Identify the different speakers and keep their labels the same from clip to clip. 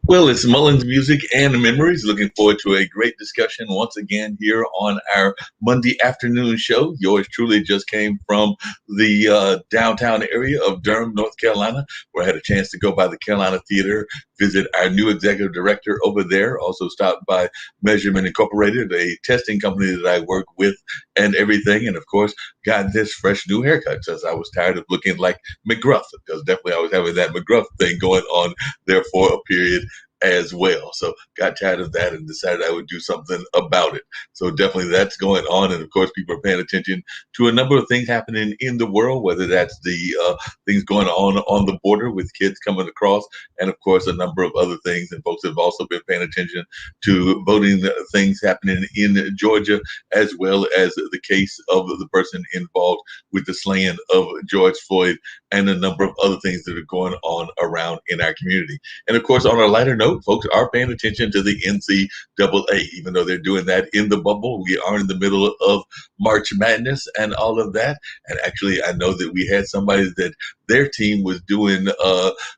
Speaker 1: Well, it's Mullings Music and Memories. Looking forward to a great discussion once again here on our Monday afternoon show. Yours truly just came from the downtown area of Durham, North Carolina, where I had a chance to go by the Carolina Theater, visit our new executive director over there, also stopped by Measurement Incorporated, a testing company that I work with and everything. And of course, got this fresh new haircut because I was tired of looking like McGruff, because definitely I was having that McGruff thing going on there for a period as well. So got tired of that and decided I would do something about it. So definitely that's going on. And of course, people are paying attention to a number of things happening in the world, whether that's the things going on the border with kids coming across, and of course, a number of other things. And folks have also been paying attention to voting things happening in Georgia, as well as the case of the person involved with the slaying of George Floyd and a number of other things that are going on around in our community. And of course, on a lighter note, folks are paying attention to the NCAA, even though they're doing that in the bubble. We are in the middle of March Madness and all of that. And actually, I know that we had somebody that their team was doing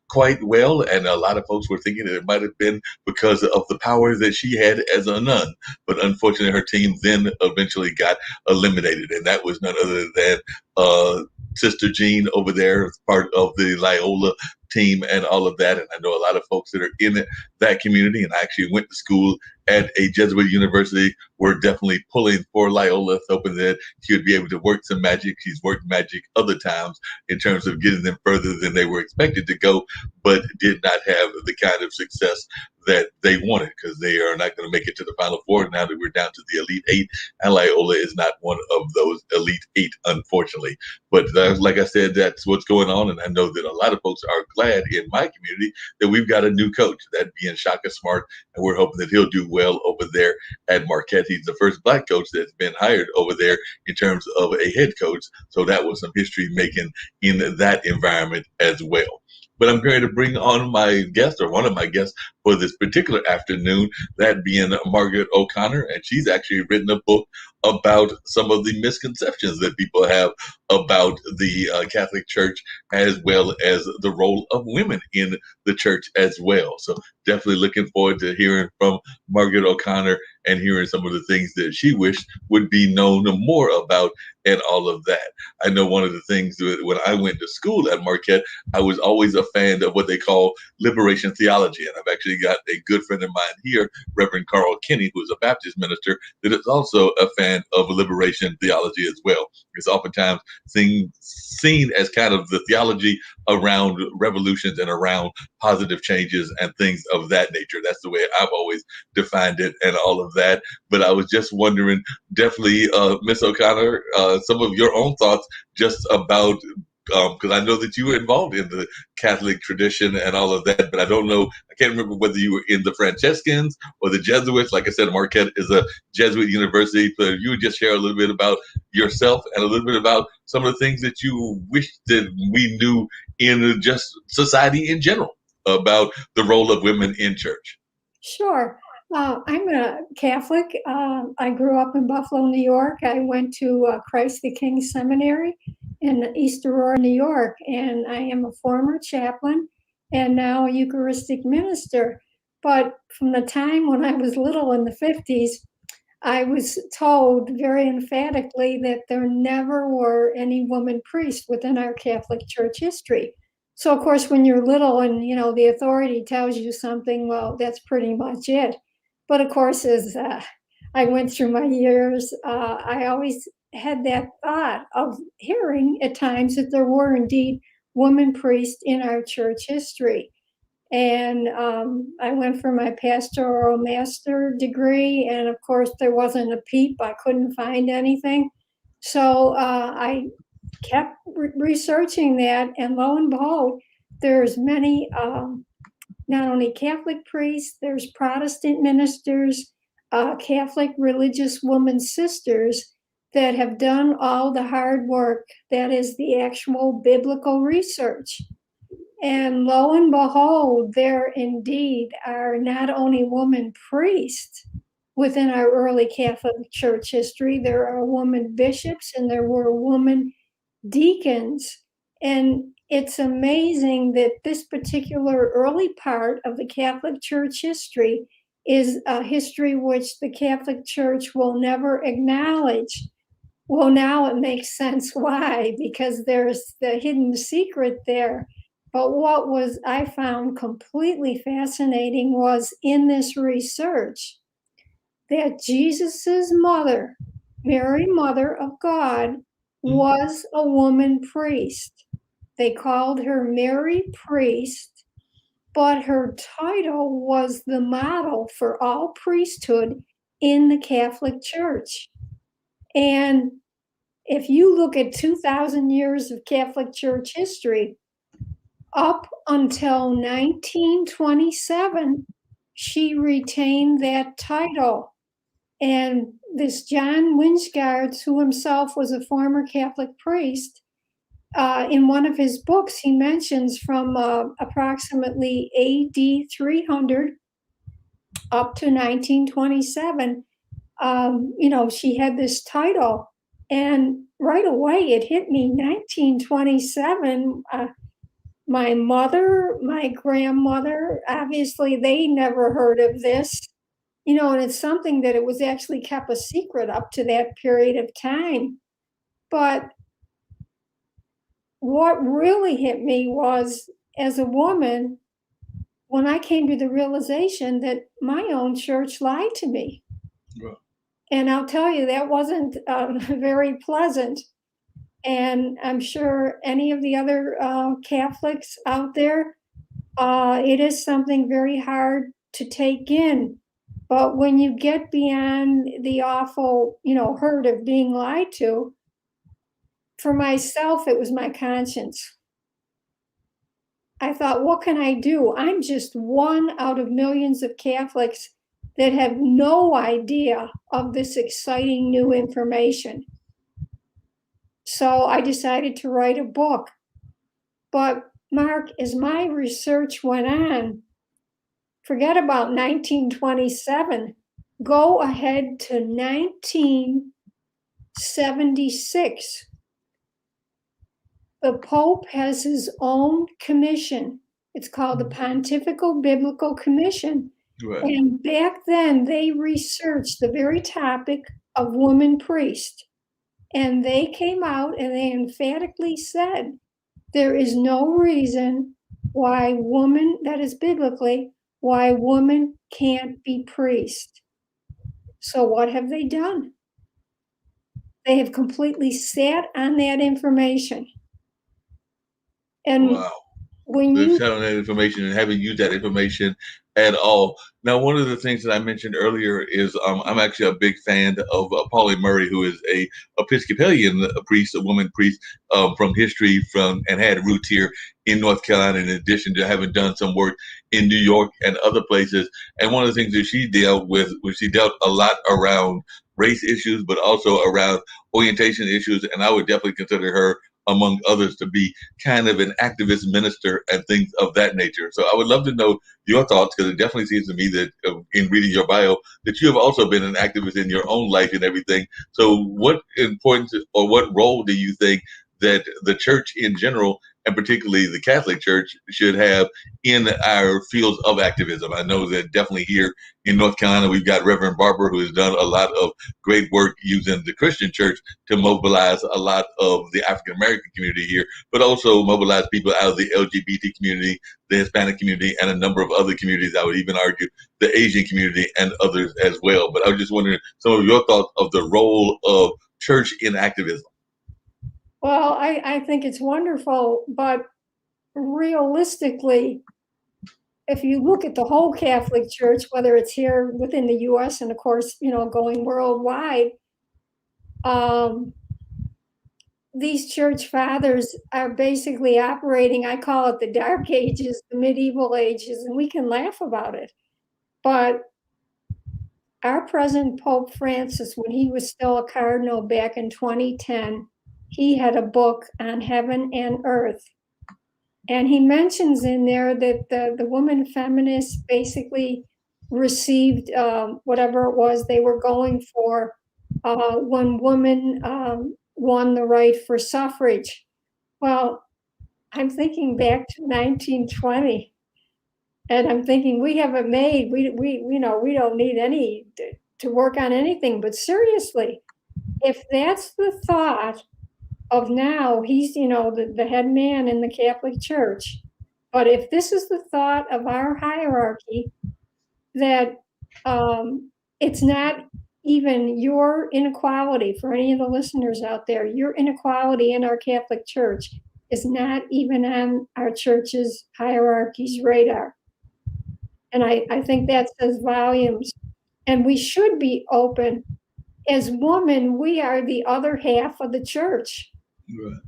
Speaker 1: quite well, and a lot of folks were thinking that it might have been because of the powers that she had as a nun. But unfortunately, her team then eventually got eliminated, and that was none other than Sister Jean over there, part of the Loyola team and all of that. And I know a lot of folks that are in that community, and I actually went to school at a Jesuit university, were definitely pulling for Loyola, hoping that she would be able to work some magic. She's worked magic other times in terms of getting them further than they were expected to go, but did not have the kind of success that they wanted, because they are not going to make it to the Final Four now that we're down to the Elite Eight, and Loyola is not one of those Elite Eight, unfortunately. But like I said, that's what's going on, and I know that a lot of folks are glad in my community that we've got a new coach, that being Shaka Smart, and we're hoping that he'll do well over there at Marquette. He's the first Black coach that's been hired over there in terms of a head coach, so that was some history making in that environment as well. But I'm going to bring on my guest, or one of my guests, for this particular afternoon, that being Margaret O'Connor. And she's actually written a book about some of the misconceptions that people have about the Catholic Church, as well as the role of women in the church as well. So definitely looking forward to hearing from Margaret O'Connor and hearing some of the things that she wished would be known more about and all of that. I know one of the things that when I went to school at Marquette, I was always a fan of what they call liberation theology. And I've actually got a good friend of mine here, Reverend Carl Kinney, who is a Baptist minister, that is also a fan of liberation theology as well. It's oftentimes seen as kind of the theology around revolutions and around positive changes and things of that nature. That's the way I've always defined it and all of that. But I was just wondering, definitely, Miss O'Connor, some of your own thoughts just about, because I know that you were involved in the Catholic tradition and all of that, but I don't know, I can't remember whether you were in the Franciscans or the Jesuits. Like I said, Marquette is a Jesuit university. So if you would just share a little bit about yourself and a little bit about some of the things that you wish that we knew in just society in general about the role of women in church.
Speaker 2: Sure. I'm a Catholic. I grew up in Buffalo, New York. I went to Christ the King Seminary in East Aurora, New York, and I am a former chaplain and now a Eucharistic minister. But from the time when I was little in the 50s, I was told very emphatically that there never were any women priests within our Catholic Church history. So, of course, when you're little and, the authority tells you something, well, that's pretty much it. But of course, as I went through my years, I always had that thought of hearing at times that there were indeed women priests in our church history. And I went for my pastoral master degree, and of course, there wasn't a peep. I couldn't find anything. So I kept researching that, and lo and behold, there's many, not only Catholic priests, there's Protestant ministers, Catholic religious women sisters that have done all the hard work. That is the actual biblical research. And lo and behold, there indeed are not only women priests within our early Catholic Church history, there are women bishops and there were women deacons. And it's amazing that this particular early part of the Catholic Church history is a history which the Catholic Church will never acknowledge. Well, now it makes sense why, because there's the hidden secret there. But what was I found completely fascinating was in this research that Jesus's mother, Mary, Mother of God, was a woman priest. They called her Mary Priest, but her title was the model for all priesthood in the Catholic Church. And if you look at 2,000 years of Catholic Church history, up until 1927, she retained that title. And this John Wyngaards, who himself was a former Catholic priest, in one of his books, he mentions from approximately AD 300 up to 1927, she had this title. And right away, it hit me 1927. My mother, my grandmother, obviously, they never heard of this, and it's something that it was actually kept a secret up to that period of time. But what really hit me was, as a woman, when I came to the realization that my own church lied to me. Right. And I'll tell you, that wasn't very pleasant. And I'm sure any of the other Catholics out there, it is something very hard to take in. But when you get beyond the awful, hurt of being lied to, for myself, it was my conscience. I thought, what can I do? I'm just one out of millions of Catholics that have no idea of this exciting new information. So I decided to write a book. But Mark, as my research went on, forget about 1927. Go ahead to 1976. The Pope has his own commission. It's called the Pontifical Biblical Commission. Right. And back then, they researched the very topic of woman priest. And they came out and they emphatically said, there is no reason why woman, that is biblically, why woman can't be priest. So what have they done? They have completely sat on that information. And
Speaker 1: wow. When you sat on that information and haven't used that information at all. Now, one of the things that I mentioned earlier is I'm actually a big fan of Pauli Murray, who is a Episcopalian priest, a woman priest from history and had roots here in North Carolina, in addition to having done some work in New York and other places. And one of the things that she dealt with was she dealt a lot around race issues, but also around orientation issues. And I would definitely consider her, among others, to be kind of an activist minister and things of that nature. So I would love to know your thoughts, because it definitely seems to me that in reading your bio, that you have also been an activist in your own life and everything. So what importance or what role do you think that the church in general, and particularly the Catholic Church, should have in our fields of activism? I know that definitely here in North Carolina, we've got Reverend Barber, who has done a lot of great work using the Christian church to mobilize a lot of the African American community here, but also mobilize people out of the LGBT community, the Hispanic community, and a number of other communities. I would even argue the Asian community and others as well. But I was just wondering some of your thoughts of the role of church in activism.
Speaker 2: Well, I think it's wonderful, but realistically, if you look at the whole Catholic Church, whether it's here within the U.S. and of course, going worldwide, these church fathers are basically operating, I call it the Dark Ages, the medieval ages, and we can laugh about it. But our present Pope Francis, when he was still a cardinal back in 2010, he had a book on heaven and earth. And he mentions in there that the woman feminists basically received whatever it was they were going for when women won the right for suffrage. Well, I'm thinking back to 1920, and I'm thinking we have a maid. We don't need any to work on anything. But seriously, if that's the thought of now, he's the head man in the Catholic Church. But if this is the thought of our hierarchy, that it's not even your inequality for any of the listeners out there, your inequality in our Catholic Church is not even on our church's hierarchy's radar. And I think that says volumes. And we should be open. As women, we are the other half of the church.
Speaker 1: Right.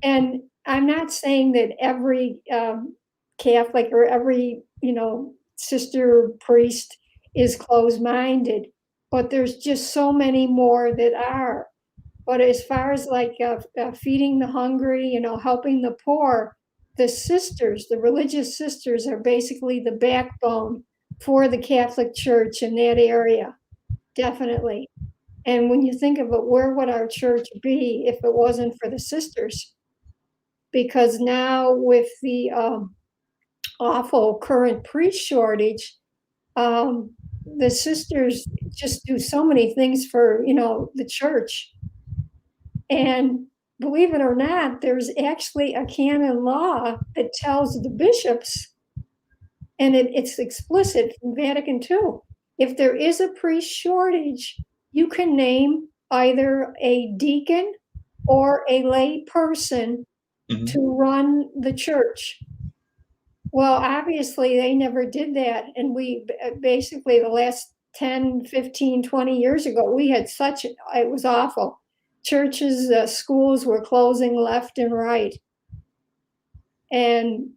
Speaker 2: And I'm not saying that every Catholic or every, sister priest is closed-minded, but there's just so many more that are. But as far as like feeding the hungry, helping the poor, the sisters, the religious sisters are basically the backbone for the Catholic Church in that area, definitely. And when you think of it, where would our church be if it wasn't for the sisters? Because now with the awful current priest shortage, the sisters just do so many things for, the church. And believe it or not, there's actually a canon law that tells the bishops, and it's explicit from Vatican II, if there is a priest shortage, you can name either a deacon or a lay person to run the church. Well, obviously they never did that. And we basically the last 10, 15, 20 years ago, we had it was awful. Churches, schools were closing left and right. And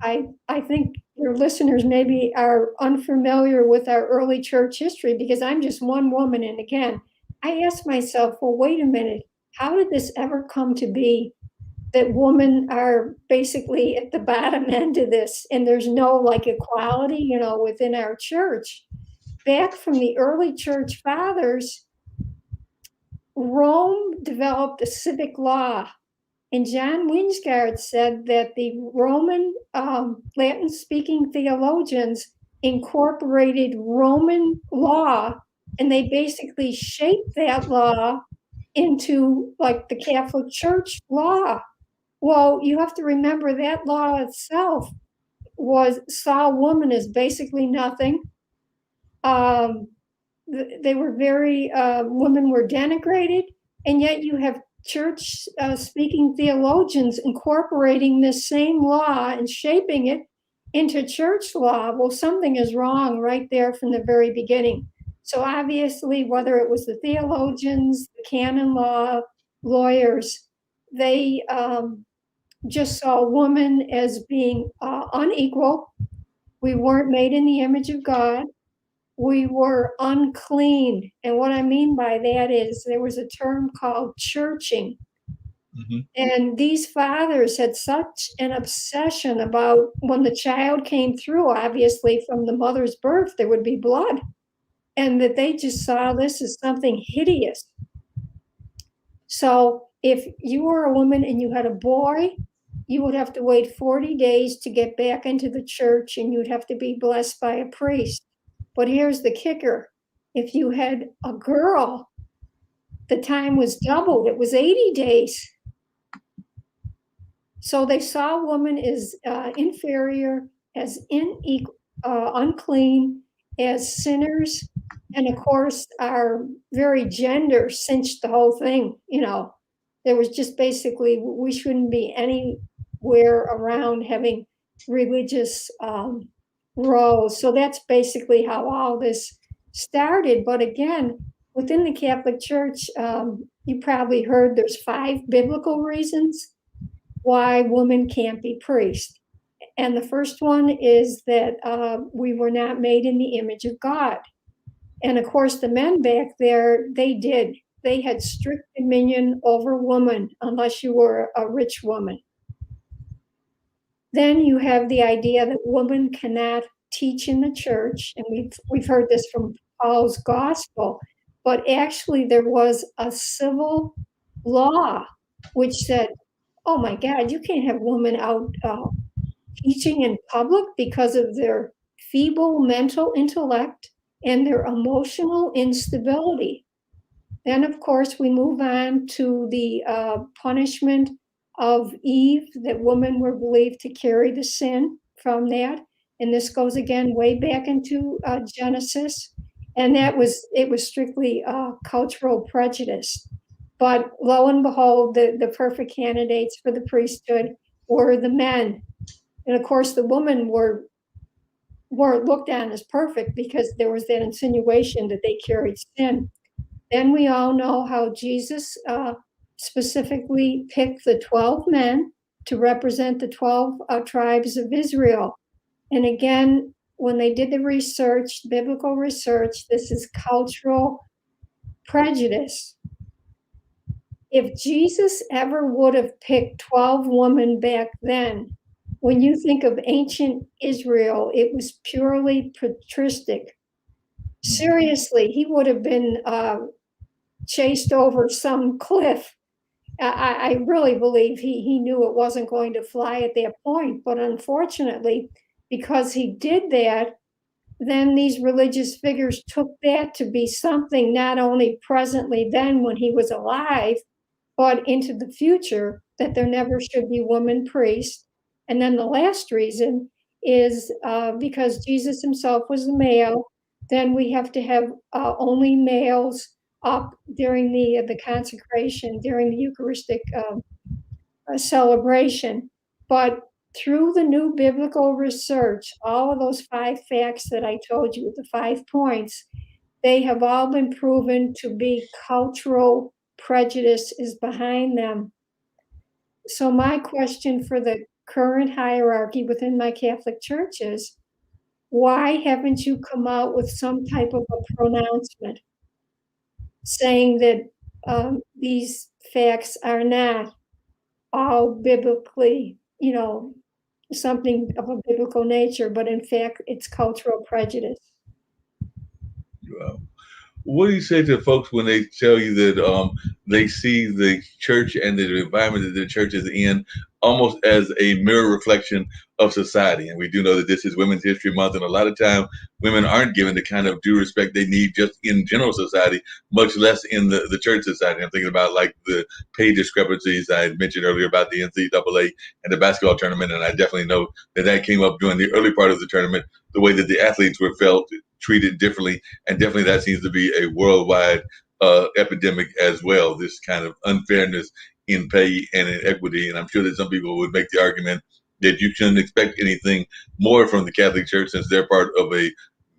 Speaker 2: I think your listeners maybe are unfamiliar with our early church history because I'm just one woman. And again, I asked myself, well, wait a minute, how did this ever come to be that women are basically at the bottom end of this and there's no like equality, within our church? Back from the early church fathers, Rome developed a civic law. And John Winsgard said that the Roman Latin-speaking theologians incorporated Roman law, and they basically shaped that law into like the Catholic Church law. Well, you have to remember that law itself saw woman as basically nothing. They were women were denigrated, and yet you have church speaking theologians incorporating this same law and shaping it into church law. Well, something is wrong right there from the very beginning. So obviously, whether it was the theologians, the canon law lawyers, they just saw woman as being unequal. We weren't made in the image of God. We were unclean. And what I mean by that is there was a term called churching. And these fathers had such an obsession about when the child came through, obviously from the mother's birth, there would be blood. And that they just saw this as something hideous. So if you were a woman and you had a boy, you would have to wait 40 days to get back into the church and you'd have to be blessed by a priest. But here's the kicker. If you had a girl, the time was doubled. It was 80 days. So they saw woman as inferior, as unclean, as sinners. And of course, our very gender cinched the whole thing. There was just basically, we shouldn't be anywhere around having religious roles. So that's basically how all this started. But again, within the Catholic Church, you probably heard there's 5 biblical reasons why women can't be priests. And the first one is that we were not made in the image of God. And of course, the men back there, they had strict dominion over women unless you were a rich woman. Then you have the idea that women cannot teach in the church, and we've heard this from Paul's gospel, but actually there was a civil law which said oh my God, you can't have women out teaching in public because of their feeble mental intellect and their emotional instability. Then, of course, we move on to the punishment of Eve, that women were believed to carry the sin from that. And this goes again way back into Genesis. And it was strictly cultural prejudice. But lo and behold, the perfect candidates for the priesthood were the men. And of course, the women weren't looked on as perfect because there was that insinuation that they carried sin. Then we all know how Jesus specifically picked the 12 men to represent the 12 tribes of Israel. And again, when they did the research, biblical research, this is cultural prejudice. If Jesus ever would have picked 12 women back then, when you think of ancient Israel, it was purely patristic. Seriously, he would have been chased over some cliff. I really believe he knew it wasn't going to fly at that point. But unfortunately, because he did that, then these religious figures took that to be something not only presently then when he was alive, but into the future, that there never should be woman priests. And then the last reason is because Jesus himself was a male, then we have to have only males up during the consecration, during the Eucharistic celebration. But through the new biblical research, all of those 5 facts that I told you, the 5 points, they have all been proven to be cultural prejudice is behind them. So my question for the current hierarchy within my Catholic Church is, why haven't you come out with some type of a pronouncement saying that these facts are not all biblically, something of a biblical nature, but in fact, it's cultural prejudice?
Speaker 1: Wow. What do you say to folks when they tell you that they see the church and the environment that the church is in almost as a mirror reflection of society? And we do know that this is Women's History Month, and a lot of time women aren't given the kind of due respect they need just in general society, much less in the church society. I'm thinking about like the pay discrepancies I had mentioned earlier about the NCAA and the basketball tournament, and I definitely know that that came up during the early part of the tournament, the way that the athletes were felt treated differently, and definitely that seems to be a worldwide epidemic as well. This kind of unfairness in pay and in equity, and I'm sure that some people would make the argument that you shouldn't expect anything more from the Catholic Church since they're part of a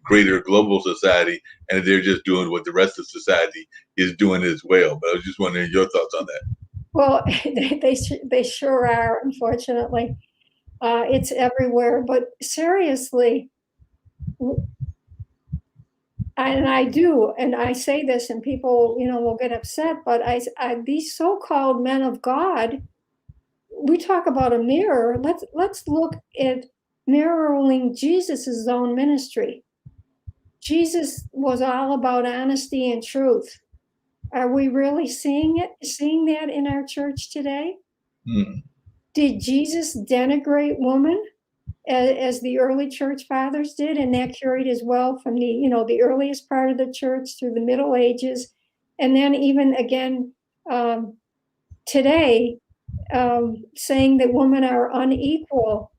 Speaker 1: greater global society and they're just doing what the rest of society is doing as well. But I was just wondering your thoughts on that.
Speaker 2: Well, they sure are, unfortunately. It's everywhere. But seriously, and I do, and I say this, and people, will get upset. But these so-called men of God, we talk about a mirror. Let's look at mirroring Jesus's own ministry. Jesus was all about honesty and truth. Are we really seeing that in our church today?
Speaker 1: Hmm.
Speaker 2: Did Jesus denigrate woman as the early church fathers did? And that carried as well from the earliest part of the church through the Middle Ages. And then even again today, saying that women are unequal.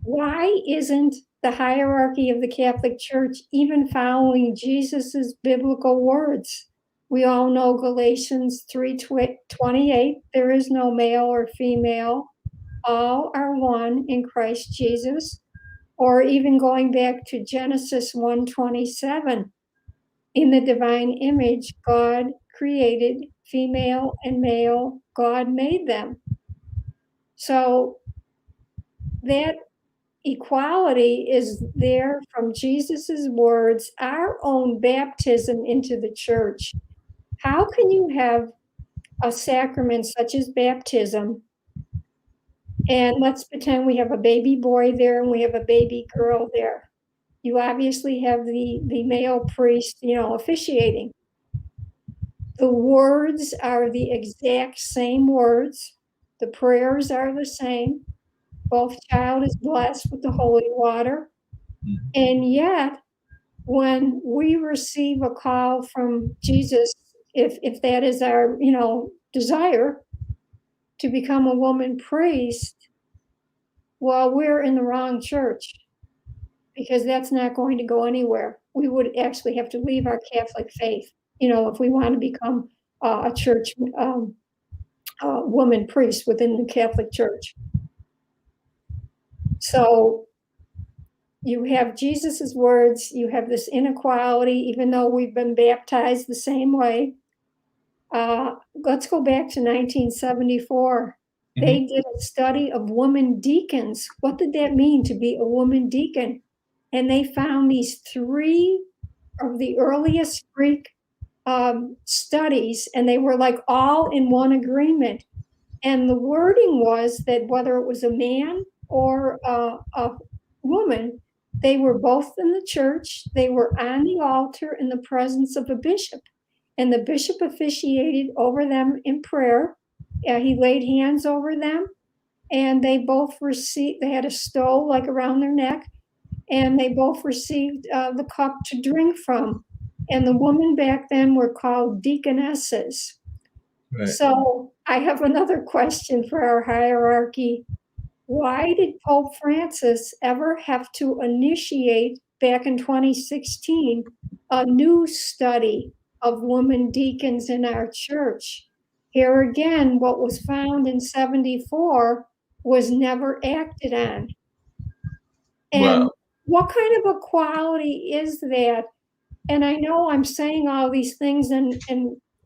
Speaker 2: Why isn't the hierarchy of the Catholic Church even following Jesus's biblical words? We all know Galatians 3:28, there is no male or female, all are one in Christ Jesus. Or even going back to Genesis 1:27, in the divine image, God created female and male, God made them. So that equality is there from Jesus's words, our own baptism into the church. How can you have a sacrament such as baptism, and let's pretend we have a baby boy there and we have a baby girl there? You obviously have the male priest, officiating. The words are the exact same words. The prayers are the same. Both child is blessed with the holy water.
Speaker 1: Mhm.
Speaker 2: And yet, when we receive a call from Jesus, if that is our, desire to become a woman priest, well, we're in the wrong church because that's not going to go anywhere. We would actually have to leave our Catholic faith, if we want to become a church woman priest within the Catholic Church. So you have Jesus's words, you have this inequality, even though we've been baptized the same way. Let's go back to 1974.
Speaker 1: Mhm.
Speaker 2: They did a study of woman deacons. What did that mean to be a woman deacon? And they found these three of the earliest Greek studies, and they were like all in one agreement. And the wording was that whether it was a man or a woman, they were both in the church, they were on the altar in the presence of a bishop, and the bishop officiated over them in prayer. He laid hands over them, and they both received, they had a stole like around their neck, and they both received the cup to drink from. And the women back then were called deaconesses.
Speaker 1: Right.
Speaker 2: So I have another question for our hierarchy. Why did Pope Francis ever have to initiate back in 2016 a new study of women deacons in our church? Here again, what was found in 74 was never acted on. And
Speaker 1: Wow.
Speaker 2: what kind of equality is that? And I know I'm saying all these things, and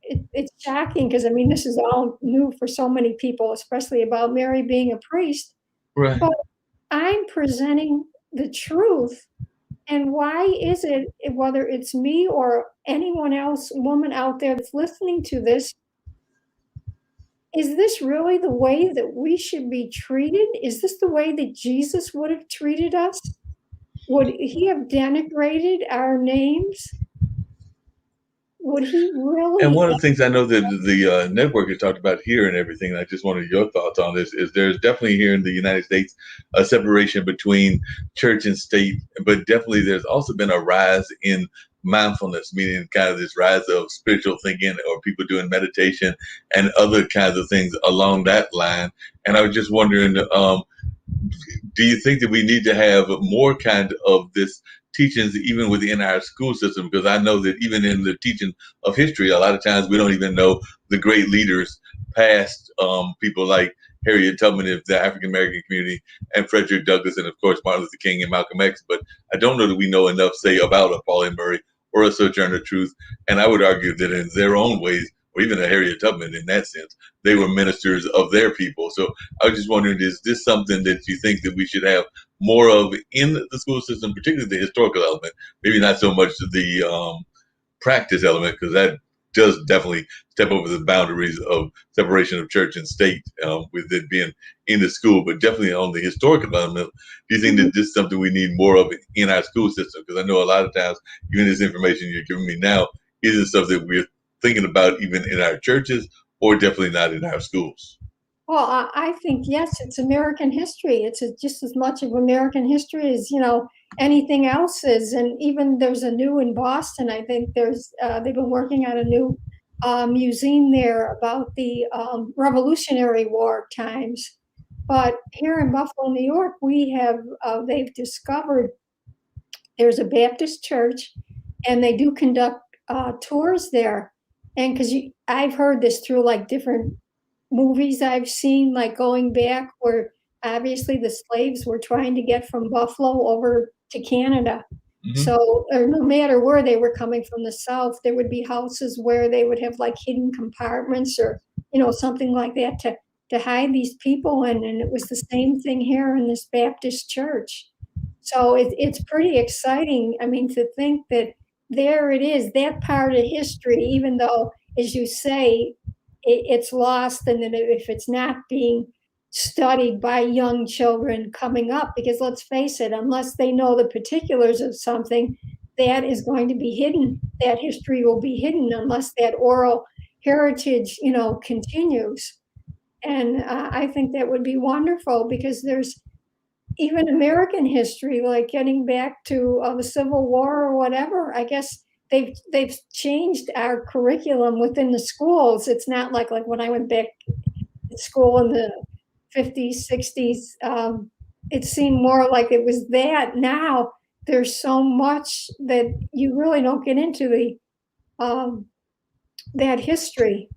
Speaker 2: it's shocking because I mean, this is all new for so many people, especially about Mary being a priest.
Speaker 1: Right.
Speaker 2: But I'm presenting the truth. And why is it, whether it's me or anyone else, woman out there that's listening to this, is this really the way that we should be treated? Is this the way that Jesus would have treated us? Would he have denigrated our names? Would he
Speaker 1: And
Speaker 2: really?
Speaker 1: one of the things I know that the network has talked about here and everything, and I just wanted your thoughts on this, is there's definitely here in the United States a separation between church and state, but definitely there's also been a rise in mindfulness, meaning kind of this rise of spiritual thinking or people doing meditation and other kinds of things along that line. And I was just wondering, do you think that we need to have more kind of this teachings even within our school system? Because I know that even in the teaching of history, a lot of times we don't even know the great leaders past people like Harriet Tubman of the African American community and Frederick Douglass and of course Martin Luther King and Malcolm X. But I don't know that we know enough, say, about a Pauline Murray or a Sojourner Truth. And I would argue that in their own ways, or even a Harriet Tubman in that sense, they were ministers of their people. So I was just wondering, is this something that you think that we should have more of in the school system, particularly the historical element, maybe not so much the practice element, because that does definitely step over the boundaries of separation of church and state with it being in the school, but definitely on the historical element. Do you think
Speaker 2: Mhm.
Speaker 1: that this is something we need more of in our school system? Because I know a lot of times, even this information you're giving me now isn't stuff that we're thinking about even in our churches or definitely not in our schools.
Speaker 2: Well, I think, yes, it's American history. It's just as much of American history as, anything else is. And even there's a new in Boston, I think they've been working on a new museum there about the Revolutionary War times. But here in Buffalo, New York, they've discovered there's a Baptist church, and they do conduct tours there. And because I've heard this through like different movies I've seen, like going back where obviously the slaves were trying to get from Buffalo over to Canada.
Speaker 1: Mm-hmm.
Speaker 2: So, or no matter where they were coming from the South, there would be houses where they would have like hidden compartments or, something like that to hide these people in. And it was the same thing here in this Baptist church. So it's pretty exciting. I mean, to think that there it is, that part of history, even though, as you say, it's lost, and then if it's not being studied by young children coming up, because let's face it, unless they know the particulars of something, that is going to be hidden. That history will be hidden unless that oral heritage, continues. And I think that would be wonderful because there's even American history, like getting back to the Civil War or whatever. I guess they've changed our curriculum within the schools. It's not like when I went back to school in the 50s, 60s. It seemed more like it was that. Now there's so much that you really don't get into the that history.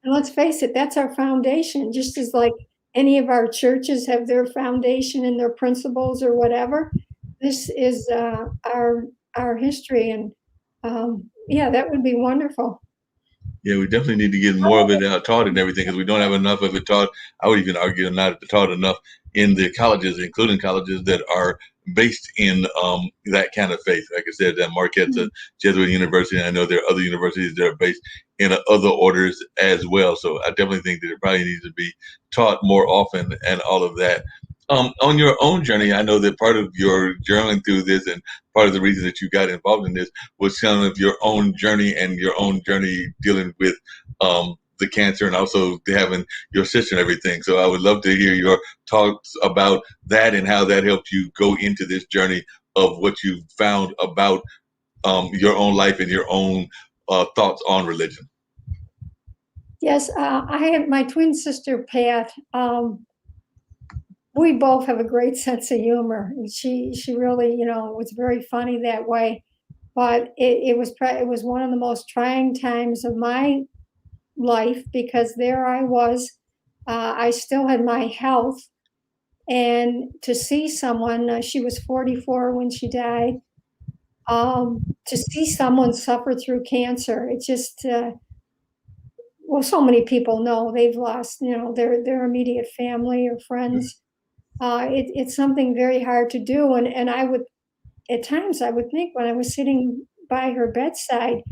Speaker 2: And let's face it, that's our foundation, just as like any of our churches have their foundation and their principles or whatever. This is our history, and yeah, that would be wonderful.
Speaker 1: Yeah, we definitely need to get more of it taught and everything because we don't have enough of it taught. I would even argue not taught enough in the colleges, including colleges that are based in that kind of faith. Like I said, Marquette's a Jesuit university, and I know there are other universities that are based in other orders as well. So I definitely think that it probably needs to be taught more often and all of that. On your own journey, I know that part of your journeying through this and part of the reason that you got involved in this was kind of your own journey and your own journey dealing with the cancer and also having your sister and everything. So I would love to hear your talks about that and how that helped you go into this journey of what you found about your own life and your own thoughts on religion.
Speaker 2: Yes, I have my twin sister Pat. We both have a great sense of humor. She really, was very funny that way. But it was one of the most trying times of my life because there I was. I still had my health, and to see someone, she was 44 when she died. To see someone suffer through cancer, it just well, so many people know they've lost, their immediate family or friends. It's something very hard to do, and I would at times I would think when I was sitting by her bedside,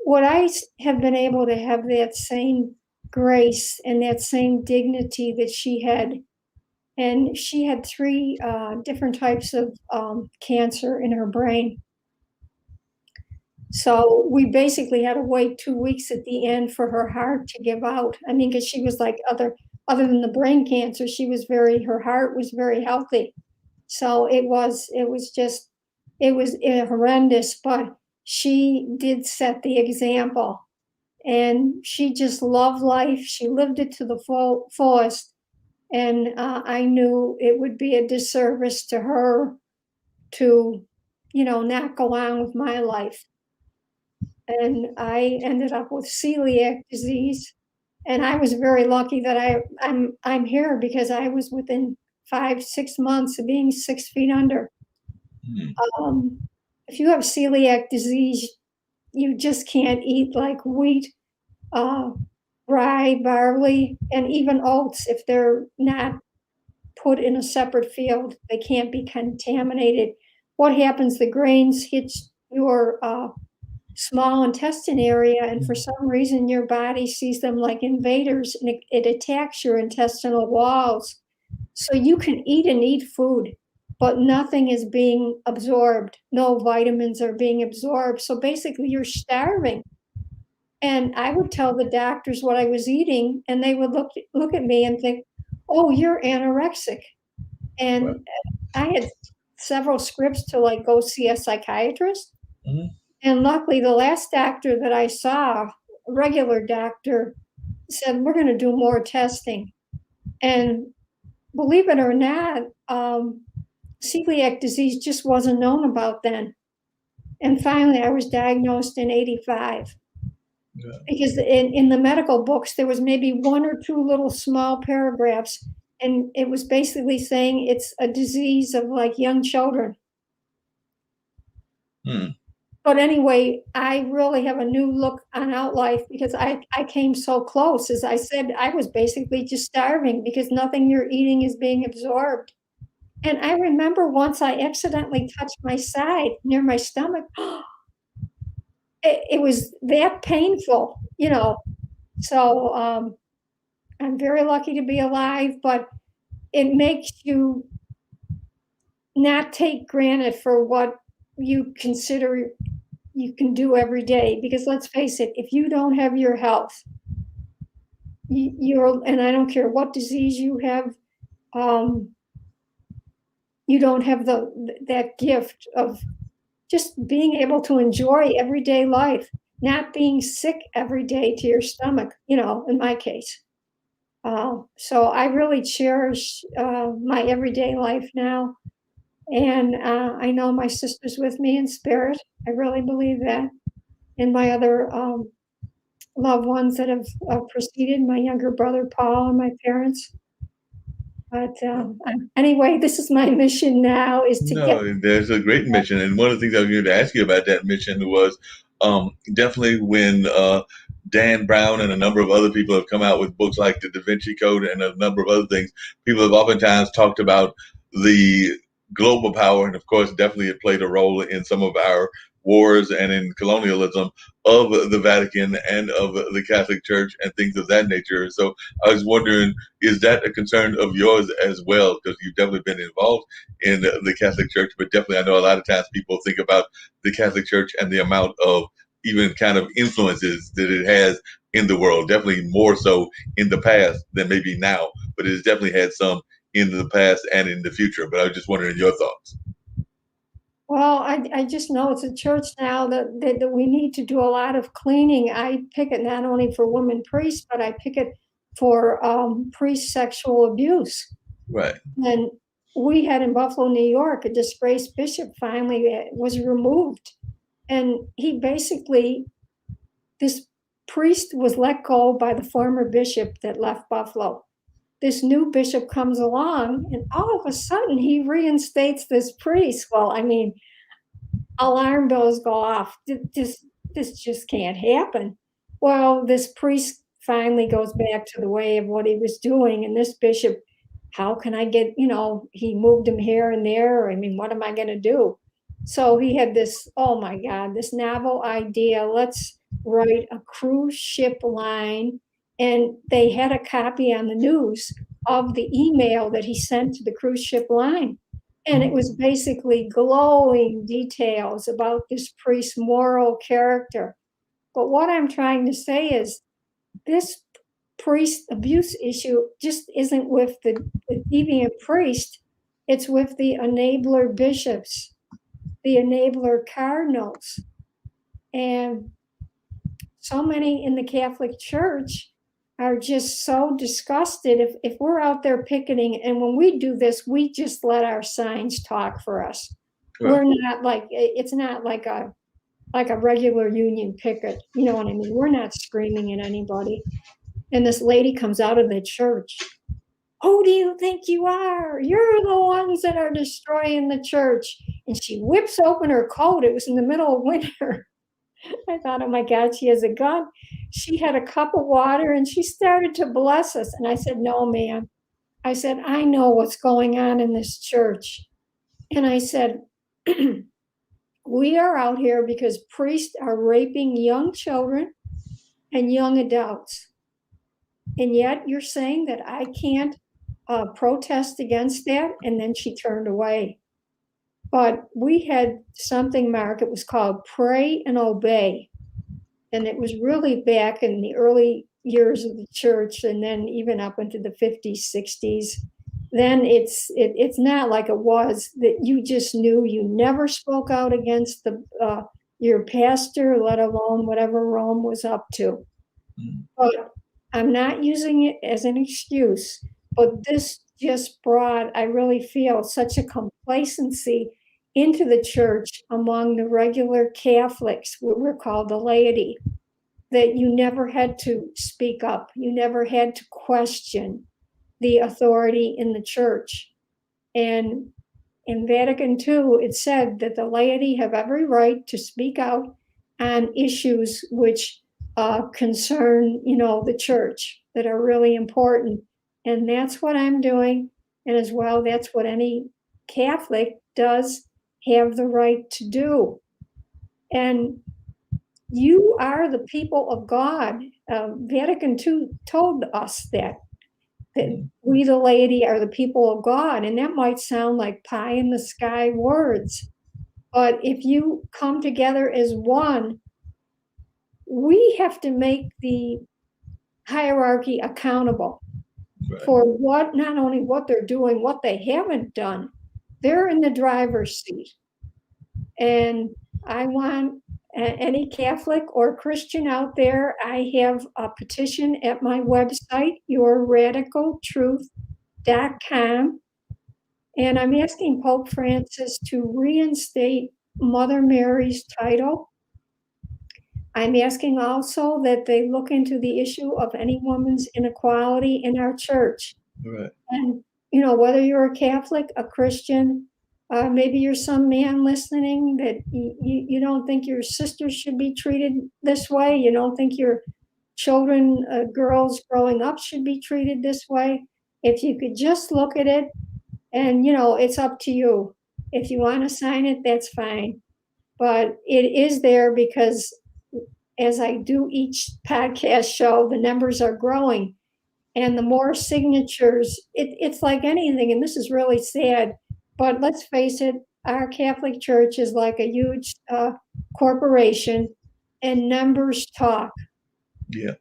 Speaker 2: would I have been able to have that same grace and that same dignity that she had? And she had three different types of cancer in her brain. So we basically had to wait 2 weeks at the end for her heart to give out. I mean, because she was like other than the brain cancer, her heart was very healthy. So it was horrendous, but she did set the example, and she just loved life. She lived it to the fullest, and I knew it would be a disservice to her to, not go on with my life. And I ended up with celiac disease, and I was very lucky that I'm here because I was within 5, 6 months of being 6 feet under.
Speaker 1: Hmm.
Speaker 2: If you have celiac disease, you just can't eat like wheat, uh, rye, barley, and even oats. If they're not put in a separate field, they can't be contaminated. What happens? The grains hit your small intestine area, and for some reason, your body sees them like invaders, and it attacks your intestinal walls. So you can eat and eat food, but nothing is being absorbed. No vitamins are being absorbed. So basically, you're starving. And I would tell the doctors what I was eating, and they would look at me and think, "Oh, you're anorexic."
Speaker 1: Right.
Speaker 2: And I had several scripts to like go see a psychiatrist.
Speaker 1: Mhm.
Speaker 2: And luckily, the last doctor that I saw, a regular doctor, said, "We're going to do more testing." And believe it or not, celiac disease just wasn't known about then. And finally, I was diagnosed in 85
Speaker 1: Yeah.
Speaker 2: because in the medical books, there was maybe one or two little small paragraphs, and it was basically saying it's a disease of like young children.
Speaker 1: Hmm.
Speaker 2: But anyway, I really have a new look on out life because I came so close. As I said, I was basically just starving because nothing you're eating is being absorbed. And I remember once I accidentally touched my side near my stomach. It was that painful. So I'm very lucky to be alive, but it makes you not take granted for what you consider you can do every day. Because let's face it, if you don't have your health, you're, and I don't care what disease you have, um, you don't have that gift of just being able to enjoy everyday life, not being sick every day to your stomach, in my case. So I really cherish my everyday life now. And I know my sister's with me in spirit. I really believe that. And my other loved ones that have preceded my younger brother, Paul, and my parents. But anyway, this is my mission now is to get.
Speaker 1: No, there's a great mission, and one of the things I was going to ask you about that mission was definitely when Dan Brown and a number of other people have come out with books like the Da Vinci Code and a number of other things. People have oftentimes talked about the global power, and of course, definitely it played a role in some of our wars and in colonialism of the Vatican and of the Catholic Church and things of that nature. So I was wondering, is that a concern of yours as well? Because you've definitely been involved in the Catholic Church, but definitely I know a lot of times people think about the Catholic Church and the amount of even kind of influences that it has in the world. Definitely more so in the past than maybe now, but it has definitely had some in the past and in the future. But I was just wondering your thoughts.
Speaker 2: Well, I just know it's a church now that we need to do a lot of cleaning. I pick it not only for women priests, but I pick it for priest sexual abuse.
Speaker 1: Right.
Speaker 2: And we had in Buffalo, New York, a disgraced bishop finally was removed. And he basically, this priest was let go by the former bishop that left Buffalo. This new bishop comes along, and all of a sudden he reinstates this priest. Well, I mean, alarm bells go off. This just can't happen. Well, this priest finally goes back to the way of what he was doing, and this bishop, how can I get, he moved him here and there. I mean, what am I going to do? So he had this, oh my God, this novel idea. Let's write a cruise ship line. And they had a copy on the news of the email that he sent to the cruise ship line. And it was basically glowing details about this priest's moral character. But what I'm trying to say is this priest abuse issue just isn't with the deviant priest, it's with the enabler bishops, the enabler cardinals. And so many in the Catholic Church are just so disgusted if we're out there picketing, and when we do this, we just let our signs talk for us.
Speaker 1: Right.
Speaker 2: We're not like, it's not like a regular union picket, you know what I mean? We're not screaming at anybody. And this lady comes out of the church. Who do you think you are? You're the ones that are destroying the church. And she whips open her coat. It was in the middle of winter. I thought, oh my God, she has a gun. She had a cup of water and she started to bless us. And I said, no, ma'am. I said, I know what's going on in this church. And I said, we are out here because priests are raping young children and young adults. And yet you're saying that I can't protest against that? And then she turned away. But we had something, Mark, it was called Pray and Obey. And it was really back in the early years of the church, and then even up into the 50s, 60s. Then it's not like it was that you just knew. You never spoke out against your pastor, let alone whatever Rome was up to. But I'm not using it as an excuse, but this just brought, I really feel, such a complacency into the church among the regular Catholics, what we're called the laity, that you never had to speak up. You never had to question the authority in the church. And in Vatican II, it said that the laity have every right to speak out on issues which concern, the church, that are really important. And that's what I'm doing. And as well, that's what any Catholic does have the right to do. And you are the people of God. Vatican II told us that we, the laity, are the people of God. And that might sound like pie in the sky words. But if you come together as one, we have to make the hierarchy accountable
Speaker 1: Right.
Speaker 2: for what, not only what they're doing, what they haven't done. They're in the driver's seat. And I want any Catholic or Christian out there, I have a petition at my website, yourradicaltruth.com. And I'm asking Pope Francis to reinstate Mother Mary's title. I'm asking also that they look into the issue of any woman's inequality in our church.
Speaker 1: Right.
Speaker 2: And, whether you're a Catholic, a Christian, maybe you're some man listening that you don't think your sisters should be treated this way. You don't think your children, girls growing up should be treated this way. If you could just look at it and, it's up to you. If you want to sign it, that's fine. But it is there because as I do each podcast show, the numbers are growing. And the more signatures, it's like anything, and this is really sad, but let's face it, our Catholic Church is like a huge corporation, and numbers talk.
Speaker 1: Yeah.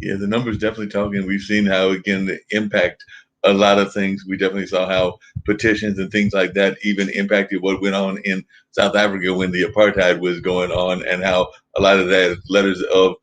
Speaker 1: Yeah, the numbers definitely talking. We've seen how it can impact a lot of things. We definitely saw how petitions and things like that even impacted what went on in South Africa when the apartheid was going on, and how a lot of that letters of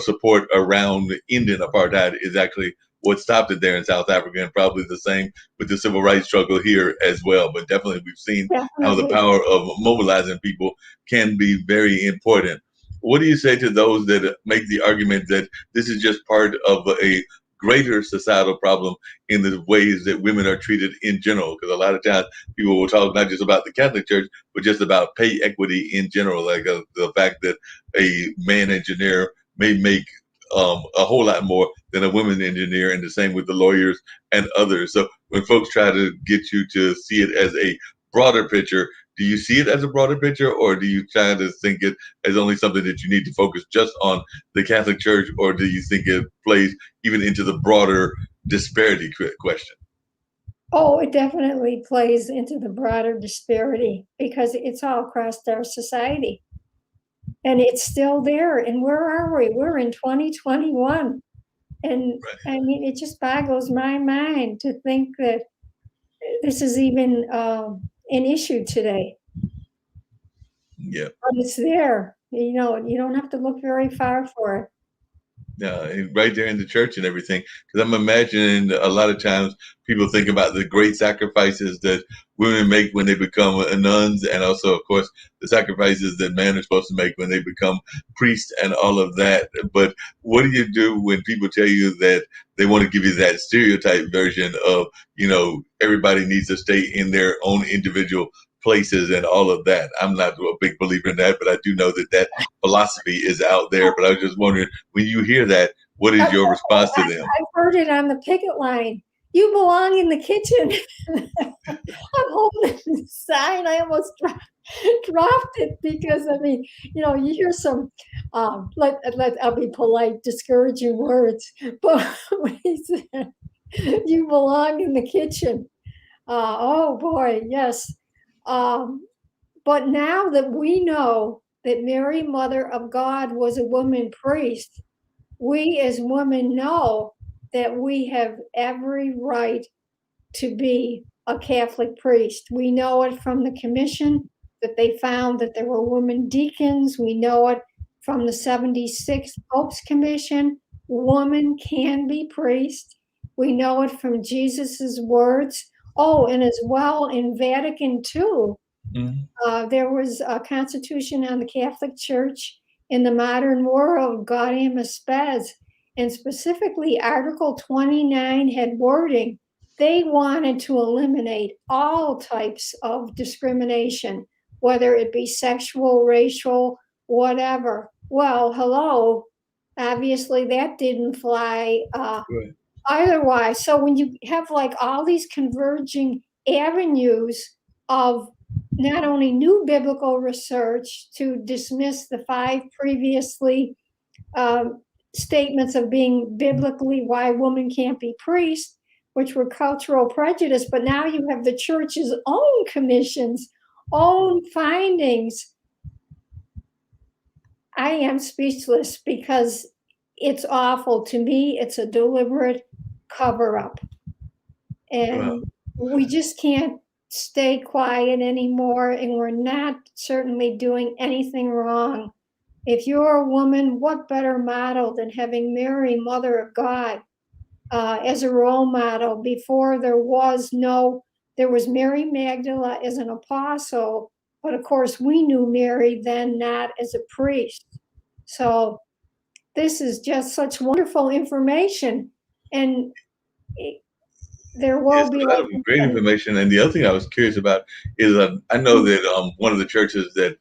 Speaker 1: support around Indian apartheid is actually what stopped it there in South Africa, and probably the same with the civil rights struggle here as well. But definitely we've seen how the
Speaker 2: Definitely.
Speaker 1: power of mobilizing people can be very important. What do you say to those that make the argument that this is just part of a greater societal problem in the ways that women are treated in general? Because a lot of times people will talk not just about the Catholic Church, but just about pay equity in general, like the fact that a man engineer may make a whole lot more than a woman engineer, and the same with the lawyers and others. So when folks try to get you to see it as a broader picture, do you see it as a broader picture, or do you try to think it as only something that you need to focus just on the Catholic Church, or do you think it plays even into the broader disparity question?
Speaker 2: Oh, it definitely plays into the broader disparity because it's all across our society. And it's still there. And where are we? We're in 2021. And I mean, it just boggles my mind to think that this is even an issue today.
Speaker 1: Yeah.
Speaker 2: But it's there. You don't have to look very far for it.
Speaker 1: Right there in the church and everything. Because I'm imagining a lot of times people think about the great sacrifices that women make when they become nuns, and also, of course, the sacrifices that men are supposed to make when they become priests and all of that. But what do you do when people tell you that they want to give you that stereotype version of, everybody needs to stay in their own individual places and all of that? I'm not a big believer in that, but I do know that philosophy is out there. But I was just wondering, when you hear that, what is your response to them?
Speaker 2: I heard it on the picket line. You belong in the kitchen. I'm holding the sign. I almost dropped it because, you hear some, I'll be polite, discouraging words. But when he said, you belong in the kitchen. Oh boy, yes. But now that we know that Mary, Mother of God, was a woman priest, we as women know that we have every right to be a Catholic priest. We know it from the commission that they found that there were women deacons. We know it from the 76th Pope's Commission. Woman can be priest. We know it from Jesus's words. Oh, and as well in Vatican II, there was a constitution on the Catholic Church in the modern world, Gaudium et Spes, and specifically Article 29 had wording. They wanted to eliminate all types of discrimination, whether it be sexual, racial, whatever. Well, hello, obviously that didn't fly otherwise. So when you have like all these converging avenues of not only new biblical research to dismiss the 5 previously statements of being biblically why women can't be priests, which were cultural prejudice, but now you have the church's own commission's own findings. I am speechless because it's awful. To me, it's a deliberate cover up.
Speaker 1: Well,
Speaker 2: And we just can't stay quiet anymore. And we're not certainly doing anything wrong. If you're a woman, what better model than having Mary, Mother of God, as a role model? Before there was Mary Magdalene as an apostle, but of course we knew Mary then not as a priest. So this is just such wonderful information, and there will
Speaker 1: it's
Speaker 2: be,
Speaker 1: a lot
Speaker 2: like
Speaker 1: of
Speaker 2: you
Speaker 1: great
Speaker 2: said,
Speaker 1: information. And the other thing I was curious about is I know that one of the churches that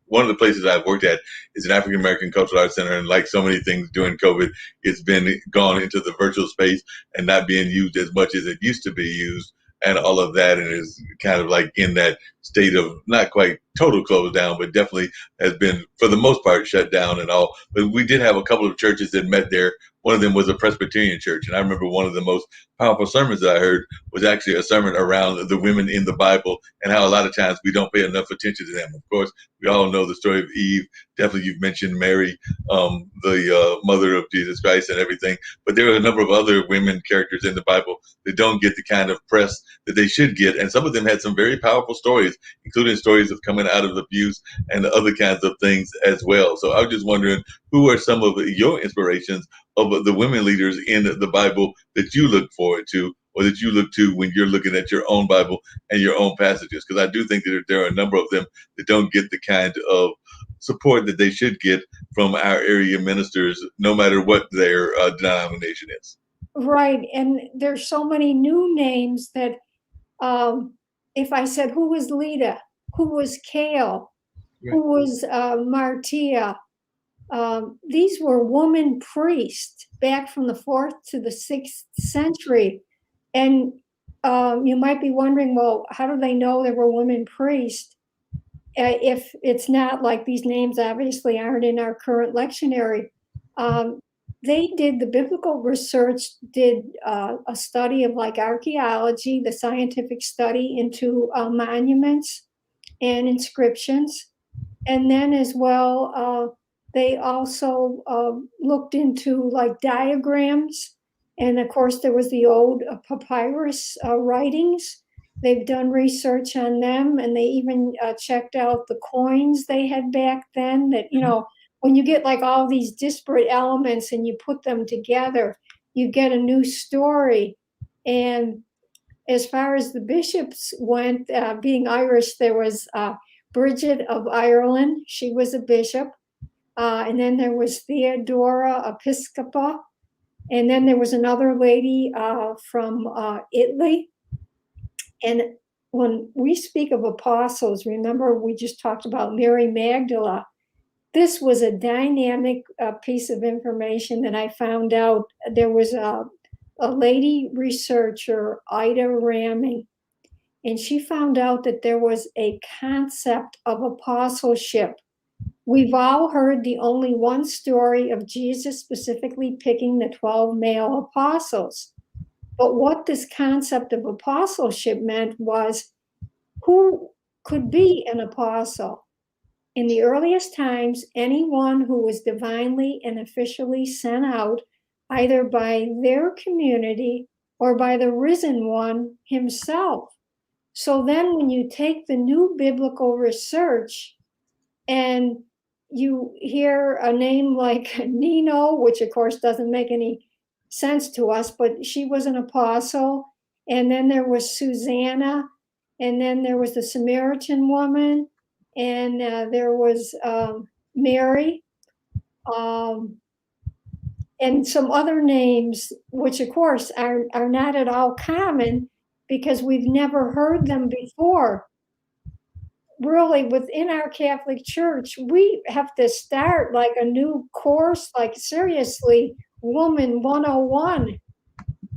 Speaker 1: one of the places I've worked at is an African American Cultural Arts Center. And like so many things during COVID, it's been gone into the virtual space and not being used as much as it used to be used and all of that. And is kind of like in that state of not quite total closed down, but definitely has been for the most part shut down and all. But we did have a couple of churches that met there. One of them was a Presbyterian church. And I remember one of the most powerful sermons that I heard was actually a sermon around the women in the Bible and how a lot of times we don't pay enough attention to them. Of course, we all know the story of Eve. Definitely, you've mentioned Mary, the mother of Jesus Christ and everything. But there are a number of other women characters in the Bible that don't get the kind of press that they should get. And some of them had some very powerful stories, including stories of coming out of abuse and other kinds of things as well. So I was just wondering, who are some of your inspirations of the women leaders in the Bible that you look forward to or that you look to when you're looking at your own Bible and your own passages? Because I do think that there are a number of them that don't get the kind of support that they should get from our area ministers, no matter what their denomination is.
Speaker 2: right. And there's so many new names that, if I said, who was Lita, who was Kale,
Speaker 1: Right.
Speaker 2: who was Martia, these were woman priests back from the 4th to the 6th century. And you might be wondering, well, how do they know there were women priests? If it's not like these names obviously aren't in our current lectionary. They did the biblical research, did a study of like archaeology, the scientific study into monuments and inscriptions. And then as well, they also looked into like diagrams. And of course, there was the old papyrus writings. They've done research on them, and they even checked out the coins they had back then. That, when you get like all these disparate elements and you put them together, you get a new story. And as far as the bishops went, being Irish, there was Bridget of Ireland. She was a bishop. And then there was Theodora Episcopa. And then there was another lady from Italy. And when we speak of apostles, remember we just talked about Mary Magdalene. This was a dynamic piece of information that I found out. There was a lady researcher, Ida Ramming, and she found out that there was a concept of apostleship. We've all heard the only one story of Jesus specifically picking the 12 male apostles. But what this concept of apostleship meant was, who could be an apostle? In the earliest times, anyone who was divinely and officially sent out, either by their community or by the risen one himself. So then when you take the new biblical research and you hear a name like Nino, which of course doesn't make any sense to us, but she was an apostle. And then there was Susanna, and then there was the Samaritan woman, and there was Mary, um, and some other names, which of course are not at all common because we've never heard them before. Really, within our Catholic Church, we have to start like a new course, like seriously, Woman 101.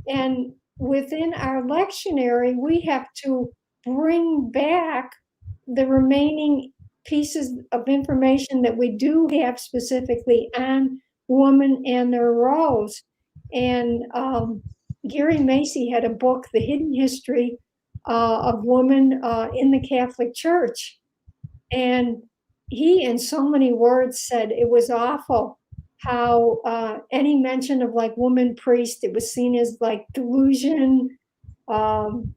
Speaker 2: And within our lectionary, we have to bring back the remaining pieces of information that we do have specifically on women and their roles. And Gary Macy had a book, The Hidden History of Women in the Catholic Church. And he, in so many words, said it was awful how any mention of like woman priest, it was seen as like delusion. Um,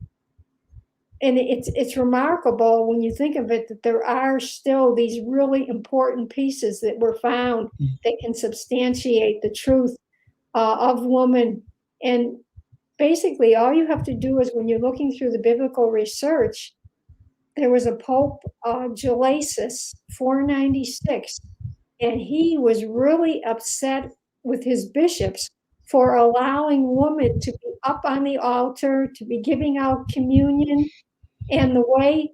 Speaker 2: and it's remarkable when you think of it that there are still these really important pieces that were found that can substantiate the truth of woman. And basically, all you have to do is when you're looking through the biblical research, there was a Pope, Gelasius, 496, and he was really upset with his bishops for allowing women to be up on the altar, to be giving out communion. And the way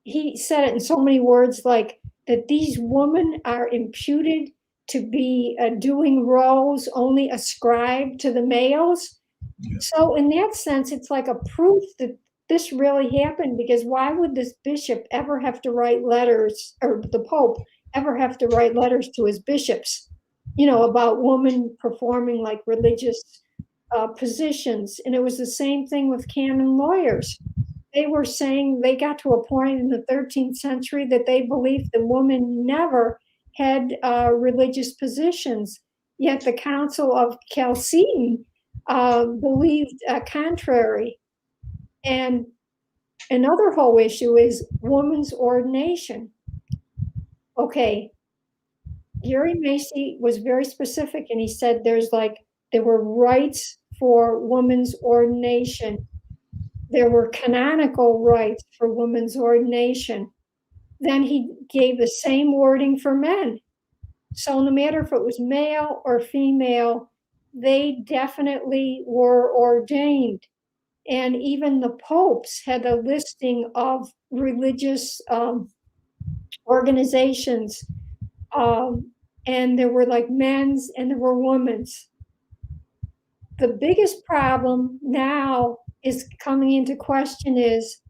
Speaker 2: he said it in so many words, like that these women are imputed to be doing roles only ascribed to the males.
Speaker 1: Yeah.
Speaker 2: So, in that sense, it's like a proof that this really happened, because why would this bishop ever have to write letters, or the Pope ever have to write letters to his bishops, about women performing like religious positions? And it was the same thing with canon lawyers. They were saying they got to a point in the 13th century that they believed the woman never had religious positions. Yet the Council of Chalcedon believed contrary. And another whole issue is woman's ordination. Okay, Gary Macy was very specific, and he said there were rites for woman's ordination. There were canonical rites for women's ordination. Then he gave the same wording for men. So no matter if it was male or female, they definitely were ordained. And even the popes had a listing of religious organizations. And there were like men's and there were women's. The biggest problem now is coming into question is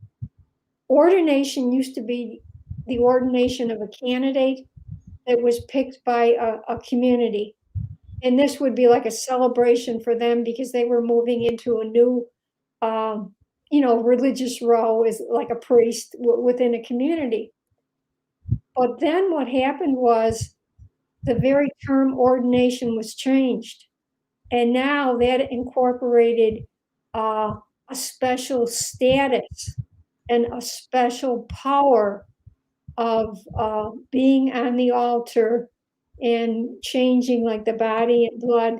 Speaker 2: ordination used to be the ordination of a candidate that was picked by a community. And this would be like a celebration for them because they were moving into a new, religious role as like a priest within a community. But then what happened was the very term ordination was changed. And now that incorporated a special status and a special power of being on the altar and changing like the body and blood,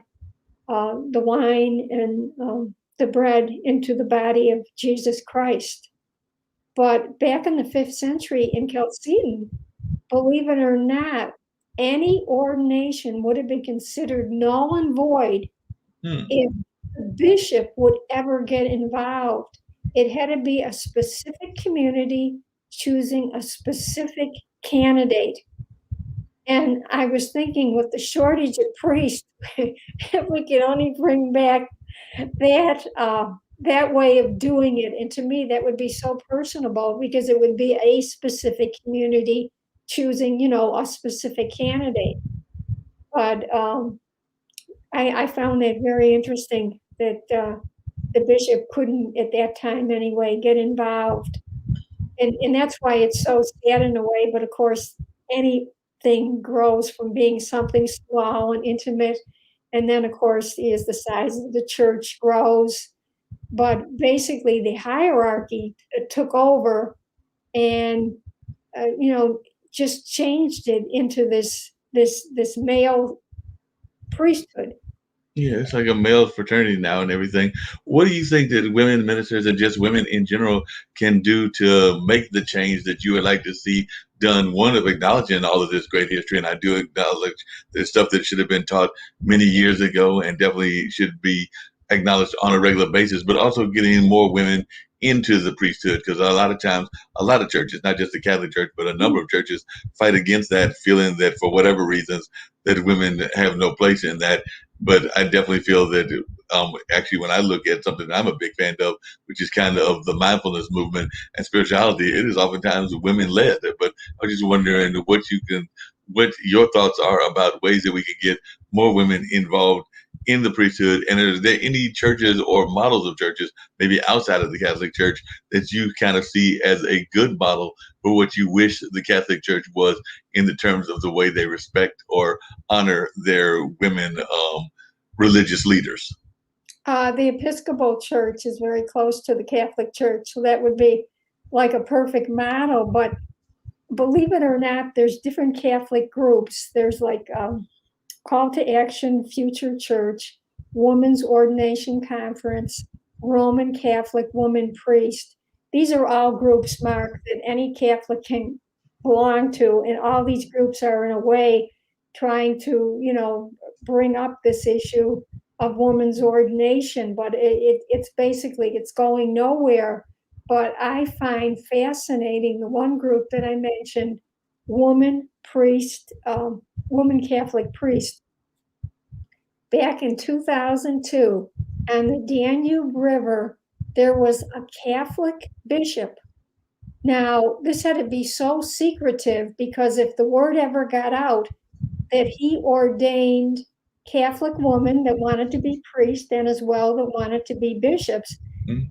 Speaker 2: the wine and the bread into the body of Jesus Christ. But back in the 5th century in Chalcedon, believe it or not, any ordination would have been considered null and void if the bishop would ever get involved. It had to be a specific community choosing a specific candidate. And I was thinking, with the shortage of priests, if we could only bring back that way of doing it. And to me, that would be so personable because it would be a specific community choosing, a specific candidate. But I found that very interesting that the bishop couldn't, at that time anyway, get involved. And that's why it's so sad in a way. But of course, anything grows from being something small and intimate. And then, of course, as the size of the church grows. But basically, the hierarchy took over and, just changed it into this male priesthood.
Speaker 1: Yeah, it's like a male fraternity now and everything. What do you think that women ministers and just women in general can do to make the change that you would like to see done? One, of acknowledging all of this great history, and I do acknowledge there's stuff that should have been taught many years ago and definitely should be acknowledged on a regular basis, but also getting more women into the priesthood, because a lot of times, a lot of churches, not just the Catholic Church, but a number of churches fight against that, feeling that for whatever reasons that women have no place in that. But I definitely feel that actually, when I look at something I'm a big fan of, which is kind of the mindfulness movement and spirituality, it is oftentimes women led. But I'm just wondering what your thoughts are about ways that we can get more women involved in the priesthood? And is there any churches or models of churches, maybe outside of the Catholic Church, that you kind of see as a good model for what you wish the Catholic Church was in the terms of the way they respect or honor their women religious leaders?
Speaker 2: The Episcopal Church is very close to the Catholic Church, so that would be like a perfect model. But believe it or not, there's different Catholic groups. There's like Call to Action Future Church, Women's Ordination Conference, Roman Catholic Woman Priest. These are all groups, Mark, that any Catholic can belong to, and all these groups are in a way trying to, bring up this issue of women's ordination, but it's basically it's going nowhere. But I find fascinating the one group that I mentioned, woman priest, woman Catholic priest. Back in 2002, on the Danube River, there was a Catholic bishop. Now, this had to be so secretive because if the word ever got out that he ordained Catholic women that wanted to be priests and as well that wanted to be bishops,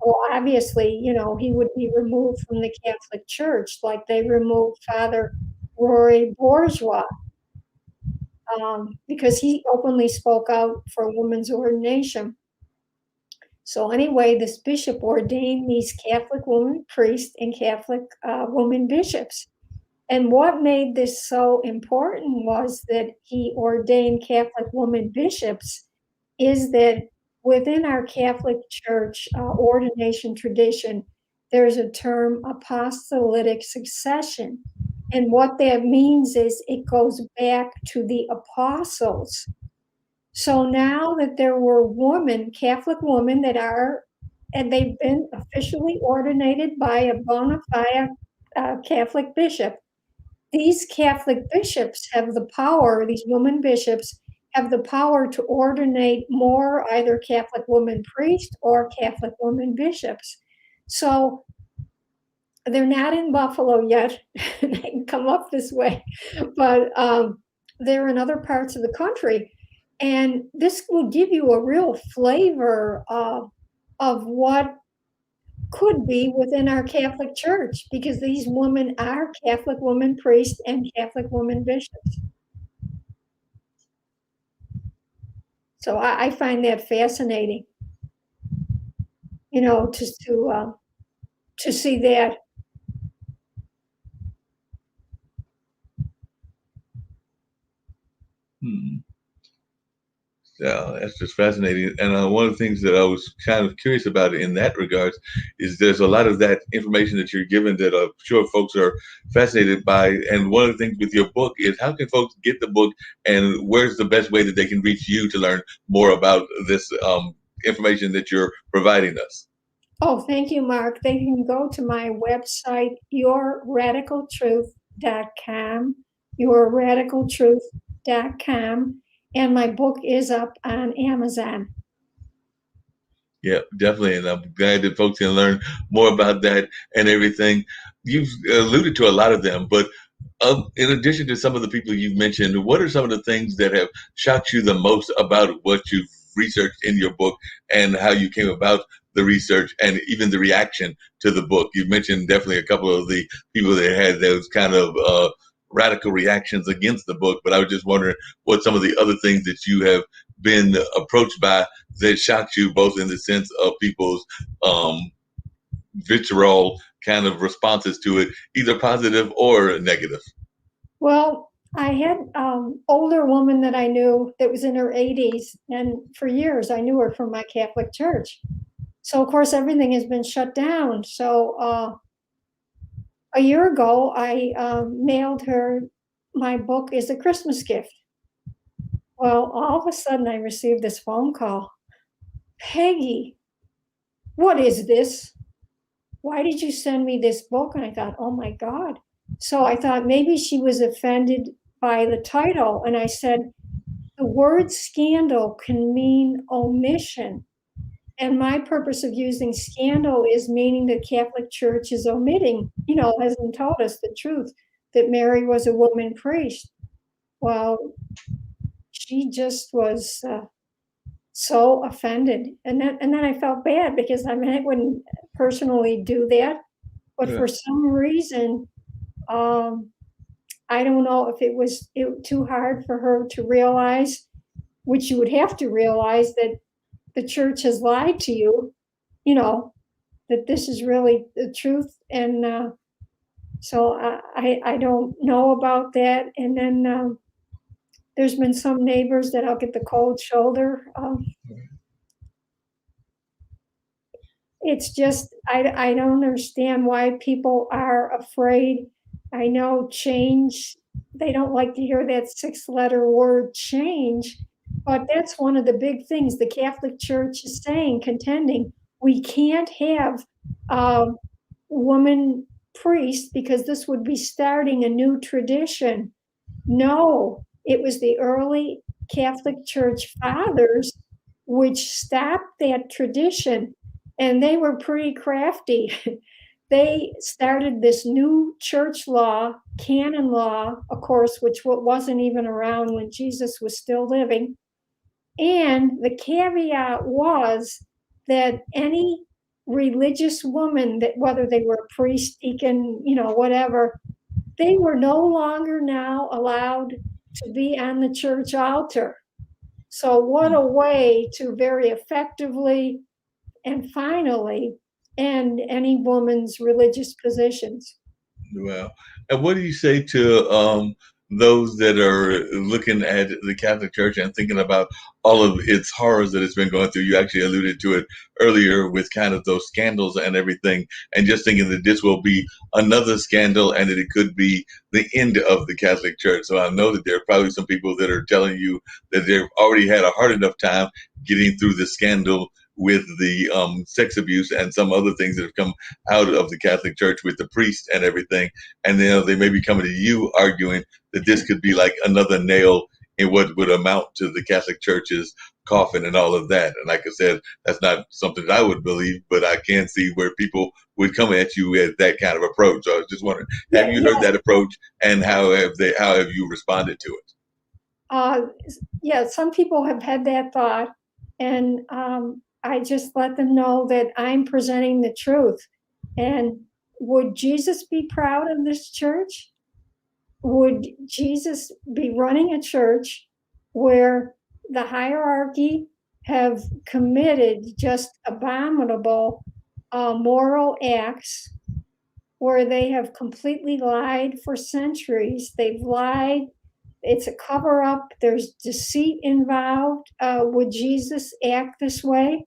Speaker 2: well, obviously, he would be removed from the Catholic Church like they removed Father Rory Bourgeois. Because he openly spoke out for women's ordination. So anyway, this bishop ordained these Catholic women priests and Catholic women bishops. And what made this so important was that he ordained Catholic women bishops is that within our Catholic Church ordination tradition, there's a term apostolic succession. And what that means is it goes back to the apostles. So now that there were women, Catholic women and they've been officially ordinated by a bona fide Catholic bishop, these Catholic bishops have the power, these women bishops have the power to ordinate more either Catholic women priests or Catholic women bishops. So they're not in Buffalo yet. They can come up this way, but they're in other parts of the country. And this will give you a real flavor of what could be within our Catholic Church, because these women are Catholic women priests and Catholic women bishops. So I find that fascinating, to see that.
Speaker 1: Yeah, that's just fascinating. And one of the things that I was kind of curious about in that regards is there's a lot of that information that you're given that I'm sure folks are fascinated by. And one of the things with your book is how can folks get the book and where's the best way that they can reach you to learn more about this information that you're providing us?
Speaker 2: Oh, thank you, Mark. They can go to my website, yourradicaltruth.com, yourradicaltruth.com, and my book is up on Amazon.
Speaker 1: Yeah, definitely. And I'm glad that folks can learn more about that and everything. You've alluded to a lot of them, but in addition to some of the people you've mentioned, what are some of the things that have shocked you the most about what you've researched in your book and how you came about the research and even the reaction to the book? You've mentioned definitely a couple of the people that had those kind of radical reactions against the book, but I was just wondering what some of the other things that you have been approached by that shocked you, both in the sense of people's vitriol kind of responses to it, either positive or negative.
Speaker 2: Well, I had older woman that I knew that was in her 80s, and for years I knew her from my Catholic church. So of course everything has been shut down. So a year ago I mailed her my book as a Christmas gift. Well, all of a sudden I received this phone call. Peggy, what is this? Why did you send me this book? And I thought, oh my God. So I thought maybe she was offended by the title. And I said, the word scandal can mean omission. And my purpose of using scandal is meaning the Catholic Church is omitting, hasn't told us the truth that Mary was a woman priest. Well, she just was so offended. And then I felt bad because I mean, I wouldn't personally do that, but
Speaker 1: Yeah.
Speaker 2: for some reason, um, I don't know if it too hard for her to realize, which you would have to realize that the church has lied to you, you know, that this is really the truth. And so I don't know about that. And then there's been some neighbors that I'll get the cold shoulder. It's just I don't understand why people are afraid. I know change, they don't like to hear that six-letter word change, but that's one of the big things the Catholic Church is saying, contending. We can't have a woman priest because this would be starting a new tradition. No, it was the early Catholic Church fathers which stopped that tradition, and they were pretty crafty. They started this new church law, canon law, of course, which wasn't even around when Jesus was still living. And the caveat was that any religious woman, that whether they were a priest, deacon, whatever, they were no longer now allowed to be on the church altar. So, what a way to very effectively and finally end any woman's religious positions.
Speaker 1: Well, and what do you say to those that are looking at the Catholic Church and thinking about all of its horrors that it's been going through? You actually alluded to it earlier with kind of those scandals and everything, and just thinking that this will be another scandal and that it could be the end of the Catholic Church. So I know that there are probably some people that are telling you that they've already had a hard enough time getting through the scandal with the sex abuse and some other things that have come out of the Catholic Church with the priest and everything. And then they may be coming to you arguing that this could be like another nail in what would amount to the Catholic Church's coffin and all of that. And like I said, that's not something that I would believe, but I can see where people would come at you with that kind of approach. So I was just wondering, have
Speaker 2: Yeah,
Speaker 1: you heard
Speaker 2: yeah.
Speaker 1: that approach, and how have you responded to it?
Speaker 2: Uh, yeah, some people have had that thought, and I just let them know that I'm presenting the truth. And would Jesus be proud of this church? Would Jesus be running a church where the hierarchy have committed just abominable moral acts, where they have completely lied for centuries? They've lied. It's a cover up. There's deceit involved. Would Jesus act this way?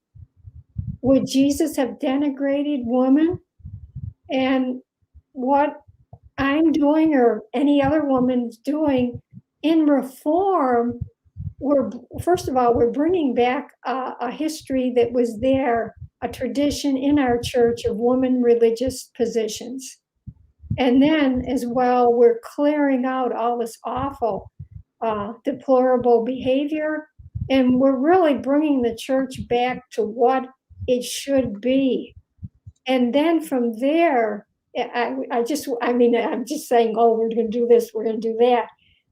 Speaker 2: Would Jesus have denigrated women? And what I'm doing or any other woman's doing in reform, we're first of all, we're bringing back a history that was there, a tradition in our church of woman religious positions. And then as well, we're clearing out all this awful, deplorable behavior. And we're really bringing the church back to what it should be. And then from there, I mean, I'm just saying, oh, we're going to do this, we're going to do that.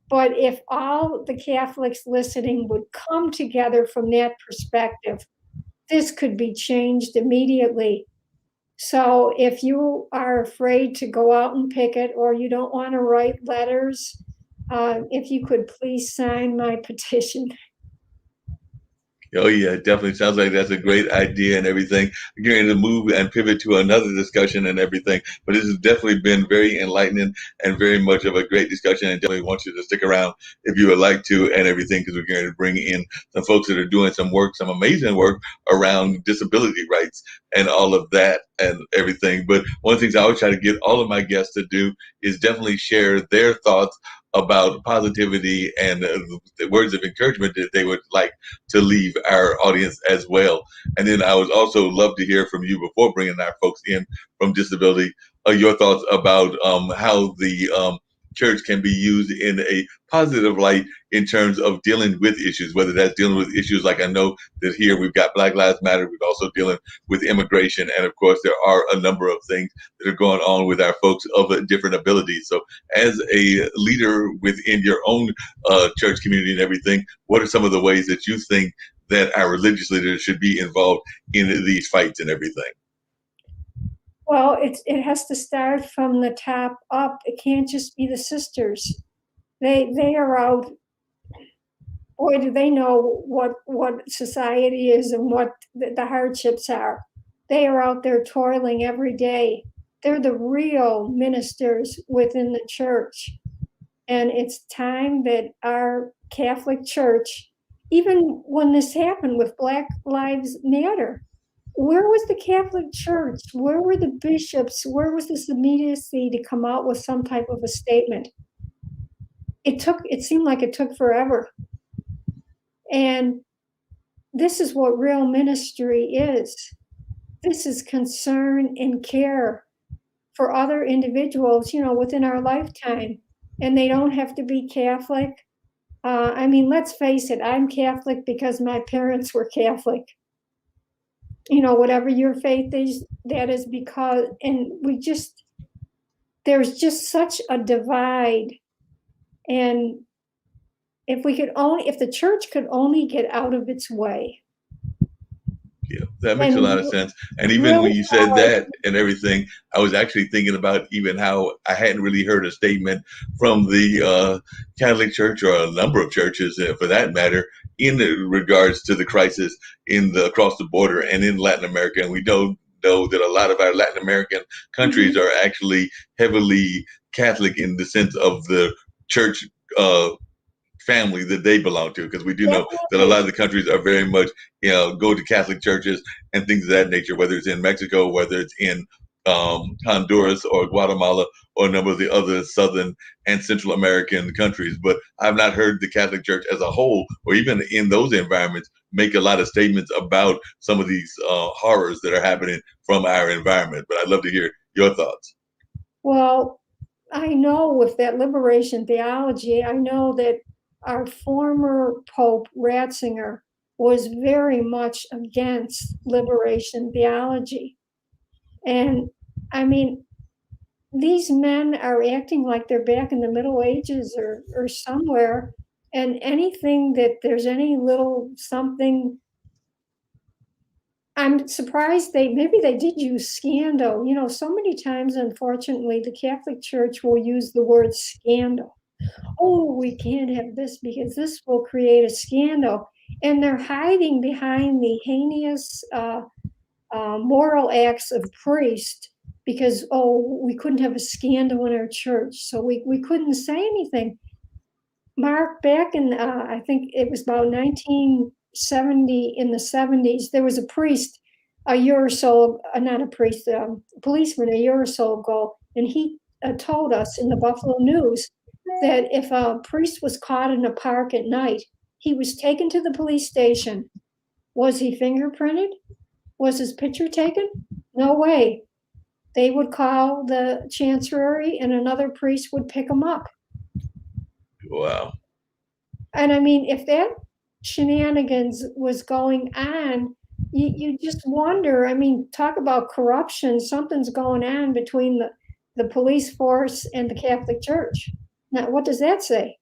Speaker 2: But if all the Catholics listening would come together from that perspective, this could be changed immediately. So if you are afraid to go out and picket or you don't want to write letters, if you could please sign my petition.
Speaker 1: Oh yeah, it definitely sounds like that's a great idea and everything. You're going to move and pivot to another discussion and everything, but this has definitely been very enlightening and very much of a great discussion. And definitely want you to stick around if you would like to and everything, because we're going to bring in some folks that are doing some work, some amazing work around disability rights and all of that and everything. But one of the things I always try to get all of my guests to do is definitely share their thoughts about positivity and the words of encouragement that they would like to leave our audience as well. And then I would also love to hear from you before bringing our folks in from disability, your thoughts about how the church can be used in a positive light in terms of dealing with issues, whether that's dealing with issues like I know that here we've got Black Lives Matter, we're also dealing with immigration, and of course there are a number of things that are going on with our folks of different abilities. So as a leader within your own church community and everything, what are some of the ways that you think that our religious leaders should be involved in these fights and everything?
Speaker 2: Well, it has to start from the top up. It can't just be the sisters. They are out. Boy, do they know what society is and what the hardships are. They are out there toiling every day. They're the real ministers within the church. And it's time that our Catholic Church, even when this happened with Black Lives Matter, where was the Catholic Church? Where were the bishops? Where was this immediacy to come out with some type of a statement? It seemed like it took forever. And this is what real ministry is. This is concern and care for other individuals, within our lifetime. And they don't have to be Catholic. I mean, let's face it, I'm Catholic because my parents were Catholic. Whatever your faith is, that is because, and there's just such a divide. And if the church could only get out of its way.
Speaker 1: Yeah, that makes a lot of sense. And even when you said that and everything, I was actually thinking about even how I hadn't really heard a statement from the Catholic Church, or a number of churches for that matter, in regards to the crisis across the border and in Latin America. And we know that a lot of our Latin American countries are actually heavily Catholic in the sense of the church family that they belong to, because we do know that a lot of the countries are very much, go to Catholic churches and things of that nature, whether it's in Mexico, whether it's in Honduras or Guatemala or a number of the other Southern and Central American countries. But I've not heard the Catholic Church as a whole, or even in those environments, make a lot of statements about some of these horrors that are happening from our environment. But I'd love to hear your thoughts.
Speaker 2: Well, I know with that liberation theology, I know that our former Pope Ratzinger was very much against liberation theology. And I mean, these men are acting like they're back in the Middle Ages or somewhere, and anything that there's any little something, I'm surprised maybe they did use scandal. So many times, unfortunately, the Catholic Church will use the word scandal. Oh, we can't have this because this will create a scandal. And they're hiding behind the heinous moral acts of priests because, we couldn't have a scandal in our church. So we couldn't say anything. Mark, back in, I think it was about 1970, in the 70s, there was a priest a year or so, not a priest, a policeman a year or so ago, and he told us in the Buffalo News that if a priest was caught in a park at night, he was taken to the police station. Was he fingerprinted? Was his picture taken? No way. They would call the chancery and another priest would pick him up.
Speaker 1: Wow.
Speaker 2: And I mean, if that shenanigans was going on, you just wonder. I mean, talk about corruption. Something's going on between the police force and the Catholic Church. Now, what does that say?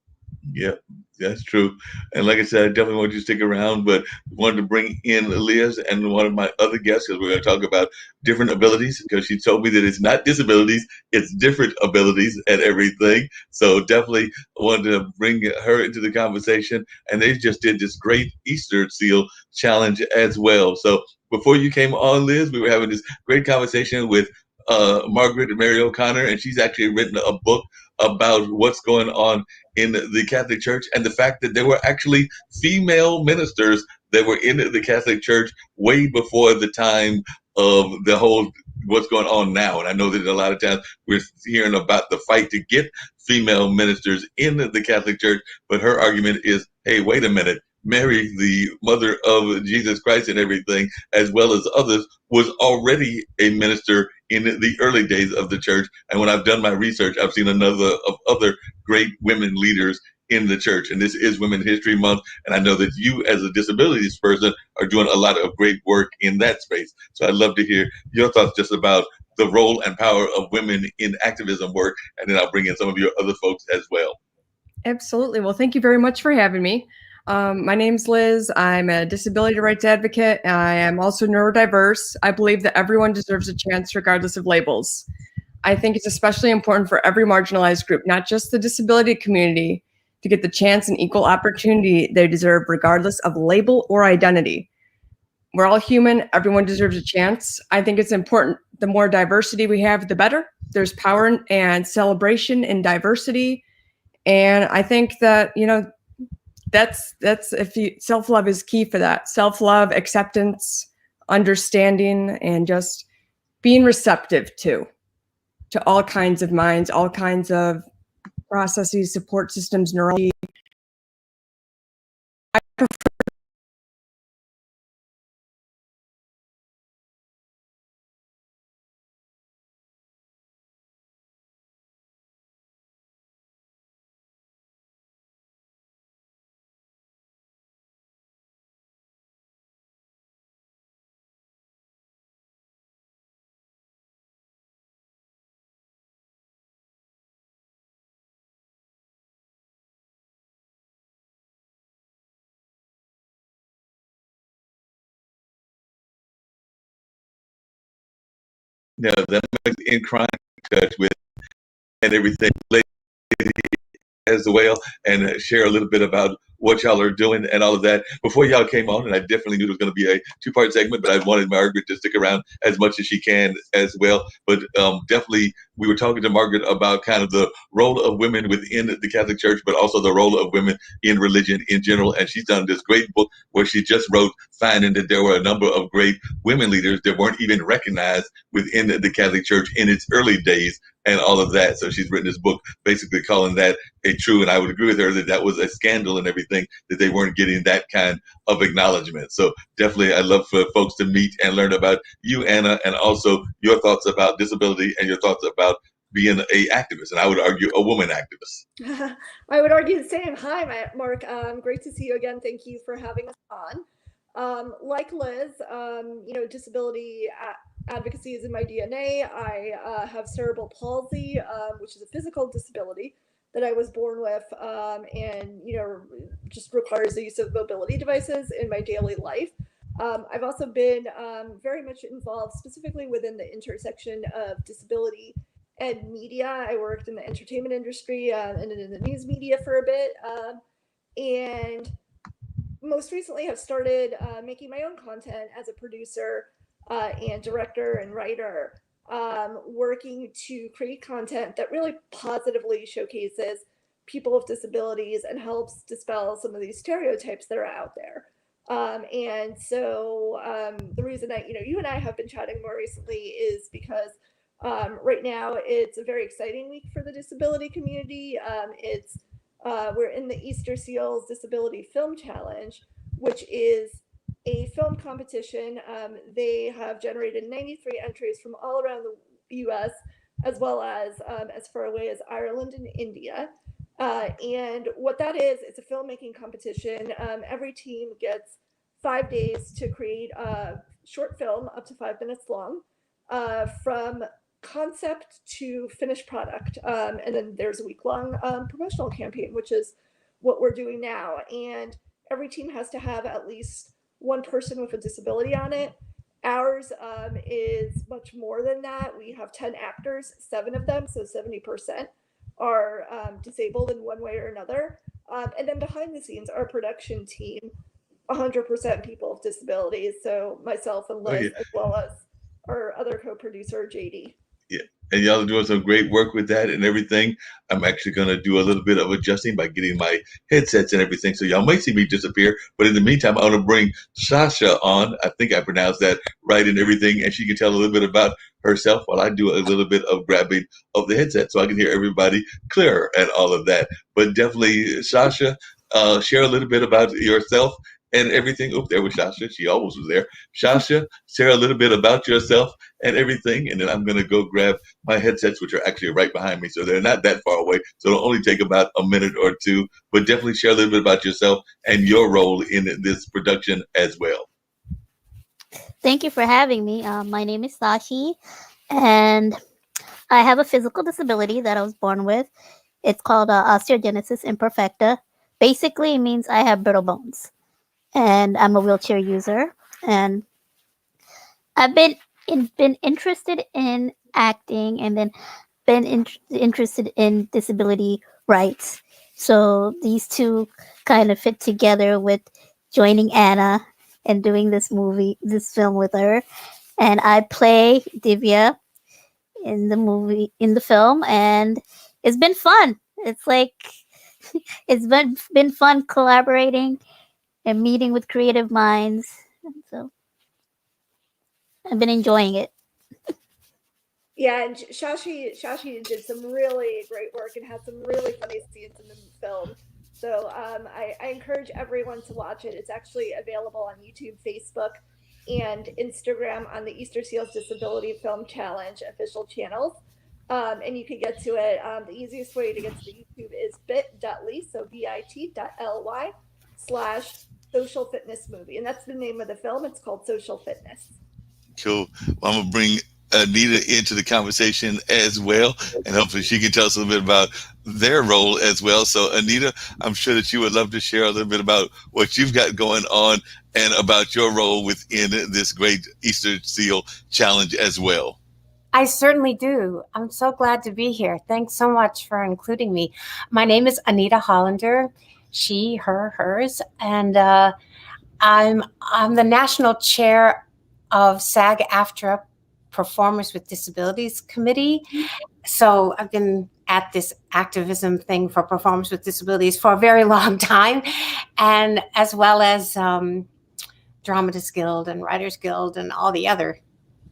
Speaker 1: Yeah, that's true. And like I said, I definitely want you to stick around, but wanted to bring in Liz and one of my other guests, because we're going to talk about different abilities, because she told me that it's not disabilities, it's different abilities and everything. So definitely wanted to bring her into the conversation. And they just did this great Easter seal challenge as well. So before you came on, Liz, we were having this great conversation with Margaret Mary O'Connor, and she's actually written a book about what's going on in the Catholic Church, and the fact that there were actually female ministers that were in the Catholic Church way before the time of the whole what's going on now. And I know that a lot of times we're hearing about the fight to get female ministers in the Catholic Church, but her argument is, hey, wait a minute. Mary, the mother of Jesus Christ and everything, as well as others, was already a minister in the early days of the church. And when I've done my research, I've seen other great women leaders in the church. And this is Women's History Month. And I know that you, as a disabilities person, are doing a lot of great work in that space. So I'd love to hear your thoughts just about the role and power of women in activism work. And then I'll bring in some of your other folks as well.
Speaker 3: Absolutely. Well, thank you very much for having me. My name's Liz. I'm a disability rights advocate. I am also neurodiverse. I believe that everyone deserves a chance regardless of labels. I think it's especially important for every marginalized group, not just the disability community, to get the chance and equal opportunity they deserve regardless of label or identity. We're all human. Everyone deserves a chance. I think it's important. The more diversity we have, the better. There's power and celebration in diversity. And I think that, that's if you self-love is key for that. Self-love, acceptance, understanding, and just being receptive to all kinds of minds, all kinds of processes, support systems, neurology.
Speaker 1: Now that makes in crime touch with and everything as well, and share a little bit about what y'all are doing and all of that. Before y'all came on, and I definitely knew it was going to be a two-part segment, but I wanted Margaret to stick around as much as she can as well. But definitely, we were talking to Margaret about kind of the role of women within the Catholic Church, but also the role of women in religion in general. And she's done this great book where she just wrote, finding that there were a number of great women leaders that weren't even recognized within the Catholic Church in its early days and all of that. So she's written this book basically calling that a true, and I would agree with her that that was a scandal and everything, that they weren't getting that kind of acknowledgement. So definitely I'd love for folks to meet and learn about you, Anna, and also your thoughts about disability and your thoughts about being a activist, and I would argue a woman activist.
Speaker 4: I would argue the same. Hi, Mark. Great to see you again. Thank you for having us on. Like Liz, disability advocacy is in my DNA. I have cerebral palsy, which is a physical disability that I was born with, and just requires the use of mobility devices in my daily life. I've also been very much involved specifically within the intersection of disability and media. I worked in the entertainment industry and in the news media for a bit, and most recently have started making my own content as a producer and director and writer, working to create content that really positively showcases people with disabilities and helps dispel some of these stereotypes that are out there. And so the reason that you and I have been chatting more recently is because right now it's a very exciting week for the disability community. We're in the Easter Seals Disability Film Challenge, which is a film competition. They have generated 93 entries from all around the U.S., as well as far away as Ireland and India. And what that is, it's a filmmaking competition. Every team gets 5 days to create a short film up to 5 minutes long, from concept to finished product. And then there's a week-long promotional campaign, which is what we're doing now. And every team has to have at least one person with a disability on it. Ours is much more than that. We have 10 actors, 7 of them, so 70% are disabled in one way or another. And then behind the scenes, our production team, 100% people with disabilities. So myself and Liz, as well as our other co-producer, JD.
Speaker 1: Yeah. And y'all are doing some great work with that and everything. I'm actually going to do a little bit of adjusting by getting my headsets and everything. So y'all may see me disappear. But in the meantime, I want to bring Sasha on. I think I pronounced that right and everything. And she can tell a little bit about herself while I do a little bit of grabbing of the headset so I can hear everybody clearer and all of that. But definitely, Sasha, share a little bit about yourself and everything. Oh, there was Sasha. She almost was there. Sasha, share a little bit about yourself and everything. And then I'm going to go grab my headsets, which are actually right behind me. So they're not that far away. So it'll only take about a minute or two. But definitely share a little bit about yourself and your role in this production as well.
Speaker 5: Thank you for having me. My name is Sashi, and I have a physical disability that I was born with. It's called osteogenesis imperfecta. basically it means I have brittle bones, and I'm a wheelchair user, and I've been interested in acting, and then interested in disability rights. So these two kind of fit together with joining Anna and doing this film with her. And I play Divya in the film, and it's been fun. It's like it's been fun collaborating and meeting with creative minds. So I've been enjoying it.
Speaker 4: Yeah, and Shashi did some really great work and had some really funny scenes in the film. So I encourage everyone to watch it. It's actually available on YouTube, Facebook, and Instagram on the Easter Seals Disability Film Challenge official channels. And you can get to it. The easiest way to get to the YouTube is bit.ly, so bit.ly/social fitness movie. And that's the name of the film. It's called Social Fitness.
Speaker 1: Cool. Well, I'm gonna bring Anita into the conversation as well, and hopefully she can tell us a little bit about their role as well. So, Anita, I'm sure that you would love to share a little bit about what you've got going on and about your role within this great Easter Seal Challenge as well.
Speaker 6: I certainly do. I'm so glad to be here. Thanks so much for including me. My name is Anita Hollander, she, her, hers, and I'm the national chair of SAG-AFTRA Performers with Disabilities Committee. So I've been at this activism thing for performers with disabilities for a very long time, and as well as Dramatists Guild and Writers Guild and all the other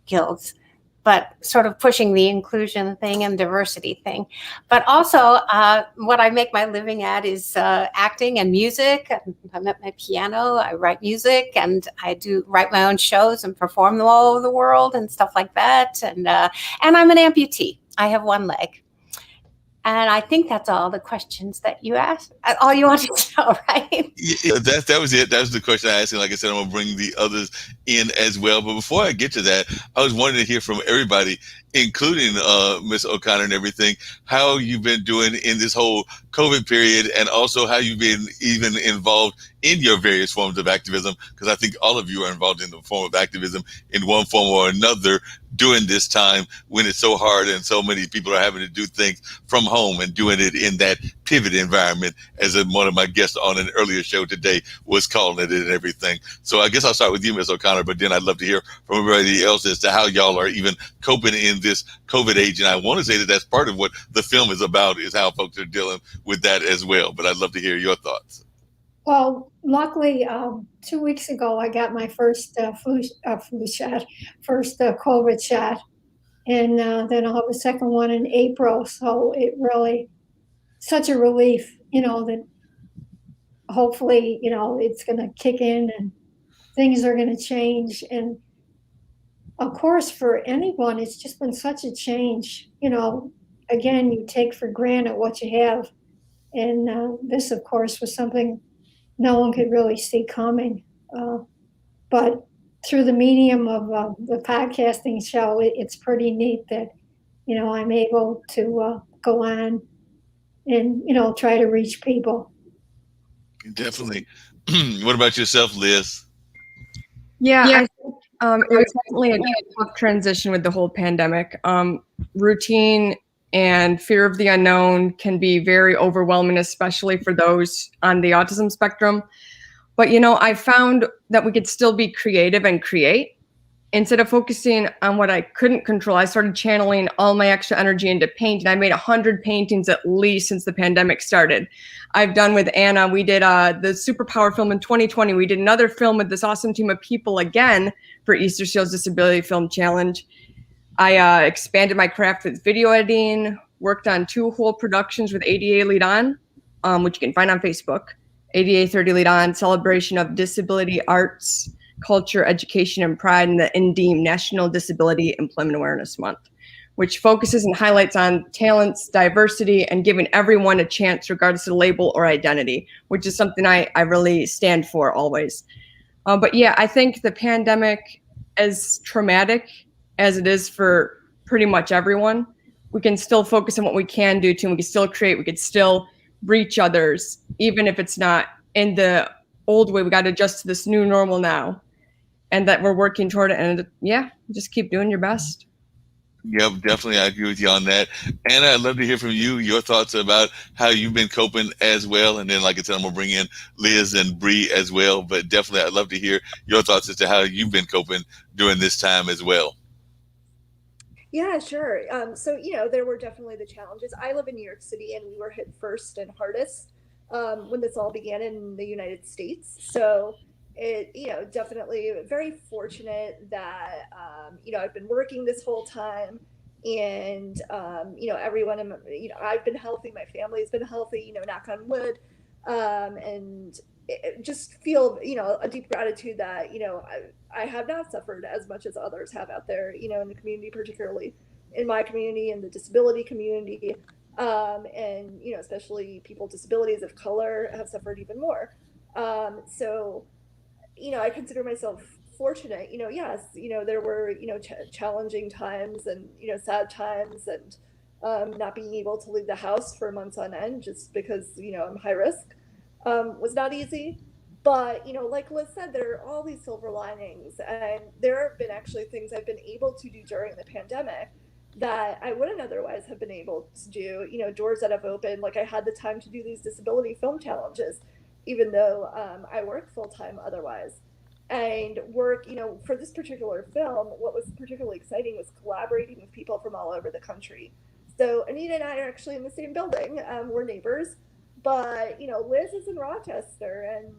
Speaker 6: guilds, but sort of pushing the inclusion thing and diversity thing. But also what I make my living at is acting and music. I'm at my piano, I write music, and I do write my own shows and perform them all over the world and stuff like that. And I'm an amputee. I have one leg. And I think that's all the questions that you asked, all you wanted to know, right?
Speaker 1: Yeah, that was it. That was the question I asked. And like I said, I'm going to bring the others in as well. But before I get to that, I was wanting to hear from everybody, including Ms. O'Connor and everything, how you've been doing in this whole COVID period, and also how you've been even involved in your various forms of activism, because I think all of you are involved in the form of activism in one form or another during this time when it's so hard and so many people are having to do things from home and doing it in that pivot environment, as one of my guests on an earlier show today was calling it and everything. So I guess I'll start with you, Ms. O'Connor, but then I'd love to hear from everybody else as to how y'all are even coping in this COVID age. And I want to say that that's part of what the film is about, is how folks are dealing with that as well. But I'd love to hear your thoughts.
Speaker 2: Well, luckily, 2 weeks ago, I got my first flu shot, first COVID shot, and then I'll have a second one in April. So it really, such a relief, that hopefully, it's going to kick in and things are going to change. And of course, for anyone, it's just been such a change. Again, you take for granted what you have. And this, of course, was something no one could really see coming. But through the medium of the podcasting show, it's pretty neat that, I'm able to go on and, try to reach people.
Speaker 1: Definitely. What about yourself, Liz?
Speaker 3: Yeah, I think it was definitely a tough transition with the whole pandemic. Routine and fear of the unknown can be very overwhelming, especially for those on the autism spectrum. But, I found that we could still be creative and create. Instead of focusing on what I couldn't control, I started channeling all my extra energy into paint. And I made 100 paintings at least since the pandemic started. I've done with Anna, we did the Superpower film in 2020. We did another film with this awesome team of people again for Easter Seals Disability Film Challenge. I expanded my craft with video editing, worked on 2 whole productions with ADA Lead On, which you can find on Facebook. ADA 30 Lead On, celebration of disability arts, culture, education, and pride in the NDEEM, National Disability Employment Awareness Month, which focuses and highlights on talents, diversity, and giving everyone a chance regardless of label or identity, which is something I really stand for always. But yeah, I think the pandemic, as traumatic as it is for pretty much everyone, we can still focus on what we can do too. We can still create, we could still reach others, even if it's not in the old way. We got to adjust to this new normal now, and that we're working toward it. And yeah, just keep doing your best.
Speaker 1: Yep, definitely. I agree with you on that. Anna, I'd love to hear from you, your thoughts about how you've been coping as well. And then, like I said, I'm going to bring in Liz and Bree as well. But definitely, I'd love to hear your thoughts as to how you've been coping during this time as well.
Speaker 4: Yeah, sure. So, there were definitely the challenges. I live in New York City and we were hit first and hardest when this all began in the United States. So, definitely very fortunate that, I've been working this whole time and, everyone, I've been healthy, my family's been healthy, knock on wood. And just feel, a deep gratitude that, I have not suffered as much as others have out there, in the community, particularly in my community and the disability community. And, especially people with disabilities of color have suffered even more. So, I consider myself fortunate, yes, there were, challenging times and, sad times and not being able to leave the house for months on end just because, I'm high risk was not easy. But, like Liz said, there are all these silver linings. And there have been actually things I've been able to do during the pandemic that I wouldn't otherwise have been able to do, doors that have opened. Like I had the time to do these disability film challenges, even though I work full time otherwise. And work, for this particular film, what was particularly exciting was collaborating with people from all over the country. So Anita and I are actually in the same building. We're neighbors, but Liz is in Rochester, and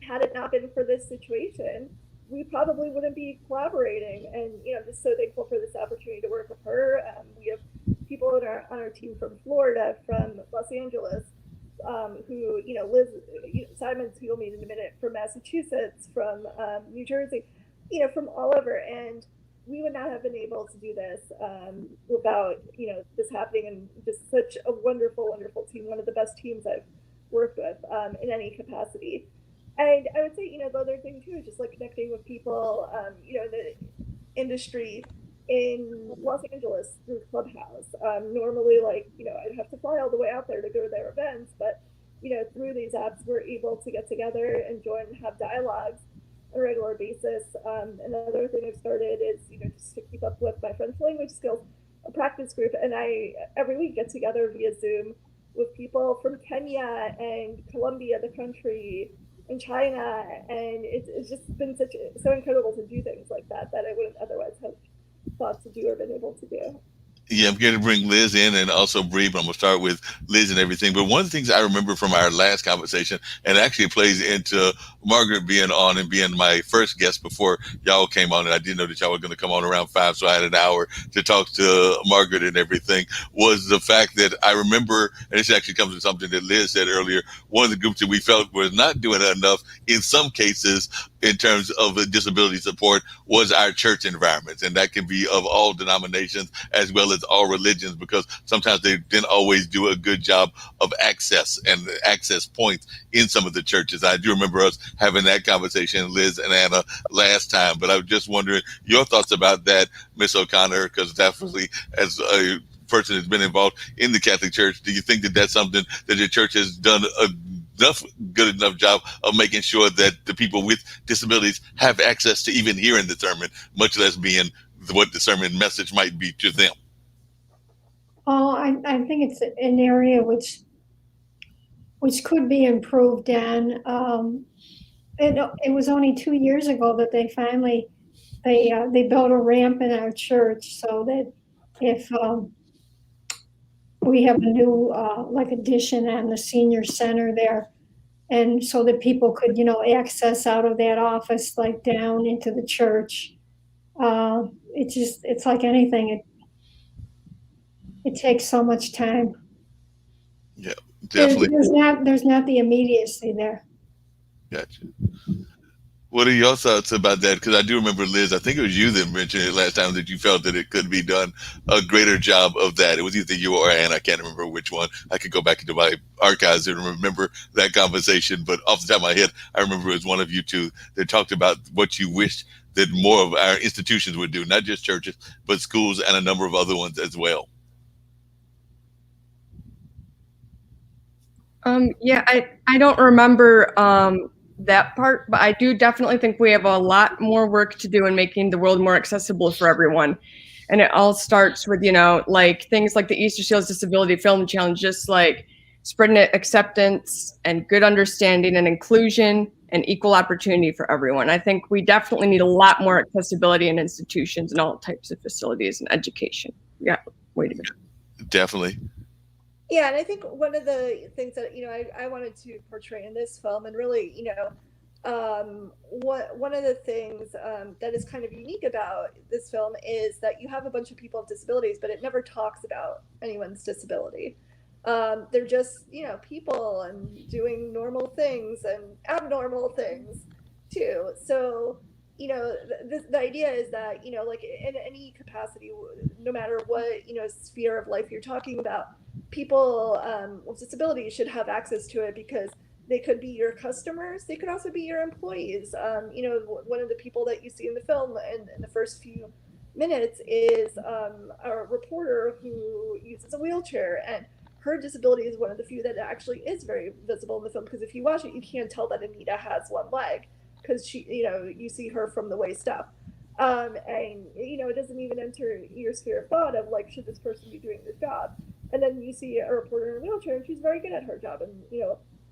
Speaker 4: had it not been for this situation, we probably wouldn't be collaborating. And I'm just so thankful for this opportunity to work with her. We have people on our team from Florida, from Los Angeles, who Liz Simons, who you'll meet in a minute, from Massachusetts, from New Jersey, from all over. And we would not have been able to do this without this happening, and just such a wonderful, wonderful team, one of the best teams I've worked with in any capacity. And I would say, the other thing too is just like connecting with people, in the industry in Los Angeles through Clubhouse. Normally, I'd have to fly all the way out there to go to their events, but through these apps, we're able to get together and join and have dialogues on a regular basis. Another thing I've started is, just to keep up with my French language skills, a practice group, and I every week get together via Zoom with people from Kenya and Colombia, the country, and China, and it's just been so incredible to do things like that I wouldn't otherwise have thought to do or been able to do.
Speaker 1: Yeah, I'm going to bring Liz in and also Bree, but I'm going to start with Liz and everything. But one of the things I remember from our last conversation, and actually plays into Margaret being on and being my first guest before y'all came on, and I didn't know that y'all were going to come on around 5, so I had an hour to talk to Margaret and everything, was the fact that I remember, and this actually comes to something that Liz said earlier, one of the groups that we felt was not doing enough in some cases in terms of disability support was our church environments. And that can be of all denominations as well as all religions, because sometimes they didn't always do a good job of access and access points in some of the churches. I do remember us having that conversation, Liz and Anna, last time, but I was just wondering your thoughts about that, Miss O'Connor, because definitely as a person that's been involved in the Catholic Church, do you think that that's something that the church has done a good enough job of making sure that the people with disabilities have access to even hearing the sermon, much less being what the sermon message might be to them?
Speaker 2: Oh, I think it's an area which could be improved on. It was only 2 years ago that they finally they built a ramp in our church so that if we have a new like addition on the senior center there, and so that people could access out of that office like down into the church. It's like anything, it takes so much time.
Speaker 1: Yeah, definitely.
Speaker 2: There's not the immediacy there.
Speaker 1: Gotcha. What are your thoughts about that? Because I do remember, Liz, I think it was you that mentioned it last time, that you felt that it could be done a greater job of that. It was either you or Anne. I can't remember which one. I could go back into my archives and remember that conversation. But off the top of my head, I remember it was one of you two that talked about what you wished that more of our institutions would do, not just churches, but schools and a number of other ones as well.
Speaker 3: Yeah, I don't remember that part, but I do definitely think we have a lot more work to do in making the world more accessible for everyone. And it all starts with, like things like the Easter Seals Disability Film Challenge, just like spreading acceptance and good understanding and inclusion and equal opportunity for everyone. I think we definitely need a lot more accessibility in institutions and all types of facilities and education. Yeah, way to go.
Speaker 1: Definitely.
Speaker 4: Yeah, and I think one of the things that I wanted to portray in this film, and really, one of the things that is kind of unique about this film is that you have a bunch of people with disabilities, but it never talks about anyone's disability. They're just people and doing normal things and abnormal things too. So the idea is that like in any capacity, no matter what sphere of life you're talking about, people with disabilities should have access to it, because they could be your customers, they could also be your employees. One of the people that you see in the film in the first few minutes is a reporter who uses a wheelchair, and her disability is one of the few that actually is very visible in the film, because if you watch it, you can't tell that Anita has one leg, because you see her from the waist up. And it doesn't even enter your sphere of thought of like, should this person be doing this job? And then you see a reporter in a wheelchair, and she's very good at her job. And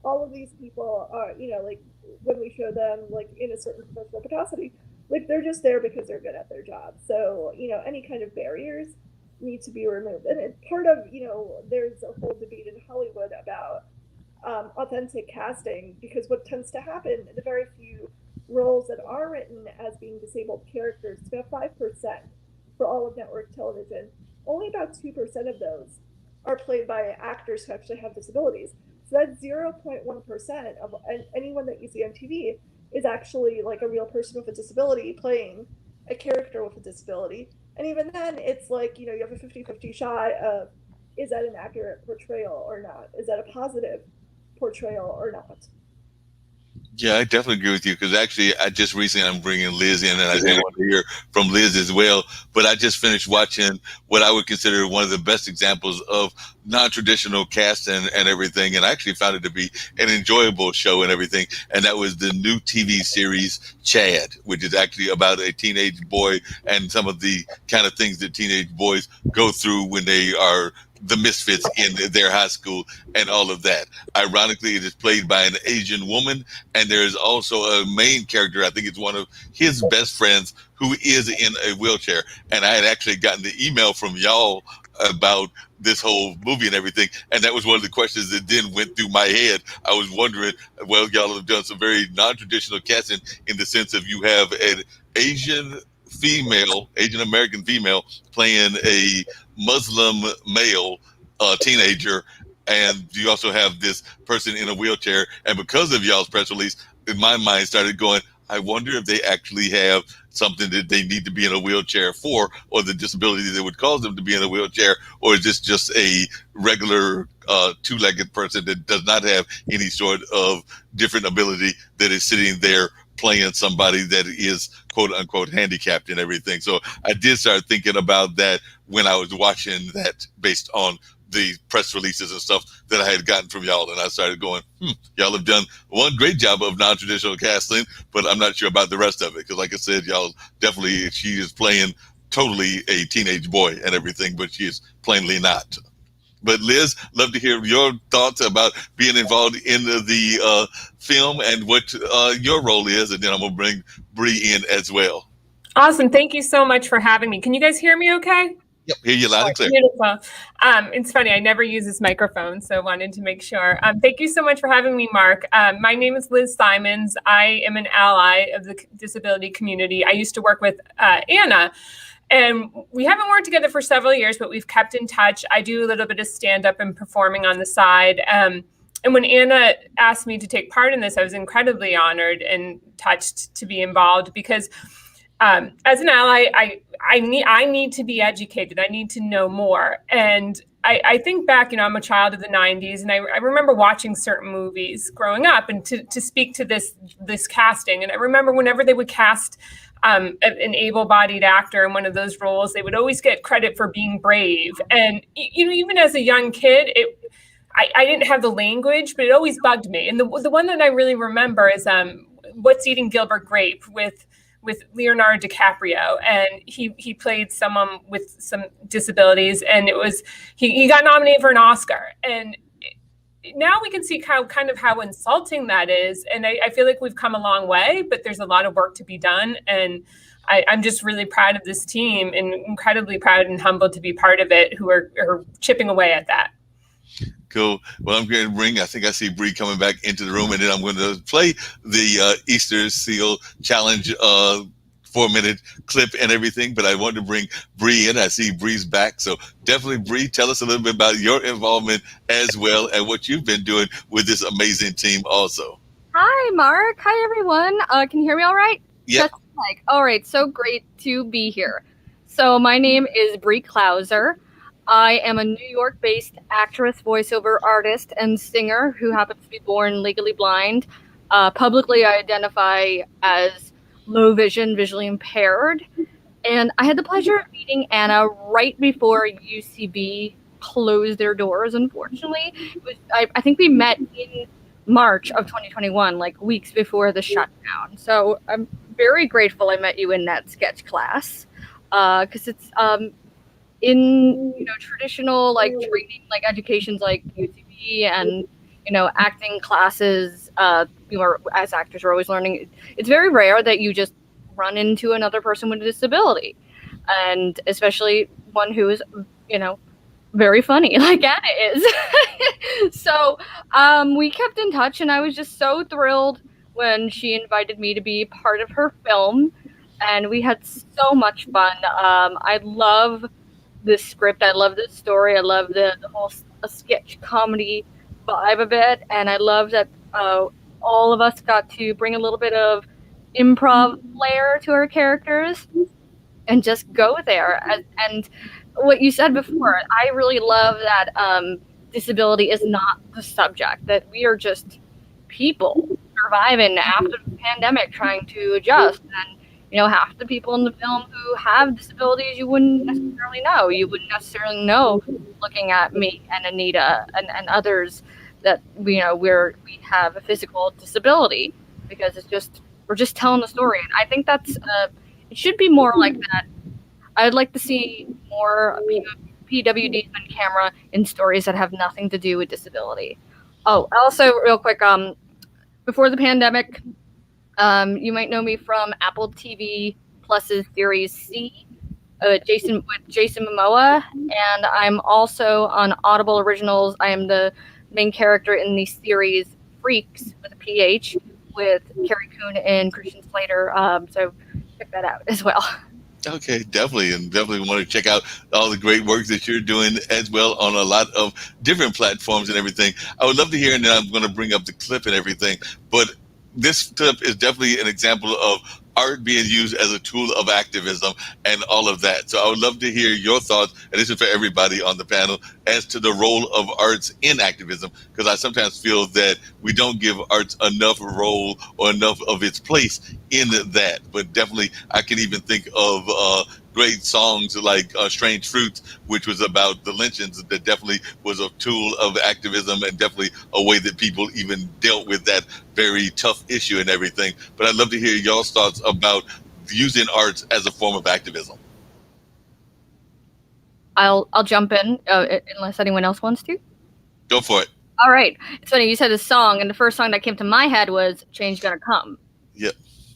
Speaker 4: all of these people are, like when we show them like in a certain professional capacity, like they're just there because they're good at their job. So any kind of barriers need to be removed. And it's part of there's a whole debate in Hollywood about authentic casting, because what tends to happen, the very few roles that are written as being disabled characters, it's about 5% for all of network television. Only about 2% of those are played by actors who actually have disabilities. So that's 0.1% of anyone that you see on TV is actually like a real person with a disability playing a character with a disability. And even then, it's like, you have a 50-50 shot of, is that an accurate portrayal or not? Is that a positive portrayal or not?
Speaker 1: Yeah, I definitely agree with you, because actually, I just recently I'm bringing Liz in, and I do want to hear from Liz as well. But I just finished watching what I would consider one of the best examples of non-traditional cast and everything, and I actually found it to be an enjoyable show and everything. And that was the new TV series Chad, which is actually about a teenage boy and some of the kind of things that teenage boys go through when they are the misfits in their high school and all of that. Ironically, it is played by an Asian woman, and there is also a main character, I think it's one of his best friends, who is in a wheelchair. And I had actually gotten the email from y'all about this whole movie and everything, and that was one of the questions that then went through my head. I was wondering, well, y'all have done some very non-traditional casting in the sense of you have an Asian Asian American female playing a Muslim male teenager, and you also have this person in a wheelchair. And because of y'all's press release, in my mind started going, I wonder if they actually have something that they need to be in a wheelchair for, or the disability that would cause them to be in a wheelchair, or is this just a regular two-legged person that does not have any sort of different ability that is sitting there playing somebody that is quote unquote handicapped and everything. So I did start thinking about that when I was watching that, based on the press releases and stuff that I had gotten from y'all. And I started going, y'all have done one great job of non-traditional casting, but I'm not sure about the rest of it. Because like I said, y'all definitely, she is playing totally a teenage boy and everything, but she is plainly not. But Liz, love to hear your thoughts about being involved in the film and what your role is. And then I'm going to bring Bree in as well.
Speaker 7: Awesome. Thank you so much for having me. Can you guys hear me okay?
Speaker 1: Yep, hear you loud and clear.
Speaker 7: Beautiful. It's funny, I never use this microphone, so I wanted to make sure. Thank you so much for having me, Mark. My name is Liz Simons. I am an ally of the disability community. I used to work with Anna, and we haven't worked together for several years, but we've kept in touch. I do a little bit of stand-up and performing on the side. And when Anna asked me to take part in this, I was incredibly honored and touched to be involved, because as an ally, I need to be educated. I need to know more. And I think back, I'm a child of the 90s, and I remember watching certain movies growing up, and to speak to this casting. And I remember whenever they would cast an able-bodied actor in one of those roles, they would always get credit for being brave. And, even as a young kid, I didn't have the language, but it always bugged me. And the one that I really remember is What's Eating Gilbert Grape with Leonardo DiCaprio, and he played someone with some disabilities, and it was he got nominated for an Oscar. And now we can see how insulting that is. And I feel like we've come a long way, but there's a lot of work to be done. And I'm just really proud of this team and incredibly proud and humbled to be part of it, who are chipping away at that.
Speaker 1: Cool. Well, I'm going to bring, I think I see Bree coming back into the room, and then I'm going to play the Easter Seal Challenge 4-minute clip and everything. But I want to bring Bree in. I see Bree's back. So definitely, Bree, tell us a little bit about your involvement as well and what you've been doing with this amazing team also.
Speaker 8: Hi, Mark. Hi, everyone. Can you hear me all right?
Speaker 1: Yeah.
Speaker 8: All right. So great to be here. So my name is Bree Klauser. I am a New York-based actress, voiceover artist, and singer who happens to be born legally blind. Publicly, I identify as low vision, visually impaired. And I had the pleasure of meeting Anna right before UCB closed their doors, unfortunately. I think we met in March of 2021, like weeks before the shutdown. So I'm very grateful I met you in that sketch class, because it's in traditional training, like educations like UCB and acting classes. As actors are always learning. It's very rare that you just run into another person with a disability, and especially one who is very funny like Anna is. So we kept in touch, and I was just so thrilled when she invited me to be part of her film, and we had so much fun. I love this script. I love this story. I love the whole sketch comedy vibe of it, and I love that all of us got to bring a little bit of improv flair to our characters and just go there. And what you said before, I really love that disability is not the subject, that we are just people surviving after the pandemic, trying to adjust. And half the people in the film who have disabilities you wouldn't necessarily know. You wouldn't necessarily know, looking at me and Anita and others, that we have a physical disability, because we're just telling the story. And I think that's it should be more like that. I'd like to see more PWDs on camera in stories that have nothing to do with disability. Oh, also real quick, before the pandemic, you might know me from Apple TV Plus's series C, Jason Momoa, and I'm also on Audible Originals. I am the main character in the series Freaks with a PH with Carrie Coon and Christian Slater. So check that out as well.
Speaker 1: Okay, definitely, and definitely want to check out all the great work that you're doing as well on a lot of different platforms and everything. I would love to hear, and then I'm going to bring up the clip and everything, but this clip is definitely an example of art being used as a tool of activism and all of that. So I would love to hear your thoughts, and this is for everybody on the panel, as to the role of arts in activism, because I sometimes feel that we don't give arts enough role or enough of its place in that. But definitely, I can even think of great songs like Strange Fruits, which was about the lynchings, that definitely was a tool of activism and definitely a way that people even dealt with that very tough issue and everything. But I'd love to hear y'all's thoughts about using arts as a form of activism.
Speaker 8: I'll jump in unless anyone else wants to.
Speaker 1: Go for it.
Speaker 8: All right. It's funny, you said a song, and the first song that came to my head was Change Gonna Come.
Speaker 1: Yeah.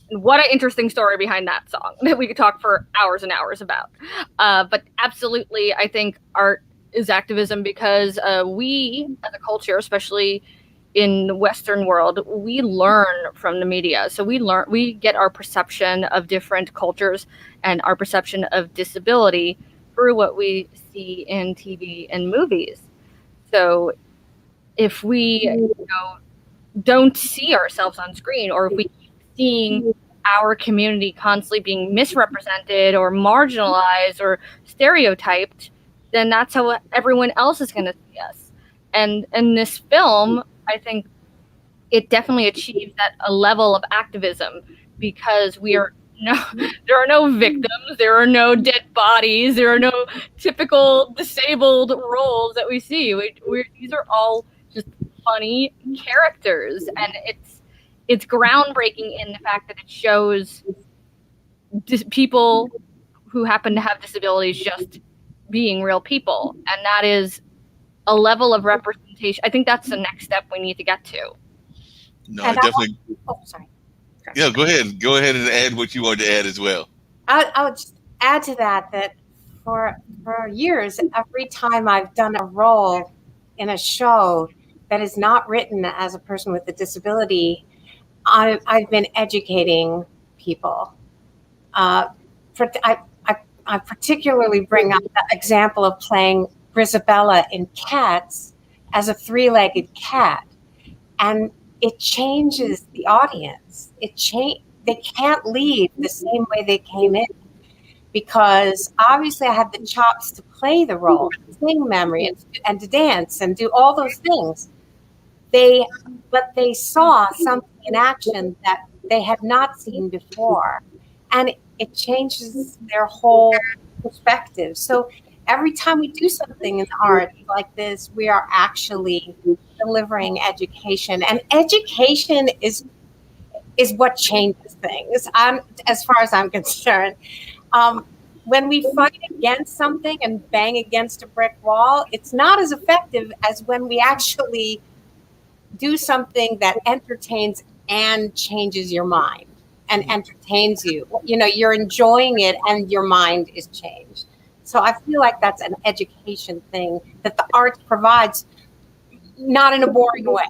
Speaker 8: And what an interesting story behind that song that we could talk for hours and hours about. But absolutely, I think art is activism, because we, as a culture, especially in the Western world, we learn from the media. So we get our perception of different cultures and our perception of disability through what we see in TV and movies. So if we don't see ourselves on screen, or if we keep seeing our community constantly being misrepresented or marginalized or stereotyped, then that's how everyone else is going to see us. And in this film, I think it definitely achieves that a level of activism, because we are there are no victims, there are no dead bodies, there are no typical disabled roles that we see. These are all just funny characters, and it's groundbreaking in the fact that it shows people who happen to have disabilities just being real people, and that is a level of representation. I think that's the next step we need to get to.
Speaker 1: No,
Speaker 6: And
Speaker 1: definitely.
Speaker 6: sorry.
Speaker 1: Yeah, go ahead and add what you wanted to add as well.
Speaker 6: I would just add to that for years, every time I've done a role in a show that is not written as a person with a disability, I've been educating people. I particularly bring up the example of playing Grisabella in Cats as a three-legged cat, and it changes the audience. They can't leave the same way they came in, because obviously I had the chops to play the role, to sing memory, and to dance and do all those things. But they saw something in action that they had not seen before, and it changes their whole perspective. So every time we do something in the art like this, we are actually delivering education, and education is what changes things. As far as I'm concerned. When we fight against something and bang against a brick wall, it's not as effective as when we actually do something that entertains and changes your mind and entertains you. You're enjoying it and your mind is changed. So I feel like that's an education thing that the arts provides, not in a boring way.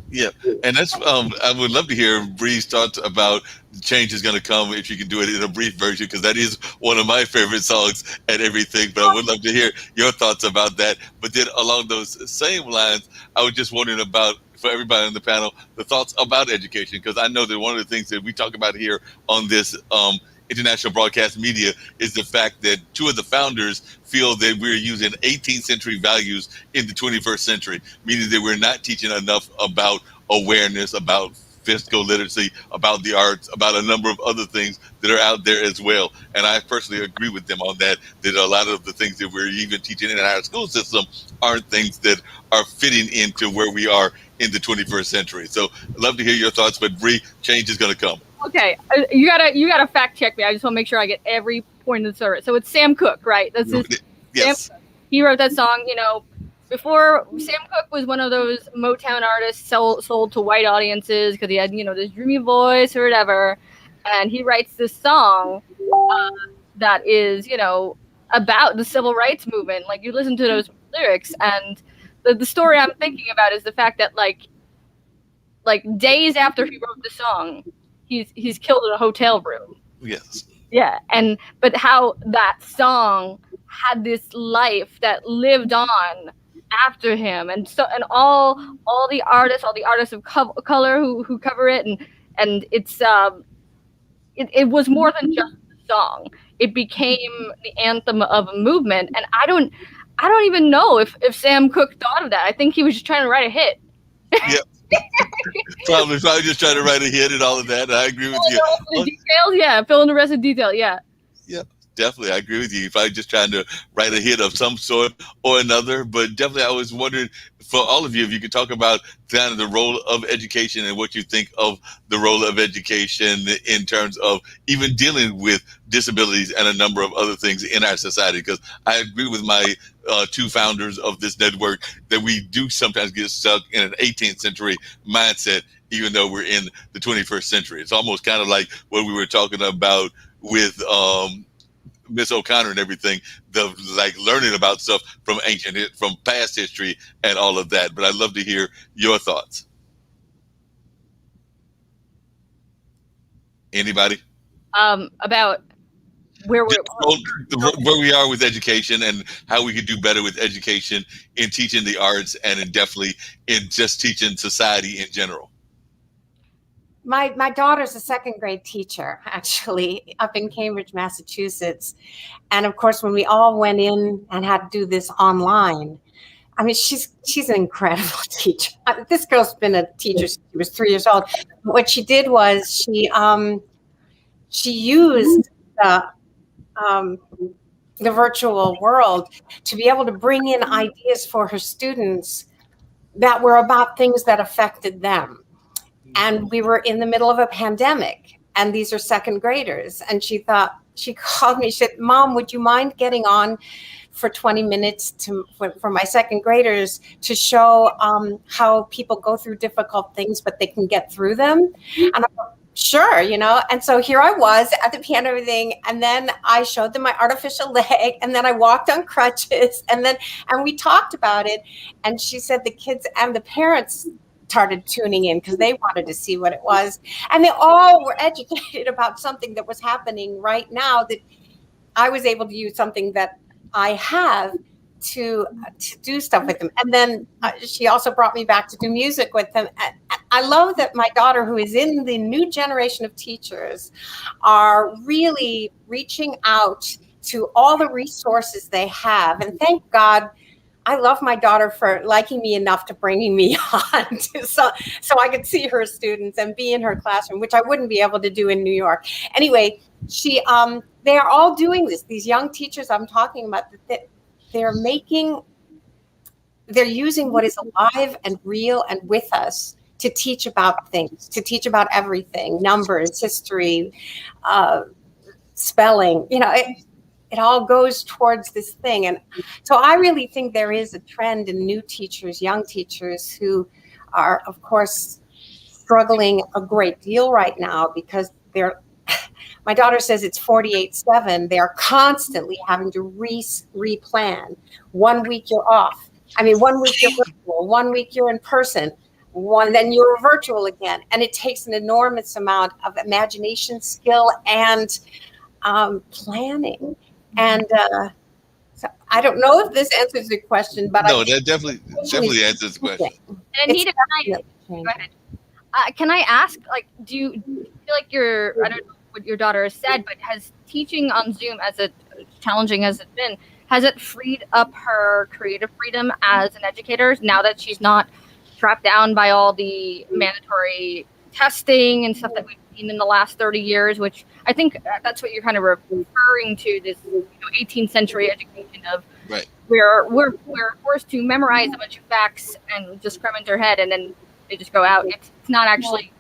Speaker 1: Yeah, and that's I would love to hear Bree's thoughts about the change is going to come if you can do it in a brief version, because that is one of my favorite songs and everything. But I would love to hear your thoughts about that. But then along those same lines, I was just wondering about, for everybody on the panel, the thoughts about education, because I know that one of the things that we talk about here on this international broadcast media is the fact that two of the founders feel that we're using 18th century values in the 21st century, meaning that we're not teaching enough about awareness, about physical literacy, about the arts, about a number of other things that are out there as well. And I personally agree with them on that a lot of the things that we're even teaching in our school system aren't things that are fitting into where we are in the 21st century. So I'd love to hear your thoughts, but Bree, change is going to come.
Speaker 8: Okay, you gotta fact check me. I just want to make sure I get every point of the service. So it's Sam Cooke, right? That's his.
Speaker 1: Yes.
Speaker 8: Sam, he wrote that song. Before, Sam Cooke was one of those Motown artists sold to white audiences because he had this dreamy voice or whatever, and he writes this song that is about the civil rights movement. Like, you listen to those lyrics, and the story I'm thinking about is the fact that like days after he wrote the song, he's killed in a hotel room.
Speaker 1: Yes.
Speaker 8: Yeah, but how that song had this life that lived on after him, and all the artists of color who cover it, and it's it was more than just a song. It became the anthem of a movement, and I don't even know if Sam Cooke thought of that. I think he was just trying to write a hit.
Speaker 1: Yep. Probably just trying to write a hit and all of that. I agree with you.
Speaker 8: The details, yeah. Fill in the rest of the detail, yeah.
Speaker 1: Yep. Definitely, I agree with you. If I just trying to write a hit of some sort or another, but definitely, I was wondering for all of you if you could talk about kind of the role of education and what you think of the role of education in terms of even dealing with disabilities and a number of other things in our society. Because I agree with my two founders of this network that we do sometimes get stuck in an 18th century mindset, even though we're in the 21st century. It's almost kind of like what we were talking about with Miss O'Connor and everything, the like learning about stuff from from past history and all of that. But I'd love to hear your thoughts. Anybody?
Speaker 8: About where
Speaker 1: we are with education and how we could do better with education in teaching the arts and definitely in just teaching society in general.
Speaker 6: My daughter's a second grade teacher, actually, up in Cambridge, Massachusetts. And of course, when we all went in and had to do this online, I mean, she's an incredible teacher. This girl's been a teacher since she was 3 years old. What she did was she used the virtual world to be able to bring in ideas for her students that were about things that affected them. And we were in the middle of a pandemic, and these are second graders. And she called me, she said, Mom, would you mind getting on for 20 minutes for my second graders to show how people go through difficult things, but they can get through them? And I thought, sure, and so here I was at the piano, everything, and then I showed them my artificial leg, and then I walked on crutches, and we talked about it. And she said the kids and the parents started tuning in because they wanted to see what it was, and they all were educated about something that was happening right now, that I was able to use something that I have to do stuff with them. And then she also brought me back to do music with them. I love that my daughter, who is in the new generation of teachers, are really reaching out to all the resources they have. And thank God, I love my daughter for liking me enough to bringing me on so I could see her students and be in her classroom, which I wouldn't be able to do in New York. Anyway, they are all doing this. These young teachers I'm talking about, that they're using what is alive and real and with us to teach about things, to teach about everything, numbers, history, spelling, it all goes towards this thing. And so I really think there is a trend in new teachers, young teachers, who are, of course, struggling a great deal right now because my daughter says it's 48/7. They're constantly having to replan. 1 week you're off. 1 week you're virtual, 1 week you're in person, then you're virtual again. And it takes an enormous amount of imagination, skill, and planning. And so I don't know if this answers your question, but
Speaker 1: no, that definitely answers the question.
Speaker 8: And Anita, go ahead. Can I ask, do you feel like I don't know what your daughter has said, but has teaching on Zoom, as challenging as it's been, has it freed up her creative freedom as an educator now that she's not strapped down by all the mandatory testing and stuff that we've seen in the last 30 years, which I think that's what you're kind of referring to, this 18th century education of
Speaker 1: right.
Speaker 8: where we're forced to memorize a bunch of facts and just cram into our head, and then they just go out. It's not actually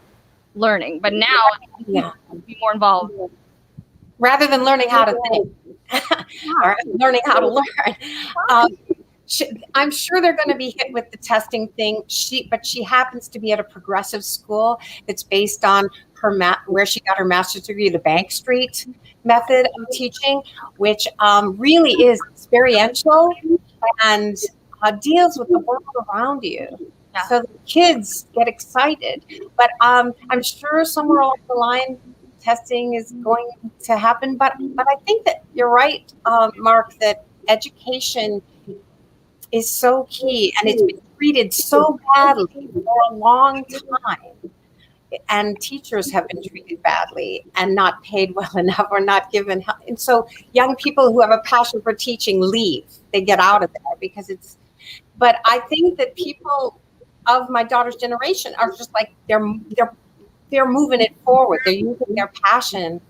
Speaker 8: learning, but now be more involved.
Speaker 6: Rather than learning how to think or learning how to learn. I'm sure they're going to be hit with the testing thing. But she happens to be at a progressive school that's based on where she got her master's degree, the Bank Street method of teaching, which really is experiential and deals with the world around you. Yeah. So the kids get excited. But I'm sure somewhere along the line, testing is going to happen. But I think that you're right, Mark, that education is so key, and it's been treated so badly for a long time. And teachers have been treated badly and not paid well enough or not given help. And so young people who have a passion for teaching leave. They get out of there because but I think that people of my daughter's generation are just like, they're moving it forward. They're using their passion.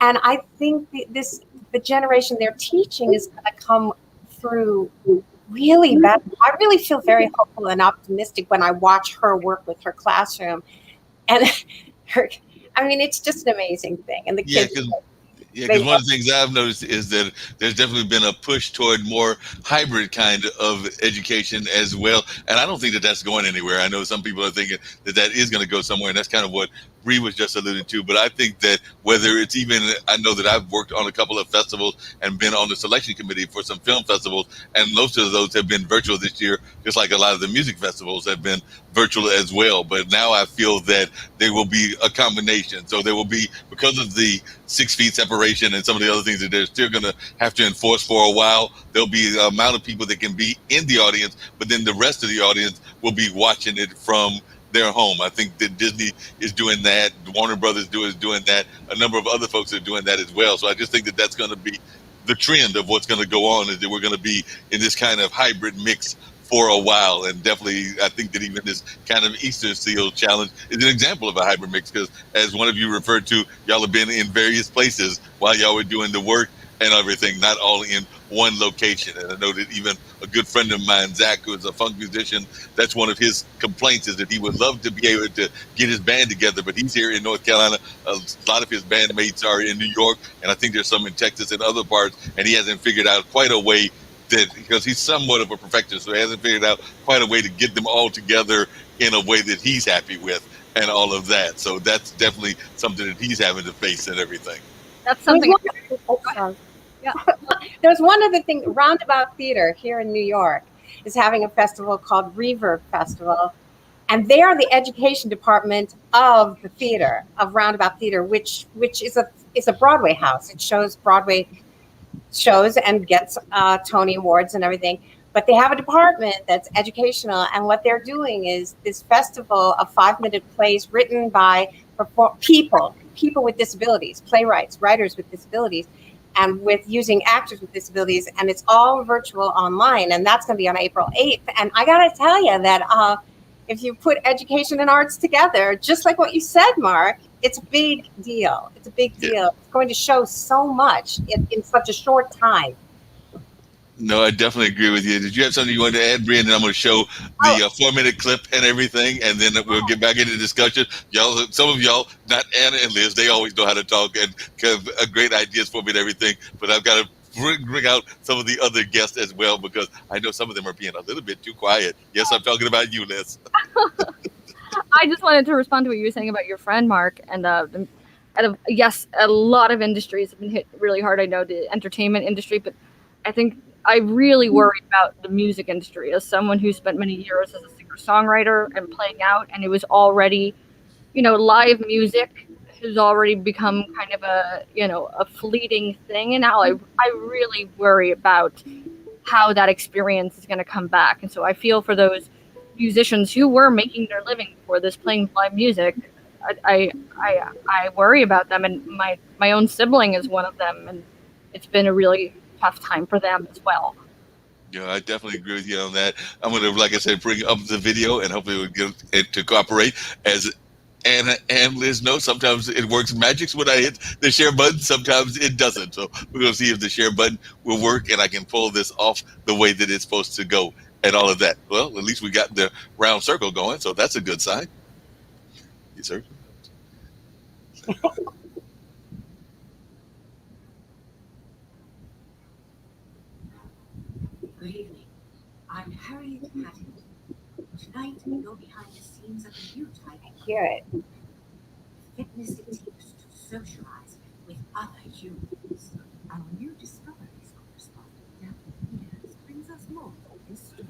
Speaker 6: And I think the generation they're teaching is going to come through really bad. I really feel very hopeful and optimistic when I watch her work with her classroom. And it's just an amazing thing. And the kids.
Speaker 1: Because one of the things I've noticed is that there's definitely been a push toward more hybrid kind of education as well. And I don't think that that's going anywhere. I know some people are thinking that is going to go somewhere. And that's kind of what Bree was just alluding to. But I think that whether it's I know that I've worked on a couple of festivals and been on the selection committee for some film festivals. And most of those have been virtual this year, just like a lot of the music festivals have been virtual as well. But now I feel that there will be a combination. So there will be, because of the 6 feet separation and some of the other things that they're still going to have to enforce for a while, there'll be the amount of people that can be in the audience, but then the rest of the audience will be watching it from their home. I think that Disney is doing that. Warner Brothers is doing that. A number of other folks are doing that as well. So I just think that that's going to be the trend of what's going to go on, is that we're going to be in this kind of hybrid mix for a while. And definitely, I think that even this kind of Easter Seal challenge is an example of a hybrid mix because, as one of you referred to, y'all have been in various places while y'all were doing the work and everything, not all in one location. And I know that even a good friend of mine, Zach, who is a funk musician, that's one of his complaints is that he would love to be able to get his band together, but he's here in North Carolina. A lot of his bandmates are in New York, and I think there's some in Texas and other parts, and he hasn't figured out quite a way that, because he's somewhat of a perfectionist, so he hasn't figured out quite a way to get them all together in a way that he's happy with and all of that. So that's definitely something that he's having to face and everything.
Speaker 8: That's something.
Speaker 6: Sorry. Yeah. There's one other thing. Roundabout Theater here in New York is having a festival called Reverb Festival, and they are the education department of the theater, of Roundabout Theater, which is a Broadway house. It shows Broadway shows and gets Tony Awards and everything. But they have a department that's educational, and what they're doing is this festival of 5-minute plays written by people with disabilities, playwrights, writers with disabilities, and with using actors with disabilities, and it's all virtual online, and that's going to be on April 8th. And I got to tell you that if you put education and arts together, just like what you said, Mark, it's a big deal. It's a big deal. Yeah. It's going to show so much in such a short time.
Speaker 1: No, I definitely agree with you. Did you have something you wanted to add, Brian? And I'm going to show the 4-minute clip and everything, and then we'll get back into discussion. Y'all, some of y'all, not Anna and Liz, they always know how to talk and have great ideas for me and everything. But I've got to bring out some of the other guests as well, because I know some of them are being a little bit too quiet. Yes, I'm talking about you, Liz.
Speaker 8: I just wanted to respond to what you were saying about your friend, Mark, and yes, a lot of industries have been hit really hard. I know the entertainment industry, but I think I really worry about the music industry as someone who spent many years as a singer-songwriter and playing out, and it was already, live music has already become kind of a fleeting thing, and now I really worry about how that experience is going to come back. And so I feel for those musicians who were making their living before this, playing live music. I worry about them, and my own sibling is one of them, and it's been a really tough time for them as well.
Speaker 1: Yeah, I definitely agree with you on that. I'm going to, like I said, bring up the video, and hopefully we'll get it to cooperate. As Anna and Liz know, sometimes it works magics when I hit the share button, sometimes it doesn't. So we're going to see if the share button will work and I can pull this off the way that it's supposed to go and all of that. Well, at least we got the round circle going, so that's a good sign. Yes, sir.
Speaker 9: Good evening. I'm Harriet Paddington. Tonight we go behind the scenes of a new type.
Speaker 6: I hear it.
Speaker 9: Fitness tips to socialize with other humans. Our new discoveries correspondent Daphne Peters brings us more of this story.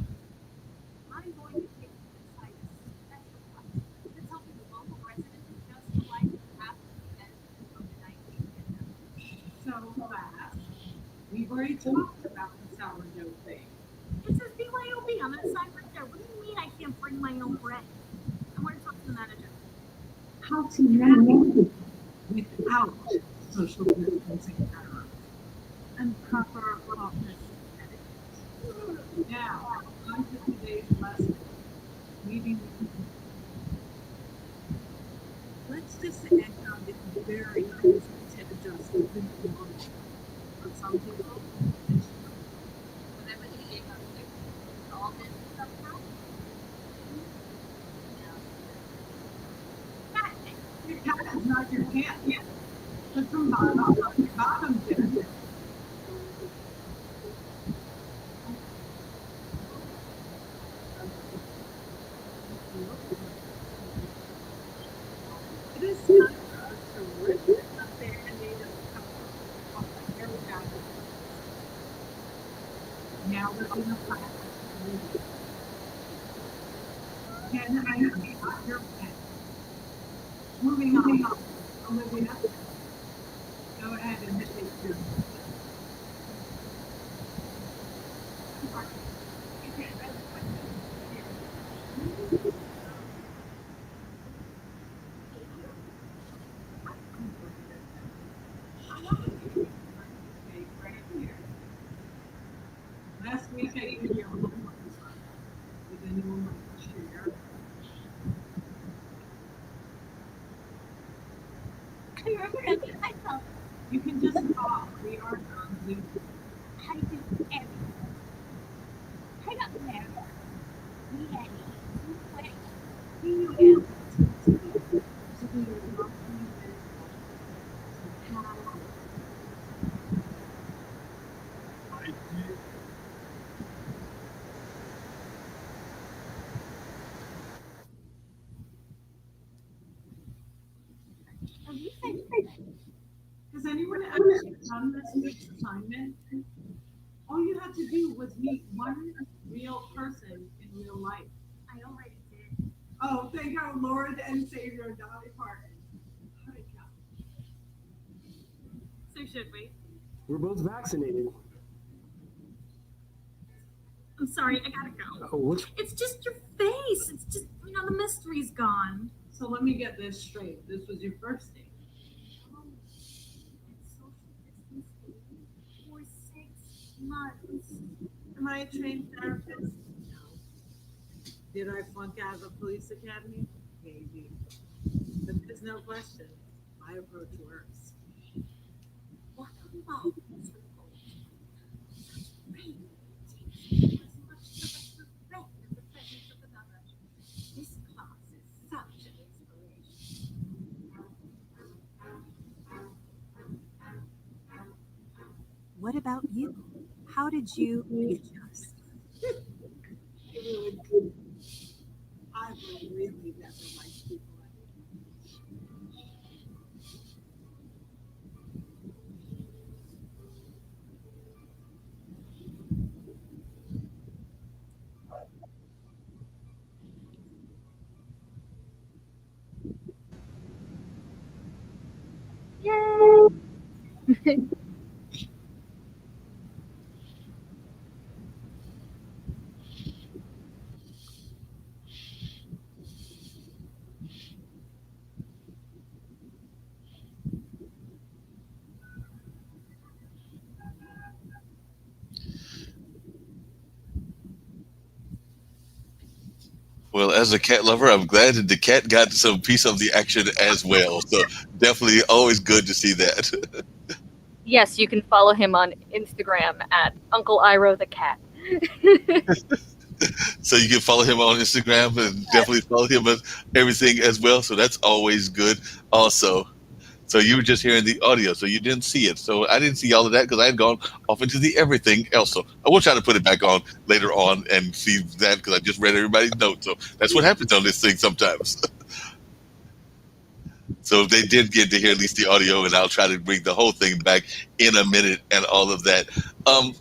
Speaker 9: I'm going to take you inside a special class that's helping the local residents adjust to life after the event of the 19th pandemic. So, class, we've already talked about the sourdough thing. It says BYOB on that sign right there. What do you mean I can't bring my own bread? I want to talk to the manager. How to navigate without social distancing errors and proper office etiquette. Now, on to today's lesson. Meeting with people. Let's just echo this very easy to adjust to the world. For some people, it's whatever the ego is, all this stuff happens. Your cat is not your cat yet. Put some bottom there. It is time for us to rip up there and need a cover off of every guy. Now we're going to practice. Can I have your pen? Moving on. Olivia, go ahead and hit it. Last week I gave you a homework. Here you am to be your lovely benefactor. Has anyone actually done this week's assignment? All you had to do was meet one real person in real life. I already did. Oh, thank our Lord and Savior, Dolly Parton. So should we?
Speaker 10: We're both vaccinated.
Speaker 9: I'm sorry, I gotta go.
Speaker 10: Oh, what's
Speaker 9: It's just your face. It's just, the mystery's gone. So let me get this straight. This was your first date. Oh, and social distancing for 6 months. Am I a trained therapist? No. Did I flunk out of a police academy? Maybe. But there's no question. My approach works. What about this class is such an inspiration. What about you? How did you adjust? I would really never like people anymore.
Speaker 1: Well, as a cat lover, I'm glad that the cat got some piece of the action as well. So definitely always good to see that.
Speaker 8: Yes, you can follow him on Instagram at Uncle Iro the Cat.
Speaker 1: So you can follow him on Instagram and definitely follow him on everything as well. So that's always good also. So you were just hearing the audio, so you didn't see it. So I didn't see all of that because I had gone off into the everything else. So I will try to put it back on later on and see that because I just read everybody's notes. So that's what happens on this thing sometimes. So they did get to hear at least the audio, and I'll try to bring the whole thing back in a minute and all of that. Um,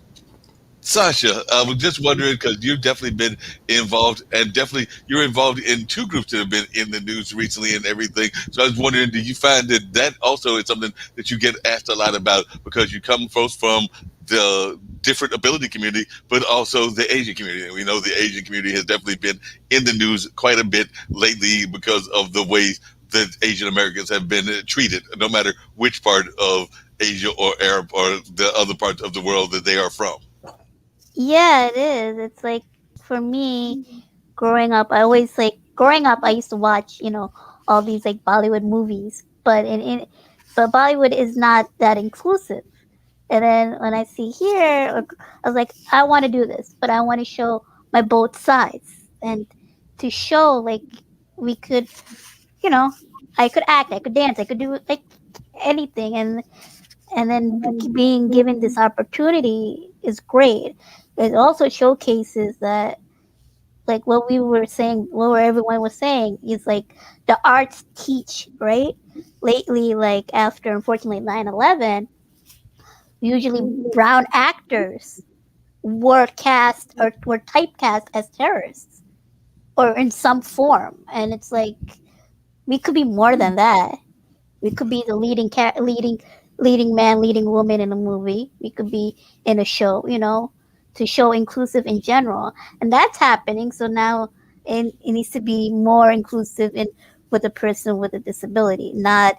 Speaker 1: Sasha, I was just wondering because you've definitely been involved, and definitely you're involved in two groups that have been in the news recently and everything. So I was wondering, do you find that that also is something that you get asked a lot about because you come both from the different ability community, but also the Asian community? And we know the Asian community has definitely been in the news quite a bit lately because of the ways that Asian Americans have been treated, no matter which part of Asia or Arab or the other parts of the world that they are from.
Speaker 5: Yeah, it is. It's like for me, growing up, I used to watch, all these like Bollywood movies, but Bollywood is not that inclusive. And then when I see here, I was like, I want to do this, but I want to show my both sides and to show like we could, you know, I could act, I could dance, I could do like anything, and then being given this opportunity is great. It also showcases that like what we were saying, what everyone was saying is like the arts teach, right? Lately, like after unfortunately 9/11, usually brown actors were cast or were typecast as terrorists or in some form, and it's like we could be more than that. We could be the leading man, leading woman in a movie. We could be in a show, to show inclusive in general, and that's happening. So now it needs to be more inclusive in with a person with a disability, not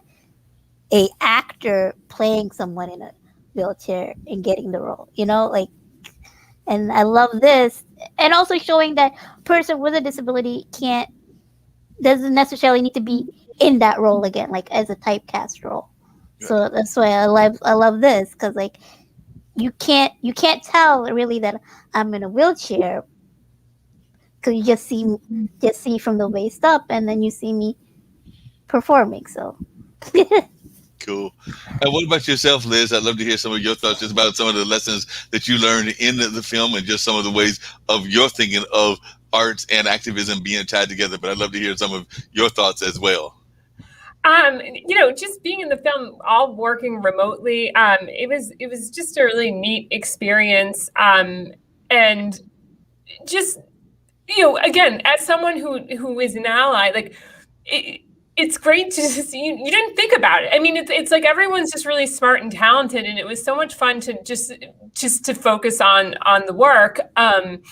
Speaker 5: a actor playing someone in a wheelchair and getting the role. Like, and I love this, and also showing that person with a disability can't doesn't necessarily need to be in that role again, like as a typecast role. So that's why I love this because like you can't tell really that I'm in a wheelchair So you just see from the waist up, and then you see me performing. So
Speaker 1: Cool. And what about yourself, Liz? I'd love to hear some of your thoughts just about some of the lessons that you learned in the film and just some of the ways of your thinking of arts and activism being tied together. But I'd love to hear some of your thoughts as well.
Speaker 7: Just being in the film, all working remotely, it was just a really neat experience. And just, again, as someone who is an ally, like it's great to just you didn't think about it. I mean, it's like everyone's just really smart and talented, and it was so much fun to just to focus on the work. And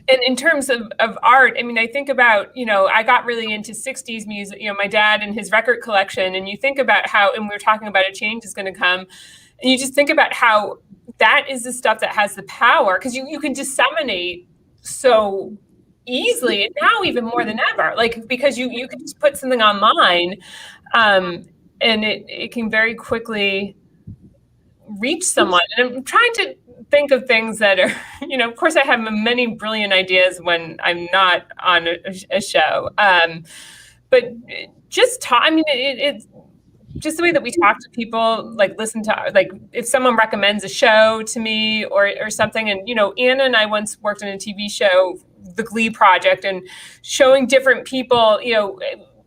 Speaker 7: in terms of art, I mean, I think about, I got really into 60s music, my dad and his record collection, and you think about how, and we were talking about a change is going to come, and you just think about how that is the stuff that has the power, because you can disseminate so easily, and now even more than ever, like, because you can just put something online, and it can very quickly reach someone. And I'm trying to think of things that are, of course I have many brilliant ideas when I'm not on a show. But just talk, I mean, it's just the way that we talk to people, like listen to, like if someone recommends a show to me or something. And, Anna and I once worked on a TV show, The Glee Project, and showing different people,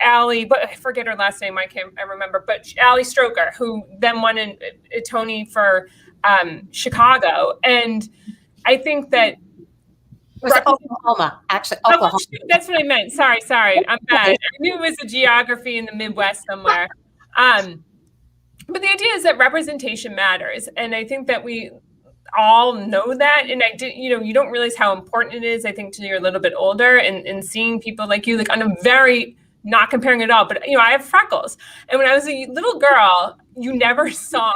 Speaker 7: Allie, but I forget her last name. I remember, but Allie Stroker, who then won a Tony for Chicago. And I think that
Speaker 6: Oklahoma, actually, Oklahoma.
Speaker 7: That's what I meant. Sorry, I'm bad. I knew it was a geography in the Midwest somewhere. But the idea is that representation matters, and I think that we all know that. And I did, you don't realize how important it is, I think, till you're a little bit older, and seeing people like you, like on a very, not comparing at all, but I have freckles. And when I was a little girl, you never saw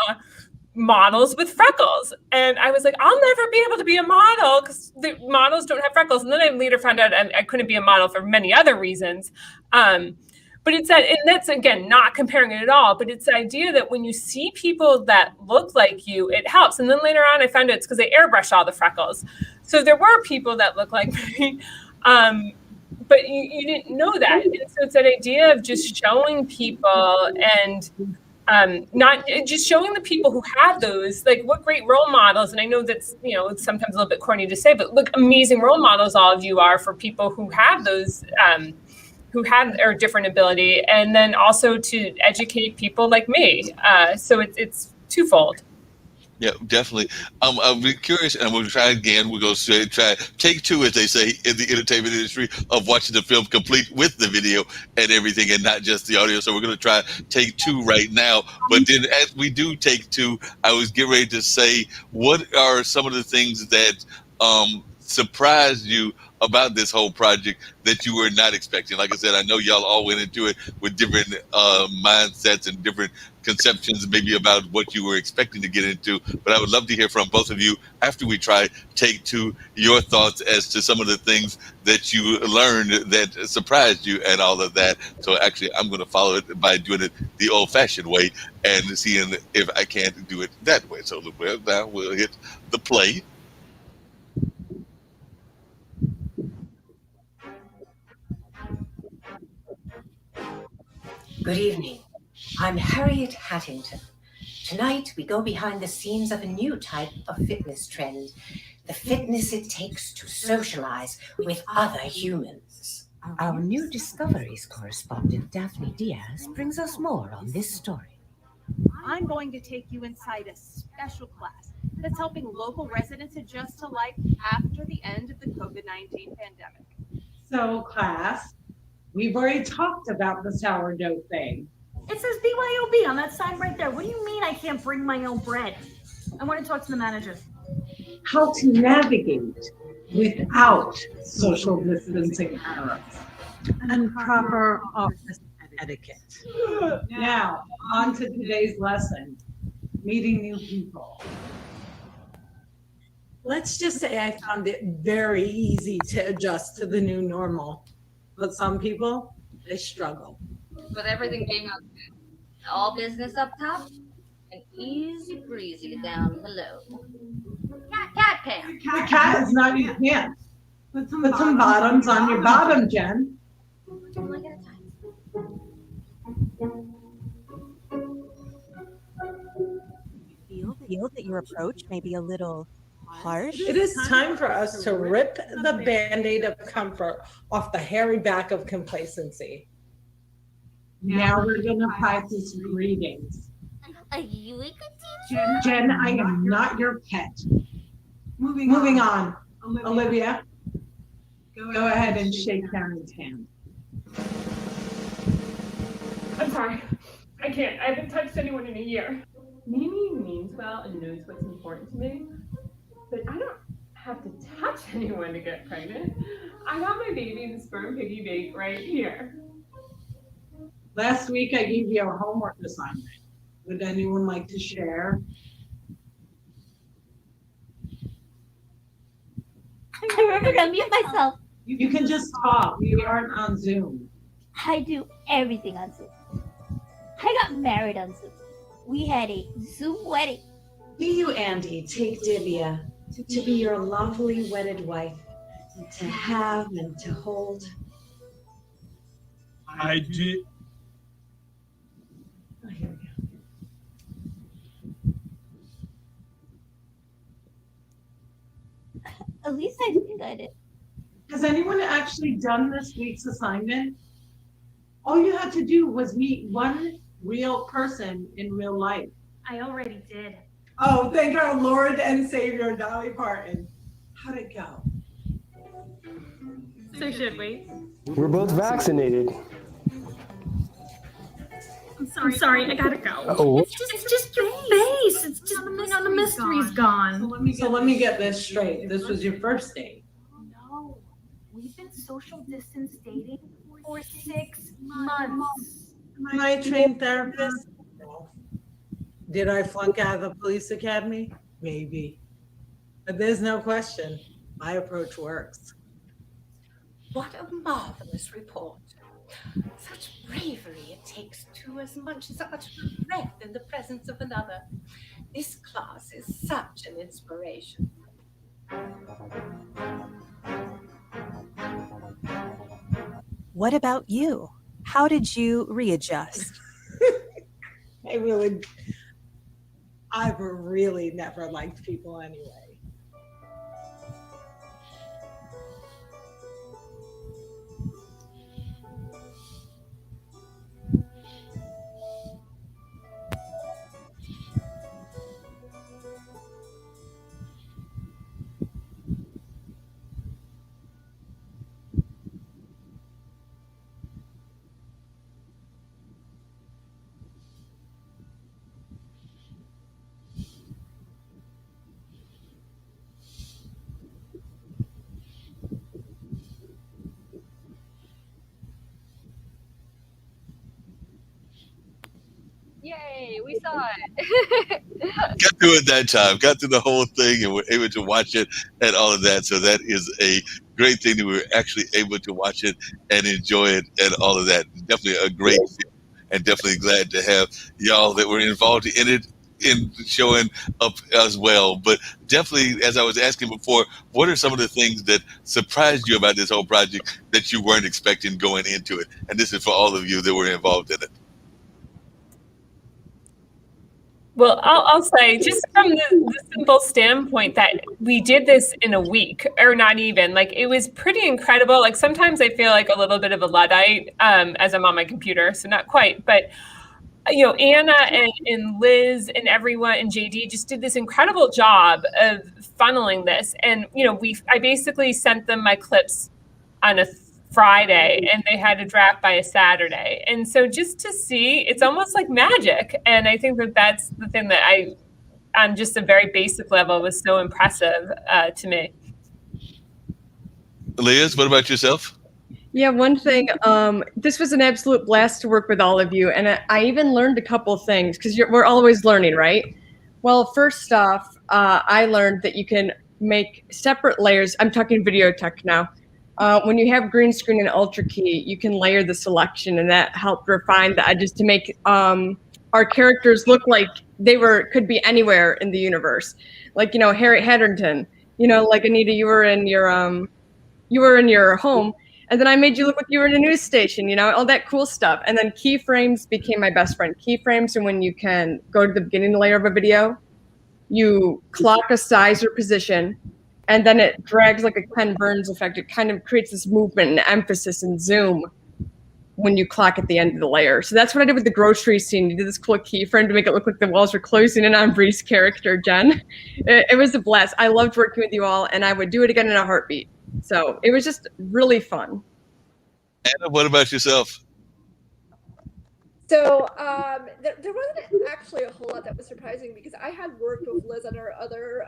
Speaker 7: models with freckles. And I was like, I'll never be able to be a model because the models don't have freckles. And then I later found out I couldn't be a model for many other reasons. But it's that, and that's, again, not comparing it at all, but it's the idea that when you see people that look like you, it helps. And then later on, I found out it's because they airbrushed all the freckles. So there were people that look like me, but you didn't know that. And so it's that idea of just showing people, and not just showing the people who have those, like, what great role models. And I know that's, it's sometimes a little bit corny to say, but look, amazing role models all of you are for people who have those, who have a different ability, and then also to educate people like me. So it's twofold.
Speaker 1: Yeah, definitely. I'll be curious, and we'll try again. We're going to try take two, as they say in the entertainment industry, of watching the film complete with the video and everything, and not just the audio. So we're going to try take two right now. But then, as we do take two, I was getting ready to say, what are some of the things that surprised you about this whole project that you were not expecting? Like I said, I know y'all all went into it with different mindsets and different conceptions, maybe about what you were expecting to get into. But I would love to hear from both of you after we try take two, your thoughts as to some of the things that you learned that surprised you and all of that. So actually, I'm going to follow it by doing it the old-fashioned way and seeing if I can't do it that way. So now we'll hit the play.
Speaker 11: Good evening. I'm Harriet Hattington. Tonight, we go behind the scenes of a new type of fitness trend, the fitness it takes to socialize with other humans.
Speaker 9: Our new discoveries correspondent, Daphne Diaz, brings us more on this story.
Speaker 12: I'm going to take you inside a special class that's helping local residents adjust to life after the end of the COVID-19 pandemic.
Speaker 13: So, class, we've already talked about the sourdough thing.
Speaker 14: It says BYOB on that sign right there. What do you mean I can't bring my own bread? I want to talk to the manager.
Speaker 13: How to navigate without social distancing errors and proper office etiquette. Now, on to today's lesson, meeting new people. Let's just say I found it very easy to adjust to the new normal, but some people, they struggle.
Speaker 15: But everything came out good. All business up top and easy breezy down below. Cat cam.
Speaker 13: The cat is not in hand. Put some bottoms on your bottom, Jen.
Speaker 16: Feel that your approach may be a little harsh?
Speaker 13: It is time for us to rip the Band-Aid of comfort off the hairy back of complacency. Now we're going to practice greetings.
Speaker 5: Are you a good teacher?
Speaker 13: Jen, I am not your pet. Moving on. Olivia, go ahead and shake Karen's hand.
Speaker 7: I'm sorry. I can't. I haven't touched anyone in a year. Mimi means well and knows what's important to me, but I don't have to touch anyone to get pregnant. I got my baby, the sperm piggy bank, right here.
Speaker 13: Last week I gave you a homework assignment. Would anyone like to share?
Speaker 5: I remember to mute myself.
Speaker 13: You can just talk. We aren't on Zoom.
Speaker 5: I do everything on Zoom. I got married on Zoom. We had a Zoom wedding.
Speaker 17: Do you, Andy, take Divya to be your lovely wedded wife, to have and to hold?
Speaker 10: I did.
Speaker 17: Oh, here we go.
Speaker 5: At least I think I did.
Speaker 13: Has anyone actually done this week's assignment? All you had to do was meet one real person in real life.
Speaker 14: I already did.
Speaker 13: Oh, thank our Lord and Savior, Dolly Parton. How'd it go?
Speaker 8: So should we?
Speaker 10: We're both vaccinated.
Speaker 14: I'm sorry, I gotta go.
Speaker 10: Oh.
Speaker 14: It's just your face. It's just, the mystery's gone.
Speaker 13: So let me get this straight. This was your first date.
Speaker 14: No, we've been social distance dating for 6 months.
Speaker 13: Am I a trained therapist? No. Did I flunk out of the police academy? Maybe. But there's no question. My approach works.
Speaker 11: What a marvelous report. Such bravery it takes to as much as utter a breath in the presence of another. This class is such an inspiration.
Speaker 16: What about you? How did you readjust?
Speaker 13: I've really never liked people anyway.
Speaker 8: Yay, we saw it.
Speaker 1: Got through it that time, got through the whole thing, and were able to watch it and all of that. So that is a great thing that we were actually able to watch it and enjoy it and all of that. Definitely a great film, and definitely glad to have y'all that were involved in it in showing up as well. But definitely, as I was asking before, what are some of the things that surprised you about this whole project that you weren't expecting going into it? And this is for all of you that were involved in it.
Speaker 7: Well, I'll say just from the simple standpoint that we did this in a week, or not even, like it was pretty incredible. Like sometimes I feel like a little bit of a Luddite as I'm on my computer, so not quite, but you know, Anna and Liz and everyone and JD just did this incredible job of funneling this. And you know, I basically sent them my clips on a Friday and they had to draft by a Saturday. And so just to see, it's almost like magic. And I think that that's the thing that on just a very basic level was so impressive to me.
Speaker 1: Liz, what about yourself?
Speaker 3: Yeah, one thing, this was an absolute blast to work with all of you. And I even learned a couple of things because we're always learning, right? Well, first off, I learned that you can make separate layers. I'm talking video tech now. When you have green screen and ultra key, you can layer the selection, and that helped refine the edges to make our characters look like they could be anywhere in the universe. Like, you know, Harry Hatterton, you know, like Anita, you were in your you were in your home, and then I made you look like you were in a news station, all that cool stuff. And then keyframes became my best friend. Keyframes are when you can go to the beginning layer of a video, you clock a size or position, and then it drags like a Ken Burns effect. It kind of creates this movement and emphasis and zoom when you clock at the end of the layer. So that's what I did with the grocery scene. You did this cool keyframe to make it look like the walls were closing in on Bree's character, Jen. It was a blast. I loved working with you all, and I would do it again in a heartbeat. So it was just really fun.
Speaker 1: Anna, what about yourself?
Speaker 4: So there wasn't actually a whole lot that was surprising because I had worked with Liz on our other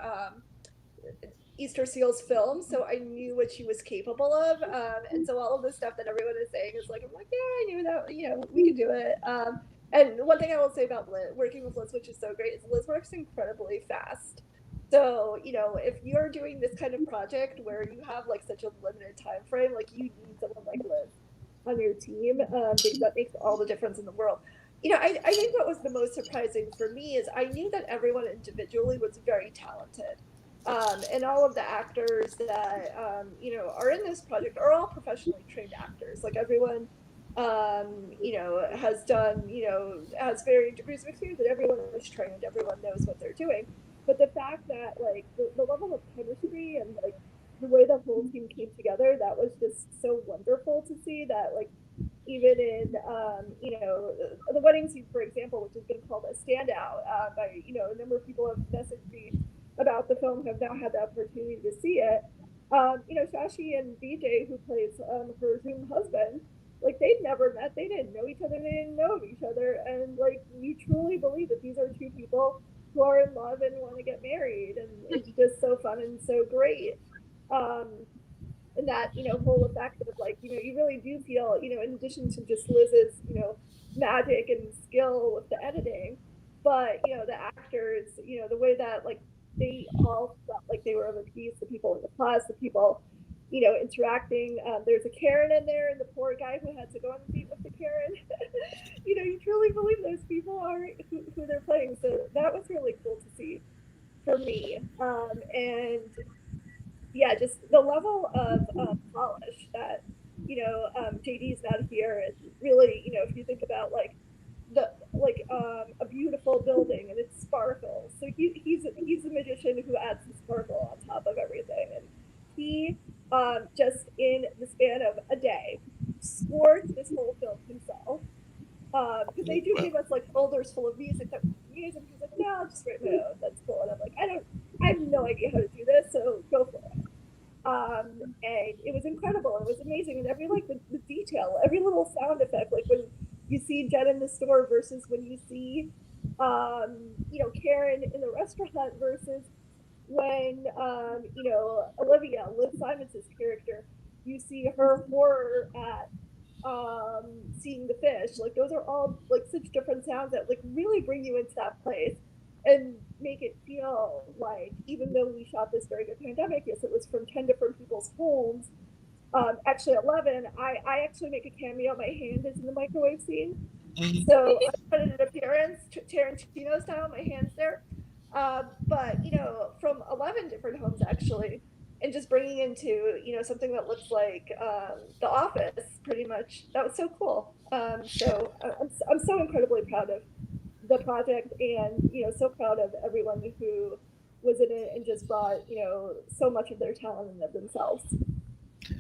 Speaker 4: Easter Seals film, so I knew what she was capable of. And so all of the stuff that everyone is saying is like, I'm like, yeah, I knew that, we could do it. And one thing I will say about Liz, working with Liz, which is so great, is Liz works incredibly fast. So, if you're doing this kind of project where you have like such a limited time frame, like you need someone like Liz on your team, because that makes all the difference in the world. I think what was the most surprising for me is I knew that everyone individually was very talented. And all of the actors that are in this project are all professionally trained actors. Like everyone, has done, has varying degrees of experience, and everyone is trained. Everyone knows what they're doing. But the fact that like the level of chemistry and like the way the whole team came together, that was just so wonderful to see. That like even in the wedding scene, for example, which has been called a standout by a number of people have messaged me about the film, have now had the opportunity to see it. Shashi and BJ, who plays her Zoom husband, like they'd never met, they didn't know each other, they didn't know of each other, and like you truly believe that these are two people who are in love and want to get married, and it's just so fun and so great. And that whole effect of like you really do feel in addition to just Liz's magic and skill with the editing, but the actors, the way that like they all felt like they were of a piece, the people in the class, the people interacting. There's a Karen in there, and the poor guy who had to go on a date with the Karen. You truly believe those people are who they're playing. So that was really cool to see for me. And yeah, just the level of polish that JD's not here, and really if you think about like a beautiful building and it sparkles, so he's a magician who adds the sparkle on top of everything, and he just in the span of a day scored this whole film himself, because they do give us like folders full of music that we use, and he's like, no, I'll just write my own, that's cool. And I'm like, I have no idea how to do this, so go for it. And it was incredible. It was amazing. And every like the detail, every little sound effect, like when you see Jen in the store versus when you see Karen in the restaurant versus when Olivia, Liv Simons' character, you see her horror at seeing the fish. Like those are all like such different sounds that like really bring you into that place and make it feel like, even though we shot this during a pandemic, yes, it was from 10 different people's homes, actually 11. I actually make a cameo. My hand is in the microwave scene, so I put in an appearance, Tarantino style. My hand's there, but from 11 different homes actually, and just bringing into something that looks like The Office, pretty much. That was so cool. So I'm so incredibly proud of the project, and so proud of everyone who was in it and just brought so much of their talent and of themselves.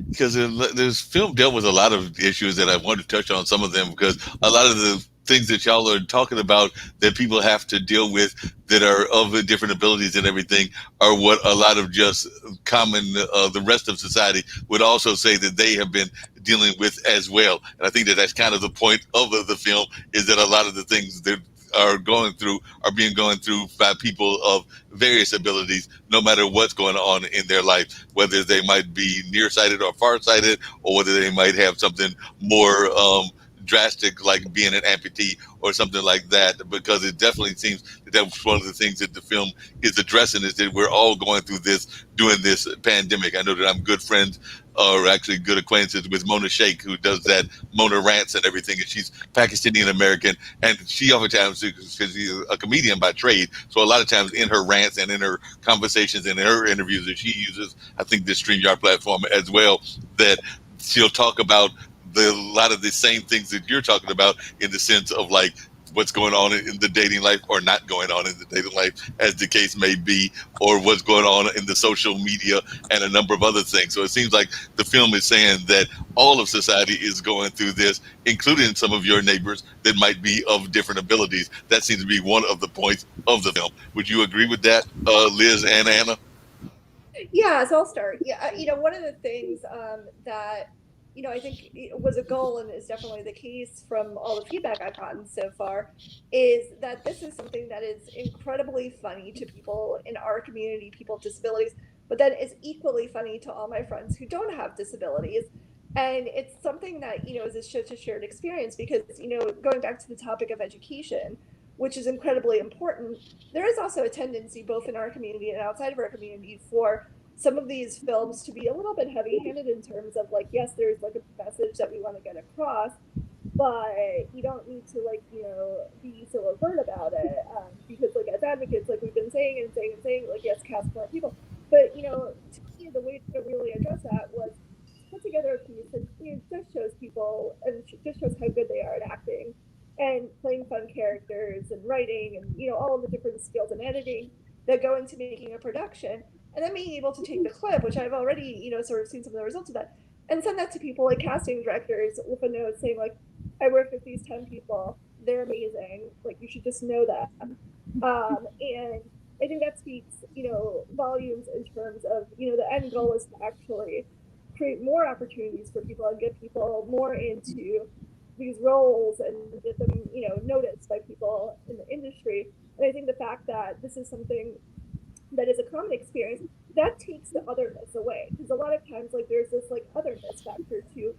Speaker 1: Because this film dealt with a lot of issues that I wanted to touch on some of them, because a lot of the things that y'all are talking about that people have to deal with that are of different abilities and everything are what a lot of just common the rest of society would also say that they have been dealing with as well. And I think that that's kind of the point of the film, is that a lot of the things that are being going through by people of various abilities, no matter what's going on in their life, whether they might be nearsighted or farsighted, or whether they might have something more drastic like being an amputee or something like that. Because it definitely seems that was one of the things that the film is addressing, is that we're all going through this during this pandemic. I know that I'm good friends are actually good acquaintances with Mona Sheikh, who does that Mona Rants and everything, and she's Pakistani American, and she oftentimes, because she's a comedian by trade, so a lot of times in her rants and in her conversations and in her interviews that she uses, I think this StreamYard platform as well, that she'll talk about a lot of the same things that you're talking about in the sense of like what's going on in the dating life or not going on in the dating life, as the case may be, or what's going on in the social media and a number of other things. So it seems like the film is saying that all of society is going through this, including some of your neighbors that might be of different abilities. That seems to be one of the points of the film. Would you agree with that, Liz and Anna?
Speaker 4: Yeah, so I'll start. Yeah, one of the things that I think was a goal and is definitely the case from all the feedback I've gotten so far is that this is something that is incredibly funny to people in our community, people with disabilities, but then is equally funny to all my friends who don't have disabilities. And it's something that, is such a shared experience because, going back to the topic of education, which is incredibly important, there is also a tendency, both in our community and outside of our community, for some of these films to be a little bit heavy-handed in terms of like, yes, there's like a message that we want to get across, but you don't need to be so overt about it because like as advocates, like we've been saying and saying and saying, like yes, cast more people, but to me the way to really address that was to put together a piece that just shows people and just shows how good they are at acting and playing fun characters and writing and all of the different skills and editing that go into making a production, and then being able to take the clip, which I've already sort of seen some of the results of that, and send that to people like casting directors with a note saying like, I worked with these 10 people, they're amazing, like you should just know them. And I think that speaks volumes in terms of the end goal is to actually create more opportunities for people and get people more into these roles and get them noticed by people in the industry. And I think the fact that this is something that is a common experience, that takes the otherness away, because a lot of times like there's this like otherness factor to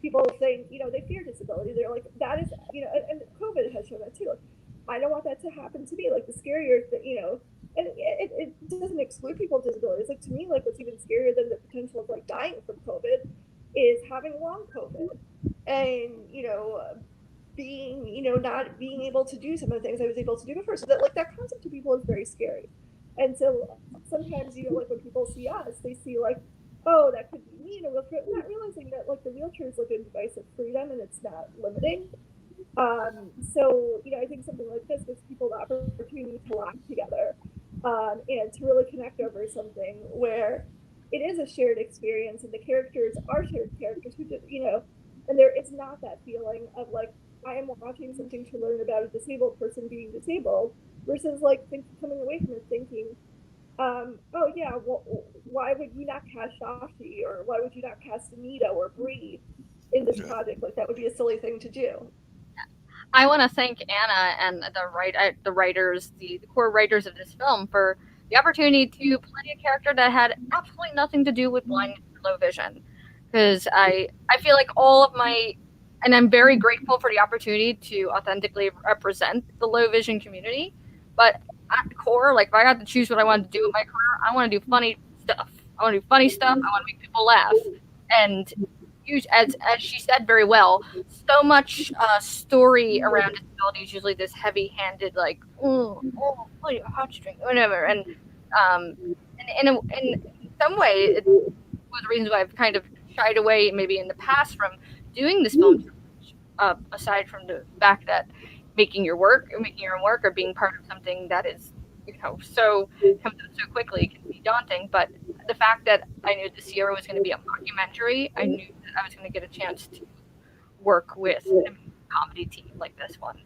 Speaker 4: people think they fear disability, they're like that is and COVID has shown that too, like, I don't want that to happen to me, like the scarier that and it doesn't exclude people with disabilities, like to me like what's even scarier than the potential of like dying from COVID is having long COVID and being not being able to do some of the things I was able to do before, so that like that concept to people is very scary. And so sometimes like when people see us, they see like, oh, that could be me in a wheelchair, not realizing that like the wheelchair is like a device of freedom and it's not limiting. So I think something like this gives people the opportunity to laugh together and to really connect over something where it is a shared experience and the characters are shared characters who just and there is not that feeling of like I am watching something to learn about a disabled person being disabled versus like coming away from it thinking, oh yeah, well, why would you not cast Shashi or why would you not cast Anita or Bree in this project? Like that would be a silly thing to do.
Speaker 8: I want to thank Anna and the writers, the core writers of this film, for the opportunity to play a character that had absolutely nothing to do with blindness or low vision. Because I feel like all of and I'm very grateful for the opportunity to authentically represent the low vision community. But at the core, like if I got to choose what I wanted to do with my career, I want to do funny stuff. I want to do funny stuff. I want to make people laugh. And as she said very well, so much story around disability is usually this heavy-handed, like heartstring, whatever. And in some way, it's one of the reasons why I've kind of shied away, maybe in the past, from doing this film. Aside from the fact that making your own work, or being part of something that is, so comes up so quickly can be daunting. But the fact that I knew this year was going to be a mockumentary, I knew that I was going to get a chance to work with a comedy team like this one.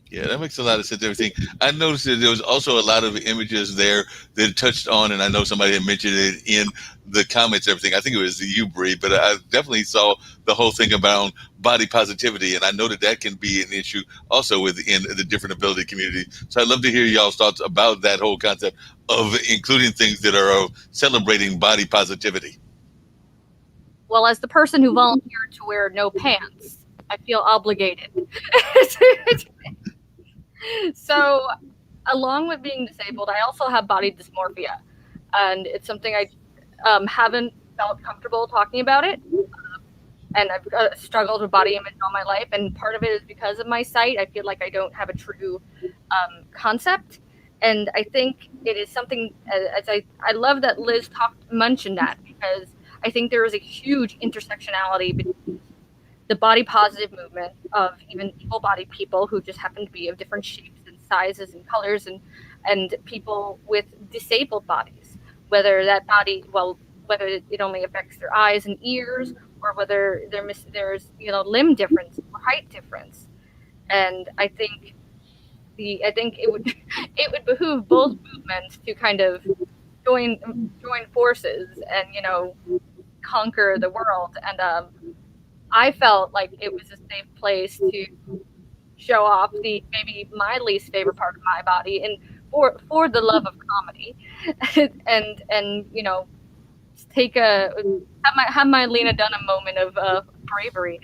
Speaker 1: Yeah, that makes a lot of sense. Everything I noticed that there was also a lot of images there that touched on, and I know somebody had mentioned it in the comments. Everything I think it was you, Bree, but I definitely saw the whole thing about body positivity, and I know that that can be an issue also within the different ability community. So I'd love to hear y'all's thoughts about that whole concept of including things that are celebrating body positivity.
Speaker 8: Well, as the person who volunteered to wear no pants, I feel obligated. So, along with being disabled, I also have body dysmorphia, and it's something I haven't felt comfortable talking about it. And I've struggled with body image all my life, and part of it is because of my sight. I feel like I don't have a true concept, and I think it is something. As I love that Liz mentioned that, because I think there is a huge intersectionality between the body positive movement of even able-bodied people who just happen to be of different shapes and sizes and colors, and people with disabled bodies, whether that body, whether it only affects their eyes and ears, or whether there's limb difference or height difference. And I think it would it would behoove both movements to kind of join forces and conquer the world. And I felt like it was a safe place to show off maybe my least favorite part of my body, and for the love of comedy, and take have my Lena Dunham moment of bravery.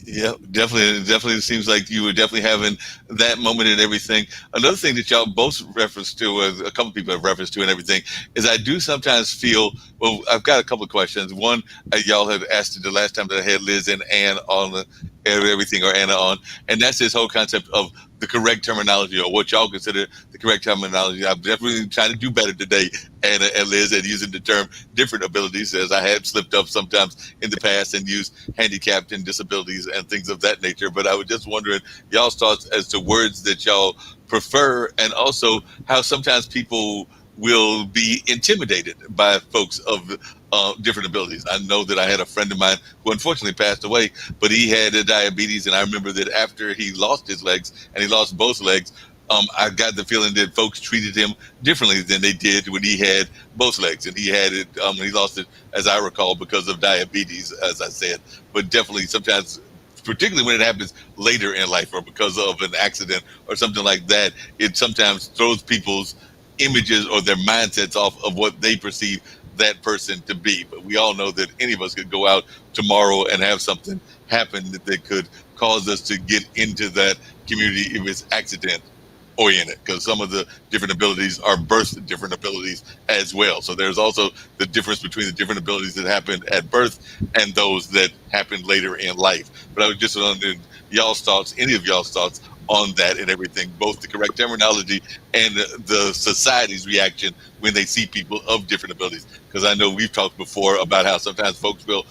Speaker 1: Yeah, definitely seems like you were definitely having that moment and everything. Another thing that y'all both referenced to, a couple people have referenced to and everything, is I do sometimes feel, well, I've got a couple of questions. One, y'all had asked it the last time that I had Liz and Ann on the everything, or Anna on, and that's this whole concept of the correct terminology, or what y'all consider the correct terminology. I'm definitely trying to do better today, Anna and Liz, at using the term different abilities, as I have slipped up sometimes in the past and used handicapped and disabilities and things of that nature. But I was just wondering y'all's thoughts as to words that y'all prefer, and also how sometimes people will be intimidated by folks of different abilities. I know that I had a friend of mine who unfortunately passed away, but he had diabetes, and I remember that after he lost his legs, and he lost both legs, I got the feeling that folks treated him differently than they did when he had both legs, and he had it. He lost it, as I recall, because of diabetes, as I said. But definitely, sometimes, particularly when it happens later in life, or because of an accident or something like that, it sometimes throws people's images or their mindsets off of what they perceive that person to be. But we all know that any of us could go out tomorrow and have something happen that could cause us to get into that community if it's accident oriented, because some of the different abilities are birth different abilities as well. So there's also the difference between the different abilities that happened at birth and those that happened later in life. But I was just wondering y'all's thoughts, any of y'all's thoughts on that and everything, both the correct terminology and the society's reaction when they see people of different abilities. Because I know we've talked before about how sometimes folks will,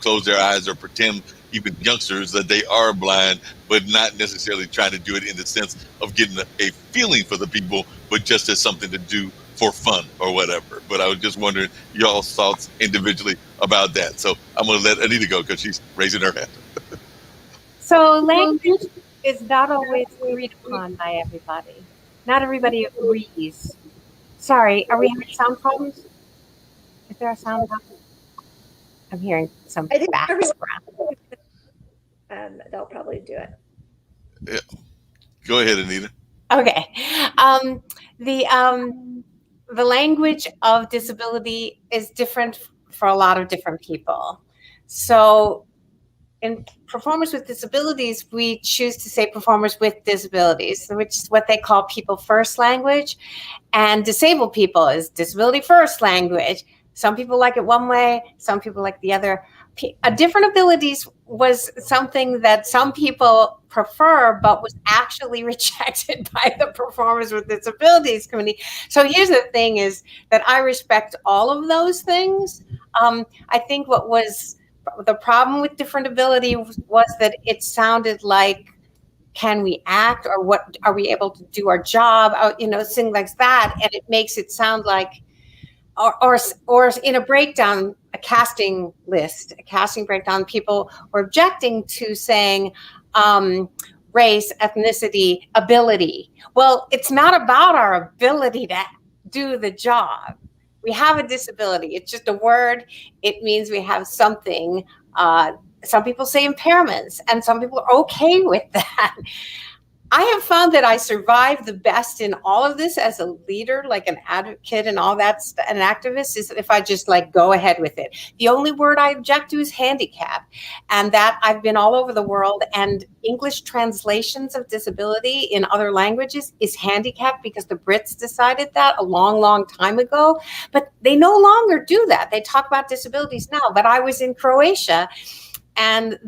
Speaker 1: close their eyes or pretend, even youngsters, that they are blind, but not necessarily trying to do it in the sense of getting a feeling for the people, but just as something to do for fun or whatever. But I was just wondering y'all's thoughts individually about that. So I'm going to let Anita go because she's raising her hand.
Speaker 6: So language is not always agreed upon by everybody. Not everybody agrees. Sorry, are we having sound problems? Is there a sound problem? I'm hearing some background.
Speaker 4: They'll probably do it.
Speaker 1: Yeah. Go ahead, Anita.
Speaker 6: Okay. The language of disability is different for a lot of different people. So in performers with disabilities, we choose to say performers with disabilities, which is what they call people first language. And disabled people is disability first language. Some people like it one way, some people like the other. Different abilities was something that some people prefer, but was actually rejected by the performers with disabilities community. So here's the thing is that I respect all of those things. I think what was the problem with different ability was that it sounded like, can we act, or what are we able to do our job, things like that, and it makes it sound like, or in a breakdown, a casting breakdown, people were objecting to saying race, ethnicity, ability. Well, it's not about our ability to do the job. We have a disability. It's just a word. It means we have something. Some people say impairments, and some people are okay with that. I have found that I survive the best in all of this as a leader, like an advocate and all that, an activist, is if I just like go ahead with it. The only word I object to is handicap. And that I've been all over the world, and English translations of disability in other languages is handicap because the Brits decided that a long, long time ago. But they no longer do that. They talk about disabilities now. But I was in Croatia, and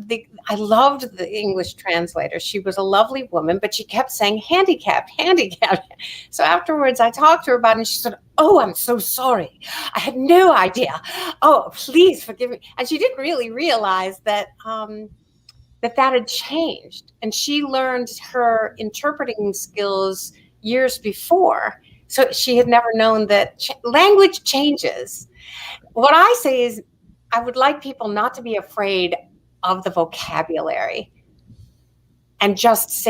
Speaker 6: I loved the English translator. She was a lovely woman, but she kept saying handicapped, handicapped. So afterwards I talked to her about it, and she said, "Oh, I'm so sorry. I had no idea. Oh, please forgive me." And she didn't really realize that that had changed. And she learned her interpreting skills years before. So she had never known that language changes. What I say is, I would like people not to be afraid of the vocabulary and just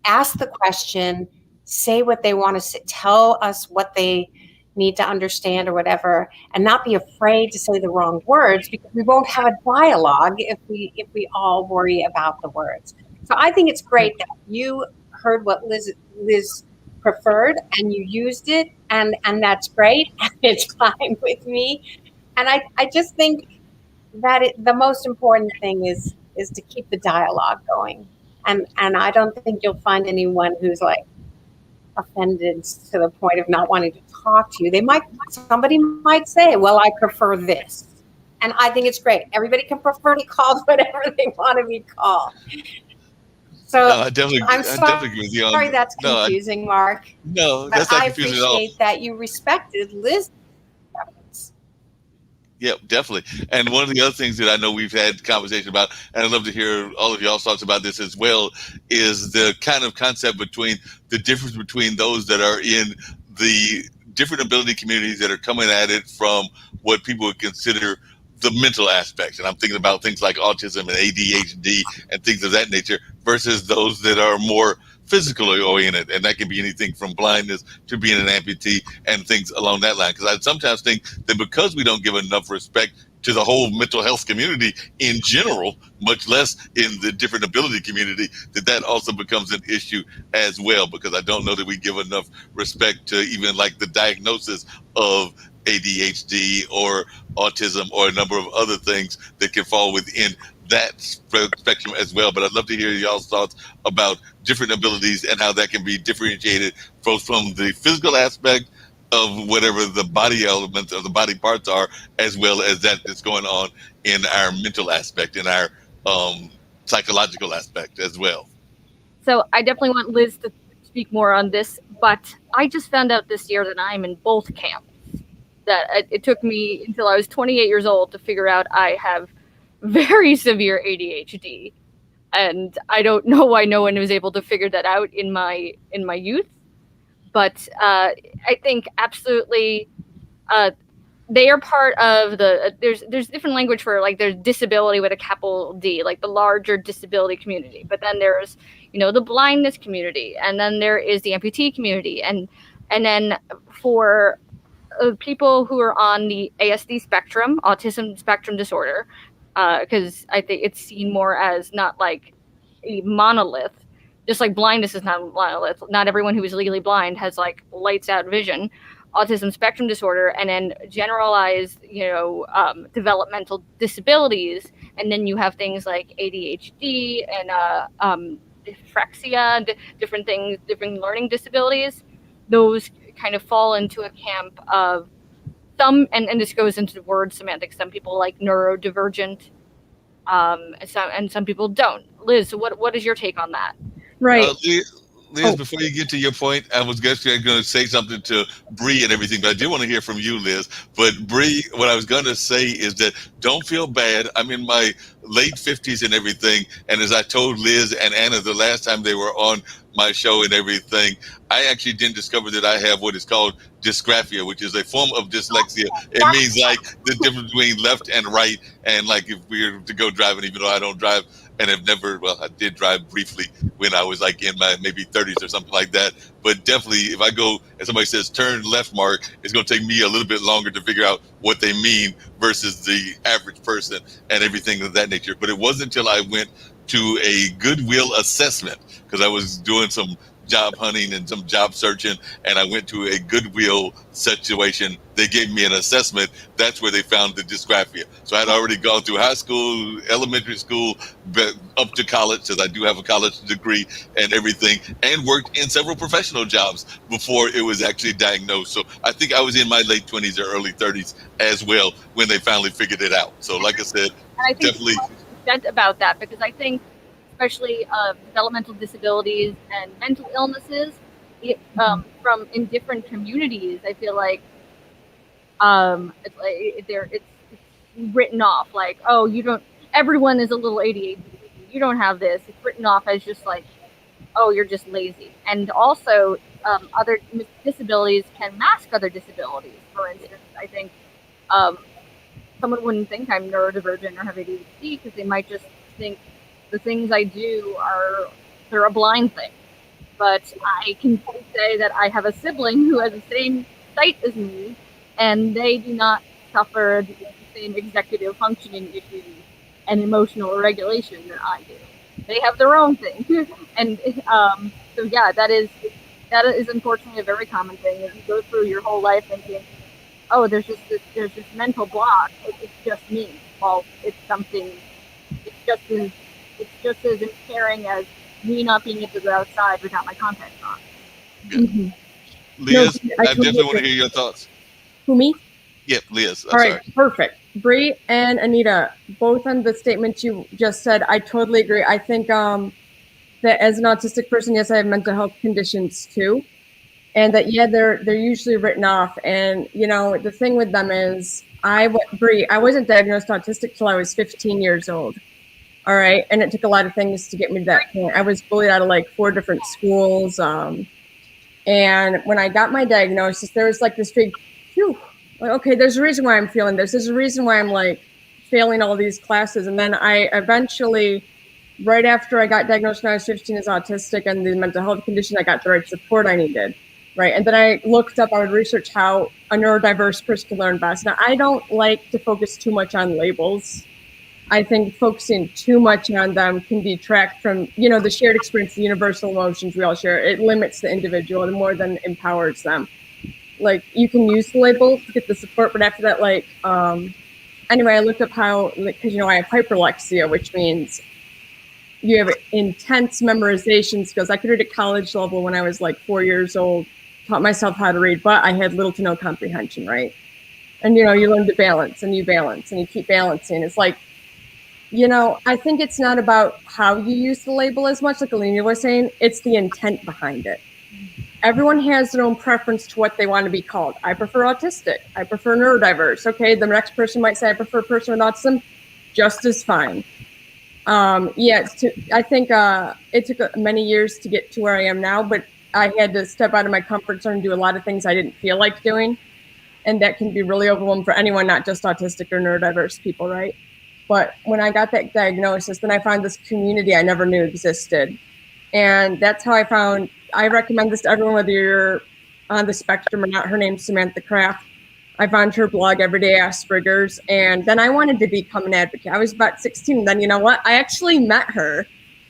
Speaker 6: ask the question, say what they want to say, tell us what they need to understand or whatever, and not be afraid to say the wrong words, because we won't have a dialogue if we all worry about the words. So I think it's great that you heard what Liz preferred and you used it, and that's great. It's fine with me. And I just think that the most important thing is to keep the dialogue going. And I don't think you'll find anyone who's like offended to the point of not wanting to talk to you. Somebody might say, "Well, I prefer this." And I think it's great. Everybody can prefer to be called whatever they want to be called. So
Speaker 1: No, I definitely agree with you on.
Speaker 6: Sorry, that's confusing, Mark.
Speaker 1: No, that's not confusing at all.
Speaker 6: I appreciate that you respected Liz.
Speaker 1: Yeah, definitely. And one of the other things that I know we've had conversation about, and I'd love to hear all of y'all's thoughts about this as well, is the kind of concept between the difference between those that are in the different ability communities that are coming at it from what people would consider the mental aspects. And I'm thinking about things like autism and ADHD and things of that nature versus those that are more physically oriented, and that can be anything from blindness to being an amputee and things along that line. Because I sometimes think that because we don't give enough respect to the whole mental health community in general, much less in the different ability community, that also becomes an issue as well, because I don't know that we give enough respect to even like the diagnosis of ADHD or autism or a number of other things that can fall within that spectrum as well. But I'd love to hear y'all's thoughts about different abilities and how that can be differentiated both from the physical aspect of whatever the body elements or the body parts are, as well as that's going on in our mental aspect, in our psychological aspect as well.
Speaker 8: So I definitely want Liz to speak more on this, but I just found out this year that I'm in both camps. That it took me until I was 28 years old to figure out I have very severe ADHD, and I don't know why no one was able to figure that out in my youth. But I think absolutely they are part of the there's different language for, like, there's disability with a capital D, like the larger disability community, but then there's the blindness community, and then there is the amputee community, and then for people who are on the ASD spectrum, autism spectrum disorder, because I think it's seen more as not like a monolith, just like blindness is not a monolith. Not everyone who is legally blind has like lights out vision. Autism spectrum disorder, and then generalized, developmental disabilities, and then you have things like ADHD and dyslexia, different things, different learning disabilities. Those kind of fall into a camp of some, and this goes into word semantics. Some people like neurodivergent, and some people don't. Liz, what is your take on that?
Speaker 3: Right.
Speaker 1: Liz, before you get to your point, I was going to say something to Bree and everything, but I do want to hear from you, Liz. But Bree, what I was going to say is that don't feel bad. I'm in my late 50s and everything, and as I told Liz and Anna the last time they were on my show and everything, I actually didn't discover that I have what is called dysgraphia, which is a form of dyslexia. It means like the difference between left and right, and like if we were to go driving, even though I don't drive and have never, well, I did drive briefly when I was like in my maybe 30s or something like that. But definitely if I go and somebody says turn left, Mark, it's going to take me a little bit longer to figure out what they mean versus the average person and everything of that nature. But it wasn't until I went to a Goodwill assessment because I was doing some job hunting and some job searching, and I went to a Goodwill situation. They gave me an assessment. That's where they found the dysgraphia. So I'd already gone through high school, elementary school, but up to college, because I do have a college degree and everything, and worked in several professional jobs before it was actually diagnosed. So I think I was in my late 20s or early 30s as well when they finally figured it out. So like I said,
Speaker 8: And I think
Speaker 1: definitely
Speaker 8: about that, because I think especially developmental disabilities and mental illnesses from in different communities, I feel like it's written off like, oh, you don't, everyone is a little ADHD, you don't have this. It's written off as just like, oh, you're just lazy. And also other disabilities can mask other disabilities. For instance, I think someone wouldn't think I'm neurodivergent or have ADHD because they might just think the things I do they're a blind thing. But I can say that I have a sibling who has the same sight as me, and they do not suffer the same executive functioning issues and emotional regulation that I do. They have their own thing. And so yeah, that is unfortunately a very common thing. If you go through your whole life thinking, oh, there's this mental block, it's just me. Well, it's something, it's just as impairing as me not being able to go outside without my contacts on.
Speaker 1: Mm-hmm. Liz, I definitely want to hear your thoughts.
Speaker 3: Who, me?
Speaker 1: Yep, Liz.
Speaker 3: All right, perfect. Bree and Anita, both on the statements you just said, I totally agree. I think that as an autistic person, yes, I have mental health conditions too. And that, yeah, they're usually written off. And, you know, the thing with them is, Bree, I wasn't diagnosed autistic till I was 15 years old. All right. And it took a lot of things to get me to that point. I was bullied out of like 4 different schools. And when I got my diagnosis, there was like this big, phew, like, okay, there's a reason why I'm feeling this. There's a reason why I'm like failing all these classes. And then I eventually, right after I got diagnosed when I was 15 as autistic and the mental health condition, I got the right support I needed. Right. And then I looked up, I would research how a neurodiverse person can learn best. Now, I don't like to focus too much on labels. I think focusing too much on them can detract from, you know, the shared experience, the universal emotions we all share. It limits the individual more than empowers them. Like, you can use the label to get the support, but after that, like, anyway, I looked up how, because, you know, I have hyperlexia, which means you have intense memorization skills. I could read at college level when I was like 4 years old, taught myself how to read, but I had little to no comprehension, right? And, you know, you learn to balance and you keep balancing. It's like, you know, I think it's not about how you use the label as much, like Alina was saying, it's the intent behind it. Everyone has their own preference to what they want to be called. I prefer autistic. I prefer neurodiverse. Okay, the next person might say I prefer a person with autism, just as fine. I think it took many years to get to where I am now, but I had to step out of my comfort zone and do a lot of things I didn't feel like doing. And that can be really overwhelming for anyone, not just autistic or neurodiverse people, right? But when I got that diagnosis, then I found this community I never knew existed. And that's how I recommend this to everyone, whether you're on the spectrum or not. Her name's Samantha Kraft. I found her blog, Everyday Asperger's, and then I wanted to become an advocate. I was about 16, and then you know what? I actually met her.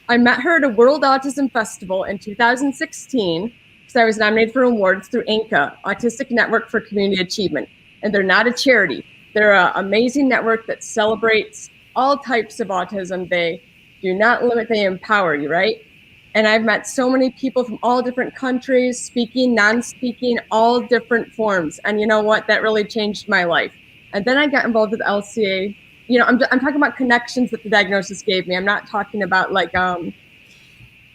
Speaker 3: I met her at a World Autism Festival in 2016, because I was nominated for awards through ANCA, Autistic Network for Community Achievement. And they're not a charity. They're an amazing network that celebrates all types of autism. They do not limit, they empower you, right? And I've met so many people from all different countries, speaking, non-speaking, all different forms. And you know what? That really changed my life. And then I got involved with LCA. You know, I'm talking about connections that the diagnosis gave me. I'm not talking about like, I'm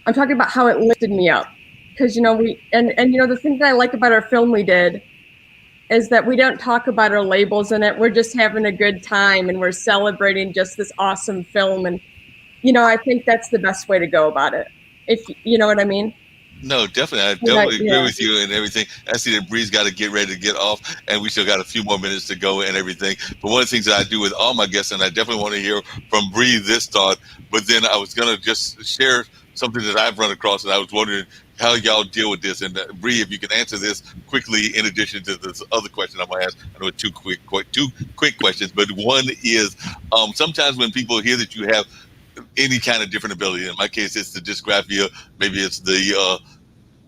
Speaker 3: talking about how it lifted me up. Because, you know, you know, the thing that I like about our film we did is that we don't talk about our labels in it. We're just having a good time and we're celebrating just this awesome film. And, you know, I think that's the best way to go about it. If you know what I mean?
Speaker 1: No, definitely. I definitely agree with you and everything. I see that Bree's got to get ready to get off, and we still got a few more minutes to go and everything. But one of the things that I do with all my guests, and I definitely want to hear from Bree this thought, but then I was going to just share something that I've run across, and I was wondering how y'all deal with this. And Bree, if you can answer this quickly, in addition to this other question I'm going to ask. I know two quick questions, but one is sometimes when people hear that you have any kind of different ability. In my case, it's the dysgraphia. Maybe it's the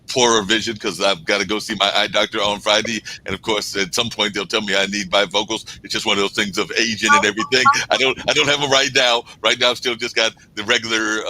Speaker 1: poorer vision because I've got to go see my eye doctor on Friday. And of course, at some point they'll tell me I need bifocals. It's just one of those things of aging and everything. I don't have them right now. Right now, I've still just got the regular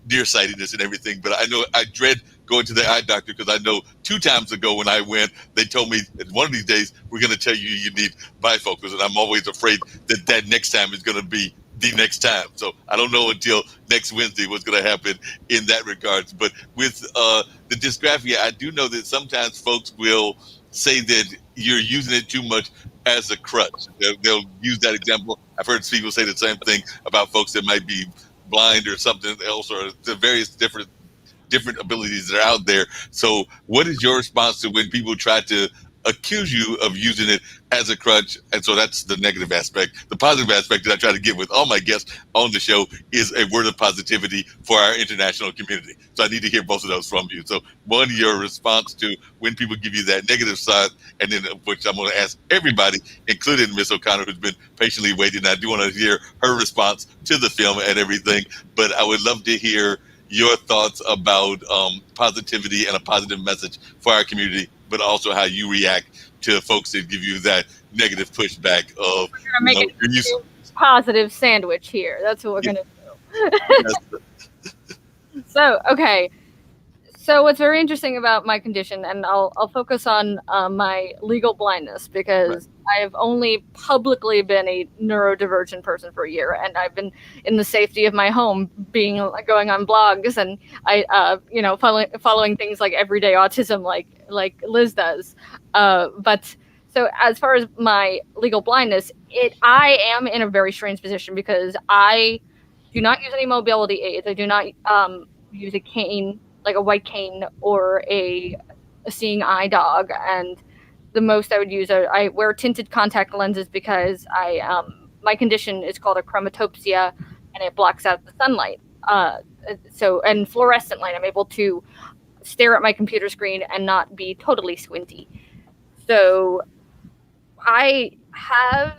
Speaker 1: nearsightedness and everything. But I know I dread going to the eye doctor because I know 2 times ago when I went, they told me that one of these days we're going to tell you need bifocals, and I'm always afraid that that next time is going to be the next time. So I don't know until next Wednesday what's going to happen in that regards. But with the dysgraphia, I do know that sometimes folks will say that you're using it too much as a crutch. They'll use that example. I've heard people say the same thing about folks that might be blind or something else, or the various different abilities that are out there. So what is your response to when people try to accuse you of using it as a crutch? And so that's the negative aspect. The positive aspect that I try to get with all my guests on the show is a word of positivity for our international community. So I need to hear both of those from you. So one, your response to when people give you that negative side, and then which I'm going to ask everybody, including Miss O'Connor, who's been patiently waiting. I do want to hear her response to the film and everything, but I would love to hear your thoughts about positivity and a positive message for our community, but also how you react to folks that give you that negative pushback of,
Speaker 8: We're gonna make a positive sandwich here. That's what we're gonna do. So, okay. So what's very interesting about my condition, and I'll focus on my legal blindness because I've only publicly been a neurodivergent person for a year, and I've been in the safety of my home, going on blogs, and following things like everyday autism, like Liz does. But so as far as my legal blindness, I am in a very strange position because I do not use any mobility aids. I do not use a cane, like a white cane or a seeing eye dog, and the most I would use I wear tinted contact lenses because my condition is called a chromatopsia, and it blocks out the sunlight. And fluorescent light, I'm able to stare at my computer screen and not be totally squinty. So I have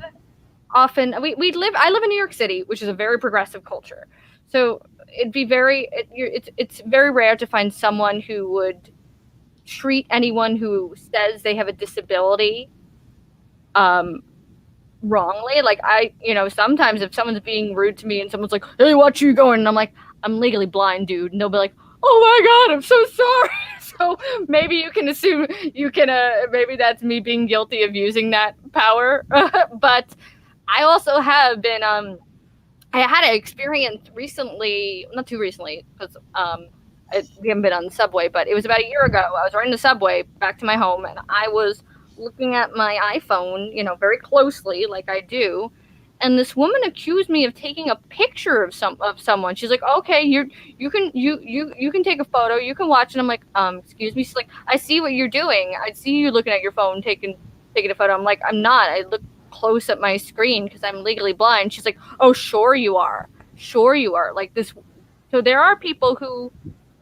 Speaker 8: often I live in New York City, which is a very progressive culture. So it's very rare to find someone who would treat anyone who says they have a disability wrongly. Like sometimes if someone's being rude to me and someone's like, "Hey, watch you going," and I'm like, "I'm legally blind, dude," and they'll be like, "Oh my God, I'm so sorry." So maybe you can assume maybe that's me being guilty of using that power. But I also have been I had an experience recently, not too recently, because we haven't been on the subway, but it was about a year ago. I was riding the subway back to my home, and I was looking at my iPhone, very closely, like I do. And this woman accused me of taking a picture of someone. She's like, "Okay, you can take a photo, you can watch." And I'm like, "Excuse me." She's like, "I see what you're doing. I see you looking at your phone, taking a photo." I'm like, "I'm not. I look close at my screen because I'm legally blind." She's like, "Oh, sure you are. Sure you are." Like this. So there are people who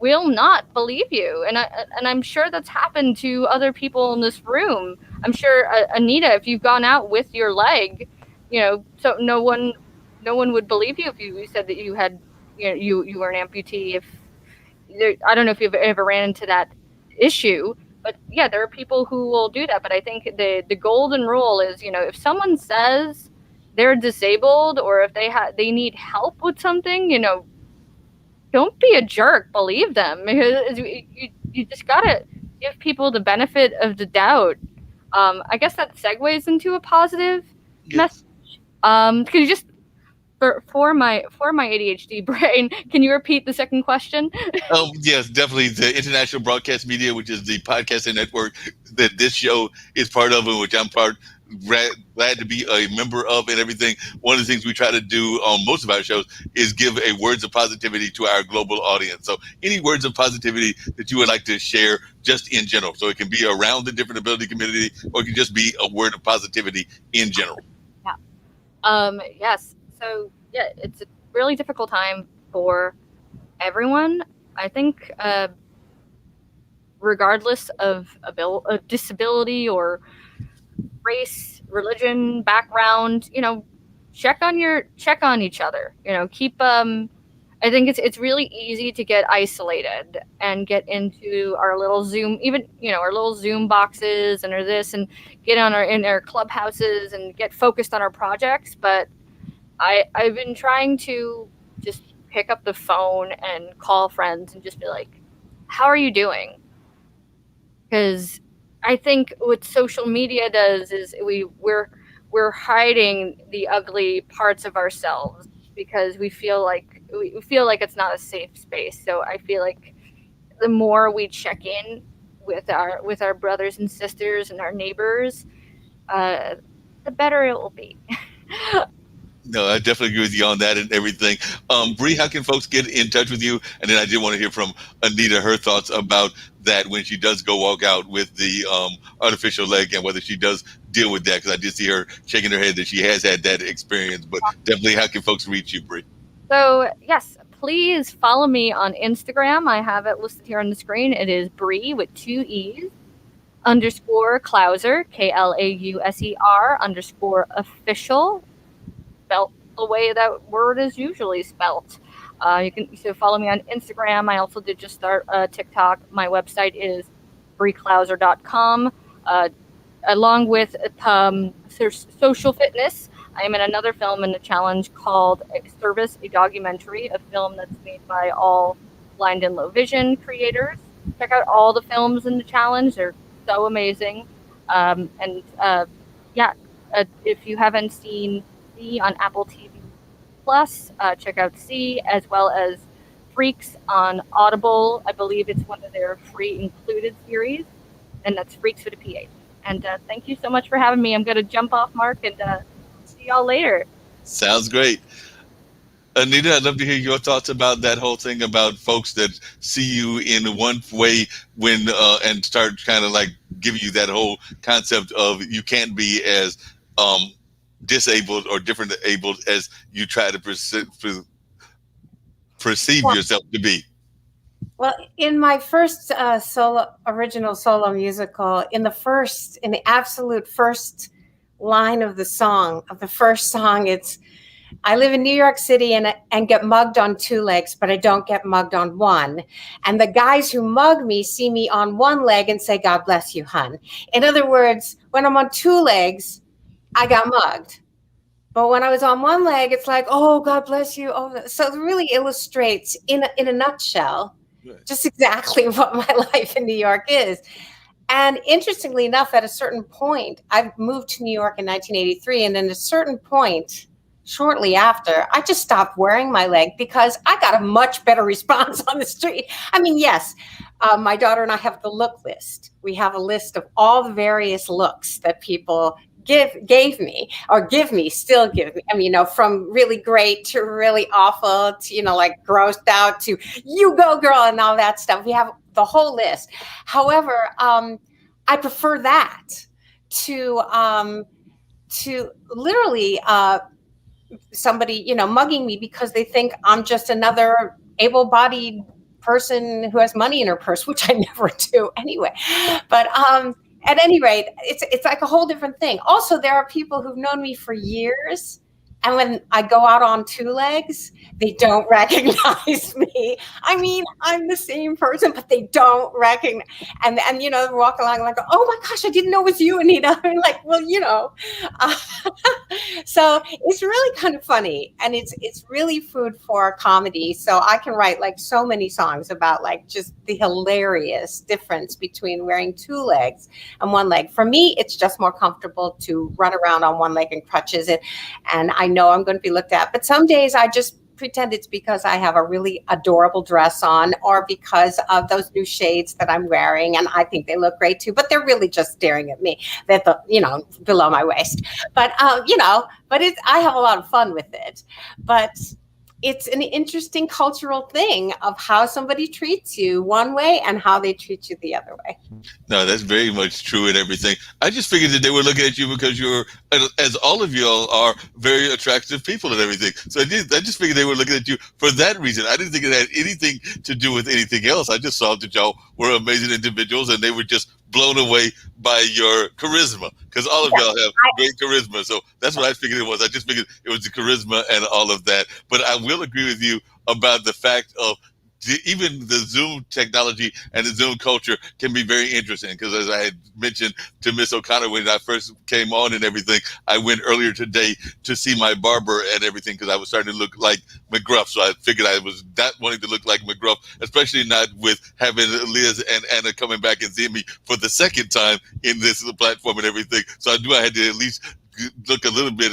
Speaker 8: will not believe you, and I'm sure that's happened to other people in this room. I'm sure, Anita, if you've gone out with your leg, so no one would believe you if you said that you had, you were an amputee. I don't know if you've ever ran into that issue, but yeah, there are people who will do that. But I think the golden rule is, if someone says they're disabled or if they need help with something, don't be a jerk. Believe them, because you just gotta give people the benefit of the doubt. I guess that segues into a positive message. Can you just for my ADHD brain, can you repeat the second question?
Speaker 1: Oh, yes, definitely. The International Broadcast Media, which is the podcasting network that this show is part of, and which I'm glad to be a member of and everything. One of the things we try to do on most of our shows is give a words of positivity to our global audience. So any words of positivity that you would like to share just in general. So it can be around the different ability community, or it can just be a word of positivity in general.
Speaker 8: Yeah. Yes. So yeah, it's a really difficult time for everyone. I think, regardless of disability or race, religion, background, check on each other. Keep I think it's really easy to get isolated and get into our little Zoom, even our little Zoom boxes and or this, and get on in our clubhouses and get focused on our projects. But I've been trying to just pick up the phone and call friends and just be like, "How are you doing?" Because I think what social media does is we're hiding the ugly parts of ourselves because we feel like it's not a safe space. So I feel like the more we check in with our brothers and sisters and our neighbors, the better it will be.
Speaker 1: No, I definitely agree with you on that and everything. Bree, how can folks get in touch with you? And then I did want to hear from Anita, her thoughts about that when she does go walk out with the artificial leg and whether she does deal with that, because I did see her shaking her head that she has had that experience. But definitely, how can folks reach you, Bree?
Speaker 8: So yes, please follow me on Instagram. I have it listed here on the screen. It is Bree with 2 E's _Klauser, KLAUSER _official, spelt the way that word is usually spelt. You can follow me on Instagram. I also did just start TikTok. My website is breeklauser.com. Along with social fitness, I am in another film in the challenge called Service, a documentary, a film that's made by all blind and low vision creators. Check out all the films in the challenge. They're so amazing. If you haven't seen C on Apple TV Plus, check out C, as well as Freaks on Audible. I believe it's one of their free included series, and that's Freaks with a PH. And thank you so much for having me. I'm going to jump off, Mark, and see y'all later.
Speaker 1: Sounds great. Anita, I'd love to hear your thoughts about that whole thing about folks that see you in one way when and start kind of like giving you that whole concept of you can't be as disabled or different abled as you try to perceive yourself to be.
Speaker 6: Well, in my first original solo musical, in the absolute first line of the first song, it's, I live in New York City and get mugged on 2 legs, but I don't get mugged on 1. And the guys who mug me see me on 1 leg and say, "God bless you, hun." In other words, when I'm on 2 legs, I got mugged. But when I was on 1 leg, it's like, "Oh, God bless you." Oh, so it really illustrates in a nutshell just exactly what my life in New York is. And interestingly enough, at a certain point, I moved to New York in 1983. And at a certain point, shortly after, I just stopped wearing my leg because I got a much better response on the street. I mean, yes, my daughter and I have the look list. We have a list of all the various looks that people gave me or still give me. I mean, from really great to really awful to, like grossed out to you go girl and all that stuff. We have the whole list. However, I prefer that to literally somebody, mugging me because they think I'm just another able-bodied person who has money in her purse, which I never do anyway. But at any rate, it's like a whole different thing. Also, there are people who've known me for years, and when I go out on 2 legs, they don't recognize me. I mean, I'm the same person, but they don't recognize. And walk along like, "Oh my gosh, I didn't know it was you, Anita." I'm like, well, so it's really kind of funny, and it's really food for comedy. So I can write like so many songs about like just the hilarious difference between wearing 2 legs and 1 leg. For me, it's just more comfortable to run around on 1 leg and crutches, and I know I'm going to be looked at. But some days I just pretend it's because I have a really adorable dress on, or because of those new shades that I'm wearing, and I think they look great too, but they're really just staring at me, below my waist. But I have a lot of fun with it. But it's an interesting cultural thing of how somebody treats you one way and how they treat you the other way.
Speaker 1: No, that's very much true and everything. I just figured that they were looking at you because you're, as all of y'all are, very attractive people and everything. So I just figured they were looking at you for that reason. I didn't think it had anything to do with anything else. I just saw that y'all were amazing individuals and they were just blown away by your charisma, because all of y'all have great charisma. So that's what I figured it was. I just figured it was the charisma and all of that. But I will agree with you about the fact of even the Zoom technology and the Zoom culture can be very interesting, because as I had mentioned to Miss O'Connor when I first came on and everything, I went earlier today to see my barber and everything because I was starting to look like McGruff. So I figured I was not wanting to look like McGruff, especially not with having Liz and Anna coming back and seeing me for the second time in this platform and everything. So I knew I had to at least look a little bit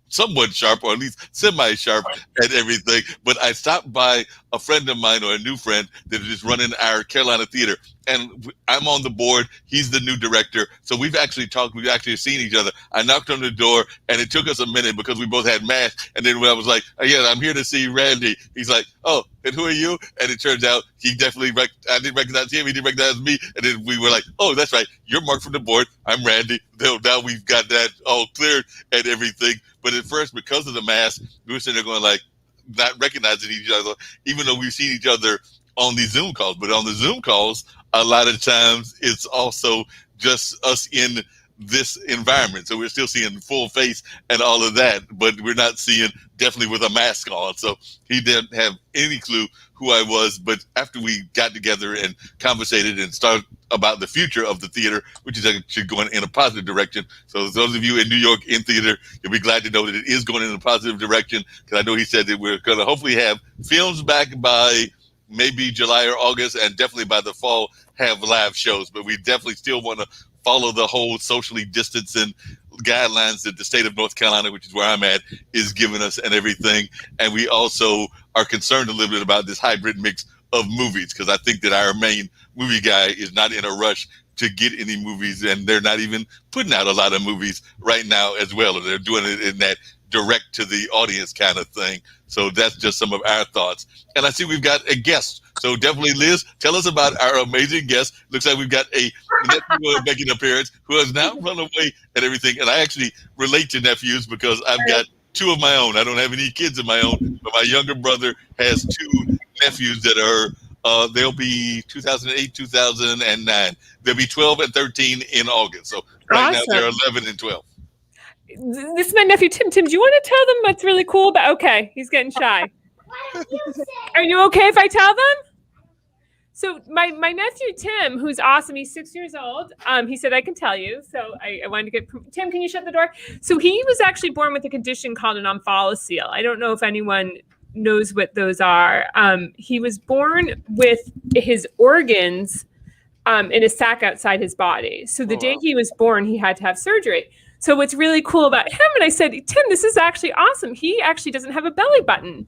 Speaker 1: somewhat sharp, or at least semi-sharp and everything. But I stopped by a friend of mine, or a new friend, that is running our Carolina theater. And I'm on the board. He's the new director. So we've actually talked. We've actually seen each other. I knocked on the door, and it took us a minute because we both had masks. And then when I was like, oh, yeah, I'm here to see Randy, he's like, oh, and who are you? And it turns out he definitely, I didn't recognize him. He didn't recognize me. And then we were like, oh, that's right. You're Mark from the board. I'm Randy. Now we've got that all cleared and everything. But at first, because of the mask, we were sitting there going like, not recognizing each other, even though we've seen each other on these Zoom calls. But on the Zoom calls, a lot of times it's also just us in this environment. So we're still seeing full face and all of that, but we're not seeing definitely with a mask on. So he didn't have any clue who I was. But after we got together and conversated and started about the future of the theater, which is actually going in a positive direction. So those of you in New York in theater, you'll be glad to know that it is going in a positive direction, because I know he said that we're going to hopefully have films back by maybe July or August, and definitely by the fall have live shows. But we definitely still want to follow the whole socially distancing guidelines that the state of North Carolina, which is where I'm at, is giving us and everything. And we also are concerned a little bit about this hybrid mix of movies, because I think that our main movie guy is not in a rush to get any movies, and they're not even putting out a lot of movies right now as well. They're doing it in that direct to the audience kind of thing. So that's just some of our thoughts. And I see we've got a guest. So definitely, Liz, tell us about our amazing guest. Looks like we've got a nephew making an appearance who has now run away and everything. And I actually relate to nephews because I've got two of my own. I don't have any kids of my own, but my younger brother has two nephews that are, they'll be 2008, 2009. They'll be 12 and 13 in August. So right now they're 11 and 12.
Speaker 7: This is my nephew, Tim. Tim, do you want to tell them what's really cool about? Okay, he's getting shy. Are you okay if I tell them? So my nephew, Tim, who's awesome, he's 6 years old. He said I can tell you. So I wanted to get, Tim, can you shut the door? So he was actually born with a condition called an omphalocele. I don't know if anyone knows what those are. He was born with his organs in a sac outside his body. So the day he was born, he had to have surgery. So what's really cool about him, and I said, Tim, this is actually awesome. He actually doesn't have a belly button.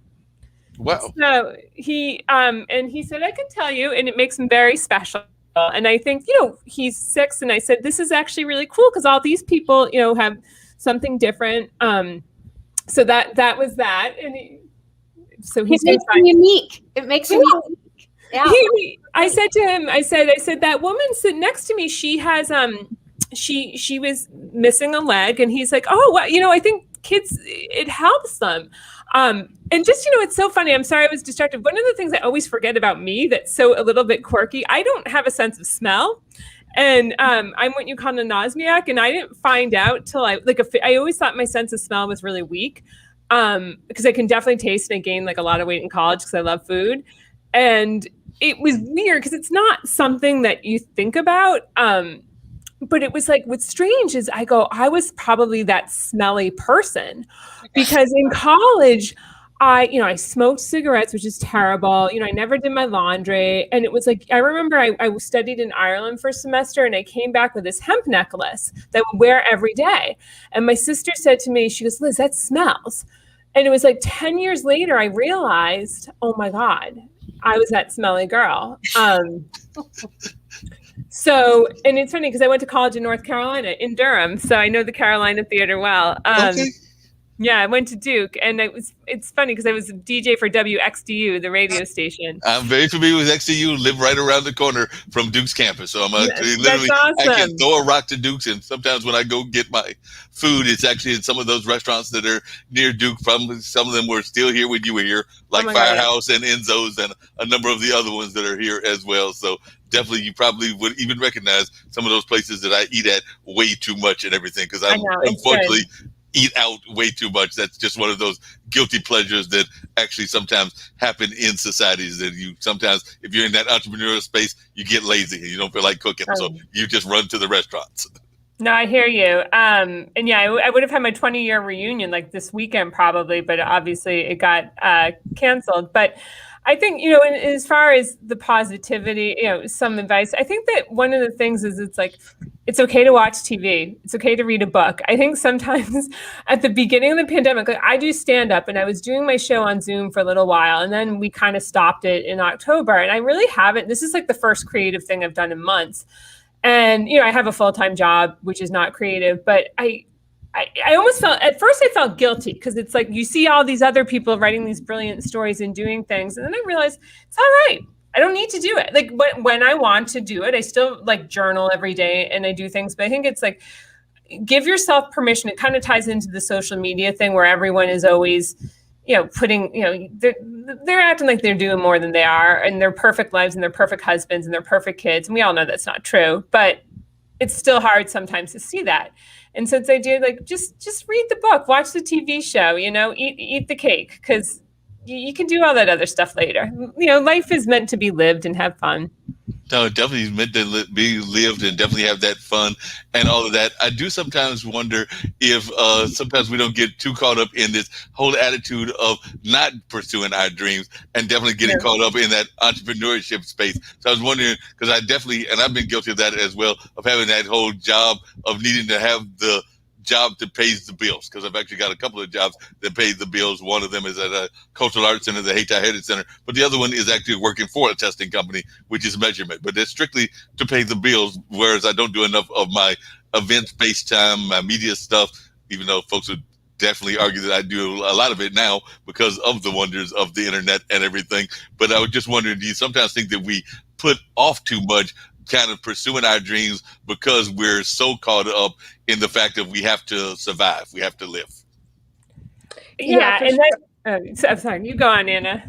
Speaker 1: Wow.
Speaker 7: So he and he said, I can tell you, and it makes him very special. And I think, he's 6, and I said, this is actually really cool because all these people, have something different. So that was that. And so he's
Speaker 6: makes him unique. It makes him unique. Yeah.
Speaker 7: I said to him, I said, that woman sitting next to me, she has she was missing a leg, and he's like, oh, well, I think kids, it helps them. And just, it's so funny. I'm sorry I was distracted. One of the things I always forget about me that's so a little bit quirky, I don't have a sense of smell. And I'm what you call an anosmiac, and I didn't find out till I always thought my sense of smell was really weak, because I can definitely taste, and I gained a lot of weight in college because I love food. And it was weird because it's not something that you think about. But it was what's strange is I was probably that smelly person, because in college, I smoked cigarettes, which is terrible. I never did my laundry. And it was I remember I studied in Ireland for a semester, and I came back with this hemp necklace that I would wear every day. And my sister said to me, she goes, Liz, that smells. And it was 10 years later, I realized, oh my God, I was that smelly girl. So, and it's funny because I went to college in North Carolina, in Durham. So I know the Carolina Theater well.
Speaker 1: Okay.
Speaker 7: Yeah, I went to Duke, and it's funny because I was a DJ for WXDU, the radio station.
Speaker 1: I'm very familiar with XCU. Live right around the corner from Duke's campus, so I'm
Speaker 7: That's
Speaker 1: literally I can
Speaker 7: awesome.
Speaker 1: throw a rock to Duke's, and sometimes when I go get my food, it's actually in some of those restaurants that are near Duke. From some of them were still here when you were here, like
Speaker 7: my God, yeah.
Speaker 1: Firehouse and Enzo's, and a number of the other ones that are here as well. So definitely, you probably would even recognize some of those places that I eat at way too much and everything because I'm unfortunately eat out way too much. That's just one of those guilty pleasures that actually sometimes happen in societies that you sometimes, if you're in that entrepreneurial space, you get lazy and you don't feel like cooking. So you just run to the restaurants.
Speaker 7: No, I hear you. And yeah, I would have had my 20-year reunion like this weekend probably, but obviously it got canceled. But I think, as far as the positivity, some advice, I think that one of the things is it's okay to watch TV. It's okay to read a book. I think sometimes at the beginning of the pandemic, like I do stand up and I was doing my show on Zoom for a little while and then we kind of stopped it in October. And I really haven't, this is like the first creative thing I've done in months. And, I have a full-time job, which is not creative, but I almost felt, at first I felt guilty because it's like you see all these other people writing these brilliant stories and doing things. And then I realized it's all right. I don't need to do it. Like when I want to do it, I still like journal every day and I do things, but I think it's like, give yourself permission. It kind of ties into the social media thing where everyone is always, putting, they're acting like they're doing more than they are and their perfect lives and their perfect husbands and their perfect kids. And we all know that's not true, but it's still hard sometimes to see that. And so it's the idea like just read the book, watch the TV show, eat the cake because you can do all that other stuff later. Life is meant to be lived and have fun.
Speaker 1: No, definitely is meant to be lived and definitely have that fun and all of that. I do sometimes wonder if sometimes we don't get too caught up in this whole attitude of not pursuing our dreams and definitely getting caught up in that entrepreneurship space. So I was wondering, because I definitely, and I've been guilty of that as well, of having that whole job of needing to have the job that pays the bills, because I've actually got a couple of jobs that pay the bills. One of them is at a cultural arts center, the Hayti Heritage Center, but the other one is actually working for a testing company, which is measurement, but it's strictly to pay the bills, whereas I don't do enough of my events-based time, my media stuff, even though folks would definitely argue that I do a lot of it now because of the wonders of the internet and everything. But I was just wondering, do you sometimes think that we put off too much kind of pursuing our dreams because we're so caught up in the fact that we have to survive, we have to live?
Speaker 7: Yeah, and I'm sorry, you go on, Anna.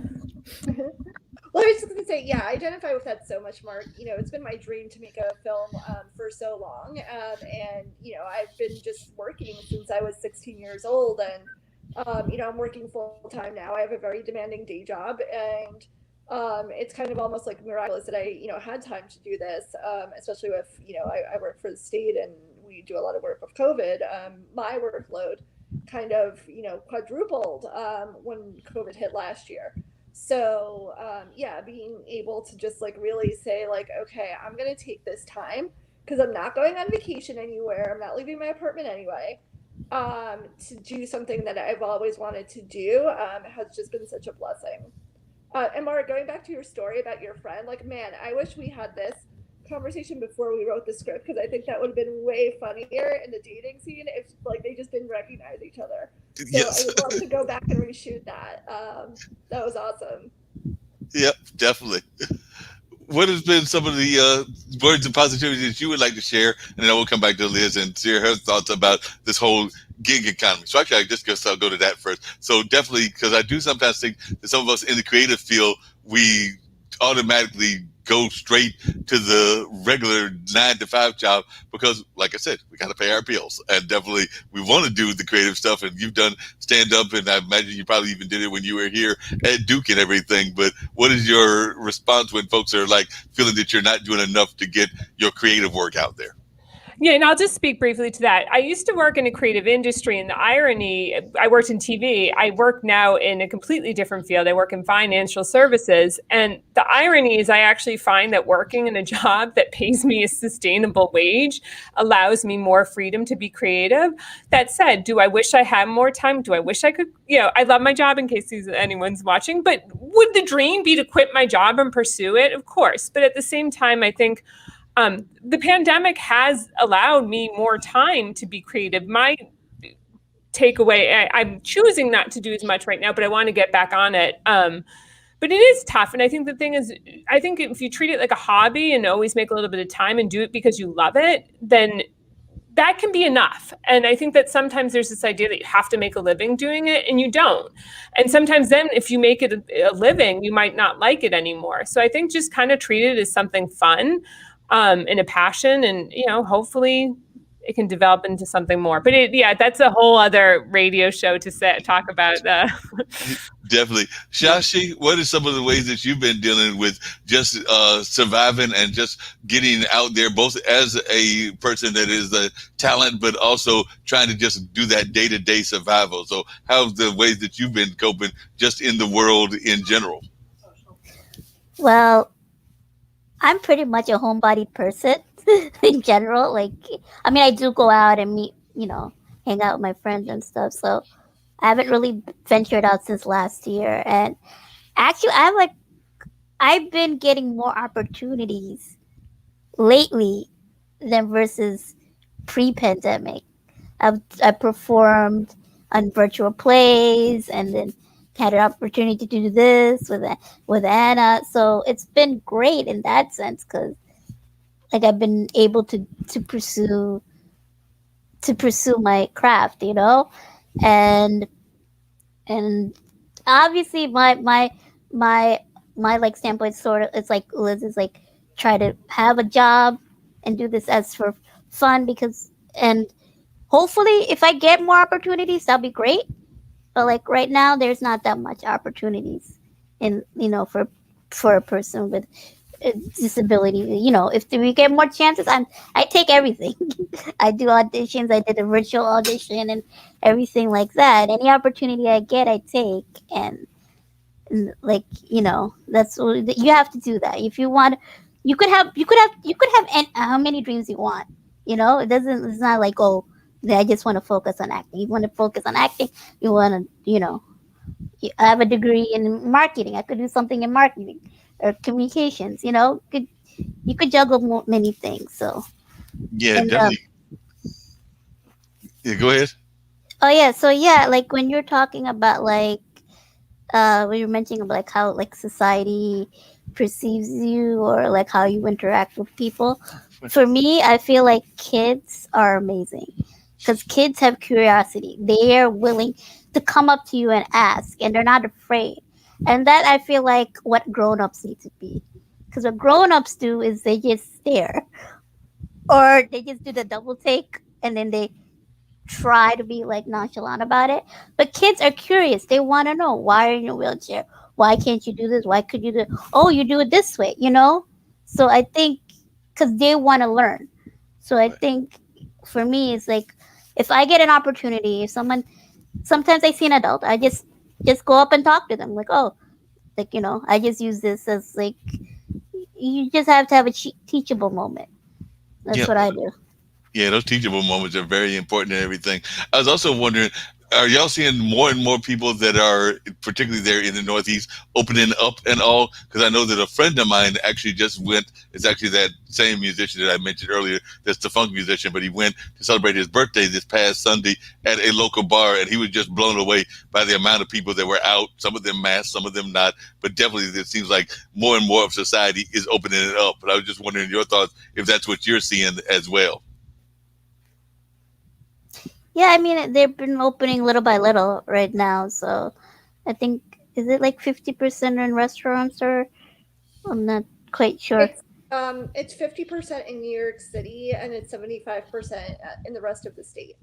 Speaker 4: Well, I was just going to say, yeah, I identify with that so much, Mark. It's been my dream to make a film for so long. And, I've been just working since I was 16 years old. And, I'm working full time now. I have a very demanding day job. And it's kind of almost like miraculous that I, had time to do this, especially with, I work for the state and we do a lot of work with COVID. My workload kind of, quadrupled when COVID hit last year. So yeah, being able to just like really say like, okay, I'm going to take this time because I'm not going on vacation anywhere. I'm not leaving my apartment anyway. To do something that I've always wanted to do has just been such a blessing. And Mara, going back to your story about your friend, like, man, I wish we had this conversation before we wrote the script because I think that would have been way funnier in the dating scene if like they just didn't recognize each other. So yes. I would love to go back and reshoot that. That was awesome.
Speaker 1: Yep, definitely. What has been some of the words of positivity that you would like to share? And then I will come back to Liz and share her thoughts about this whole gig economy. So actually, I just guess I'll go to that first. So definitely, because I do sometimes think that some of us in the creative field, we automatically go straight to the regular 9-to-5 job because, like I said, we got to pay our bills, and definitely we want to do the creative stuff. And you've done stand up, and I imagine you probably even did it when you were here at Duke and everything. But what is your response when folks are like feeling that you're not doing enough to get your creative work out there?
Speaker 7: Yeah, and I'll just speak briefly to that. I used to work in a creative industry, and the irony, I worked in TV. I work now in a completely different field. I work in financial services. And the irony is I actually find that working in a job that pays me a sustainable wage allows me more freedom to be creative. That said, do I wish I had more time? Do I wish I could, I love my job in case anyone's watching, but would the dream be to quit my job and pursue it? Of course. But at the same time, I think the pandemic has allowed me more time to be creative. My take away. I'm choosing not to do as much right now, but I want to get back on it. But it is tough. And I think the thing is, I think if you treat it like a hobby and always make a little bit of time and do it because you love it, then that can be enough. And I think that sometimes there's this idea that you have to make a living doing it, and you don't. And sometimes then if you make it a living, you might not like it anymore. So I think just kind of treat it as something fun, and a passion, and, hopefully it can develop into something more. But that's a whole other radio show to talk about.
Speaker 1: Definitely. Shashi, what are some of the ways that you've been dealing with just surviving and just getting out there, both as a person that is a talent, but also trying to just do that day-to-day survival? So how's the ways that you've been coping just in the world in general?
Speaker 5: Well, I'm pretty much a homebody person in general. Like, I mean, I do go out and meet, hang out with my friends and stuff. So I haven't really ventured out since last year. And actually, I've been getting more opportunities lately than versus pre-pandemic. I performed on virtual plays, and then had an opportunity to do this with Anna. So it's been great in that sense, because like I've been able to pursue my craft, and obviously my like standpoint sort of, it's like Liz is like, try to have a job and do this as for fun, and hopefully if I get more opportunities, that'll be great. But like right now, there's not that much opportunities in, for a person with a disability. If we get more chances, I take everything. I do auditions. I did a virtual audition and everything like that. Any opportunity I get, I take. And like, that's what you have to do. That if you want, you could have how many dreams you want. It's not like, oh, I just want to focus on acting. You want to focus on acting. You want to, I have a degree in marketing. I could do something in marketing or communications. You could juggle many things. So
Speaker 1: yeah, definitely. Yeah, go ahead.
Speaker 5: Oh yeah, so yeah, like when you're talking about like when you're mentioning about like how like society perceives you, or like how you interact with people. For me, I feel like kids are amazing, because kids have curiosity. They are willing to come up to you and ask, and they're not afraid. And that, I feel like, what grown-ups need to be. Because what grown-ups do is they just stare, or they just do the double take, and then they try to be like nonchalant about it. But kids are curious. They want to know, why are you in a wheelchair? Why can't you do this? Why could you do? Oh, you do it this way, So I think, because they want to learn. So I think for me, it's like, if I get an opportunity, if sometimes I see an adult, I just go up and talk to them, like, oh, like, I just use this as like, you just have to have a teachable moment. That's what I do.
Speaker 1: Yeah, those teachable moments are very important and everything. I was also wondering, are y'all seeing more and more people that are, particularly there in the Northeast, opening up and all? Because I know that a friend of mine actually just went, it's actually that same musician that I mentioned earlier, that's the funk musician, but he went to celebrate his birthday this past Sunday at a local bar, and he was just blown away by the amount of people that were out, some of them masked, some of them not, but definitely it seems like more and more of society is opening it up. But I was just wondering your thoughts, if that's what you're seeing as well.
Speaker 5: Yeah, I mean, they've been opening little by little right now. So I think, is it like 50% in restaurants, or I'm not quite sure.
Speaker 4: It's 50% in New York City, and it's 75% in the rest of the state.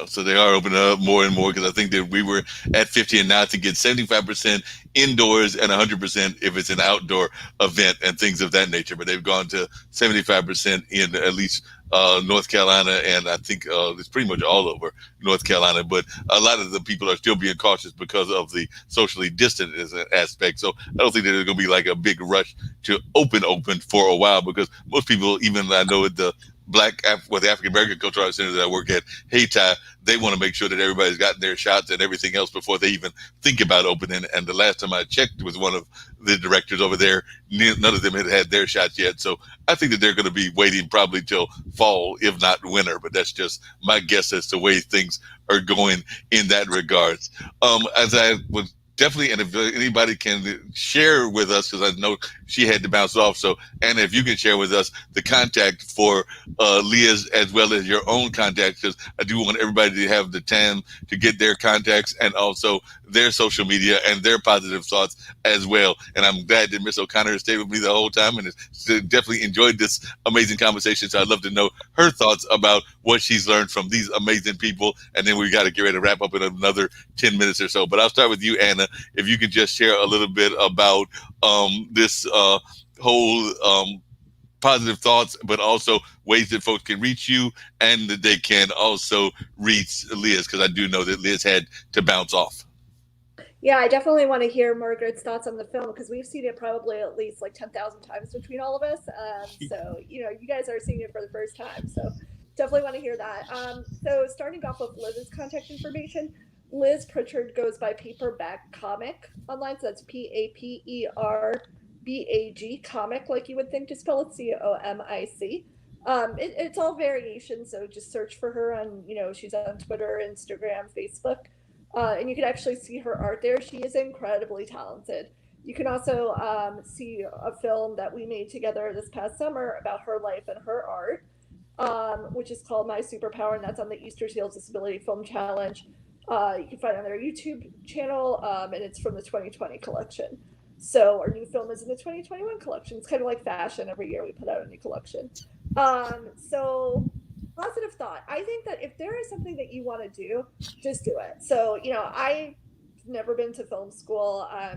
Speaker 1: So they are opening up more and more, because I think that we were at 50, and now I think it's 75% indoors and 100% if it's an outdoor event and things of that nature. But they've gone to 75% in at least North Carolina, and I think it's pretty much all over North Carolina. But a lot of the people are still being cautious because of the socially distant aspect. So I don't think that there's going to be like a big rush to open for a while, because most people, even I know at the the African American Cultural Arts Center that I work at, Hayti, they want to make sure that everybody's gotten their shots and everything else before they even think about opening. And the last time I checked with one of the directors over there, none of them had their shots yet. So I think that they're going to be waiting probably till fall, if not winter. But that's just my guess as to the way things are going in that regards. As I was definitely, and if anybody can share with us, because I know she had to bounce off. So Anna, if you can share with us the contact for Liz as well as your own contacts, because I do want everybody to have the time to get their contacts and also their social media and their positive thoughts as well. And I'm glad that Miss O'Connor stayed with me the whole time and has definitely enjoyed this amazing conversation. So I'd love to know her thoughts about what she's learned from these amazing people. And then we got to get ready to wrap up in another 10 minutes or so. But I'll start with you, Anna, if you could just share a little bit about this whole positive thoughts, but also ways that folks can reach you and that they can also reach Liz, because I do know that Liz had to bounce off.
Speaker 4: Yeah, I definitely want to hear Margaret's thoughts on the film, because we've seen it probably at least like 10,000 times between all of us. So, you guys are seeing it for the first time. So definitely want to hear that. So starting off with Liz's contact information, Liz Pritchard goes by Paperback Comic online. So that's PAPERBAG comic, like you would think to spell it, COMIC. It's all variations. So just search for her on, she's on Twitter, Instagram, Facebook. And you can actually see her art there. She is incredibly talented. You can also see a film that we made together this past summer about her life and her art, which is called My Superpower, and that's on the Easter Seals Disability Film Challenge. You can find it on their YouTube channel, and it's from the 2020 collection. So our new film is in the 2021 collection. It's kind of like fashion. Every year we put out a new collection. So positive thought. I think that if there is something that you want to do, just do it. So, I've never been to film school. I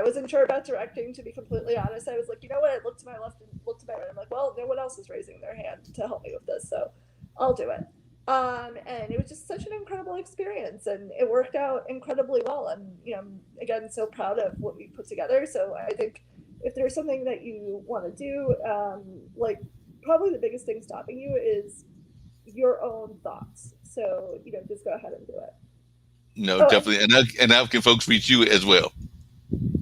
Speaker 4: wasn't sure about directing, to be completely honest. I was like, what? I looked to my left and looked to my right. I'm like, well, no one else is raising their hand to help me with this, so I'll do it. And it was just such an incredible experience, and it worked out incredibly well. And, I'm, again, so proud of what we put together. So I think if there's something that you want to do, probably the biggest thing stopping you is your own thoughts. So, just go ahead and do it.
Speaker 1: No, definitely. And how can folks reach you as well?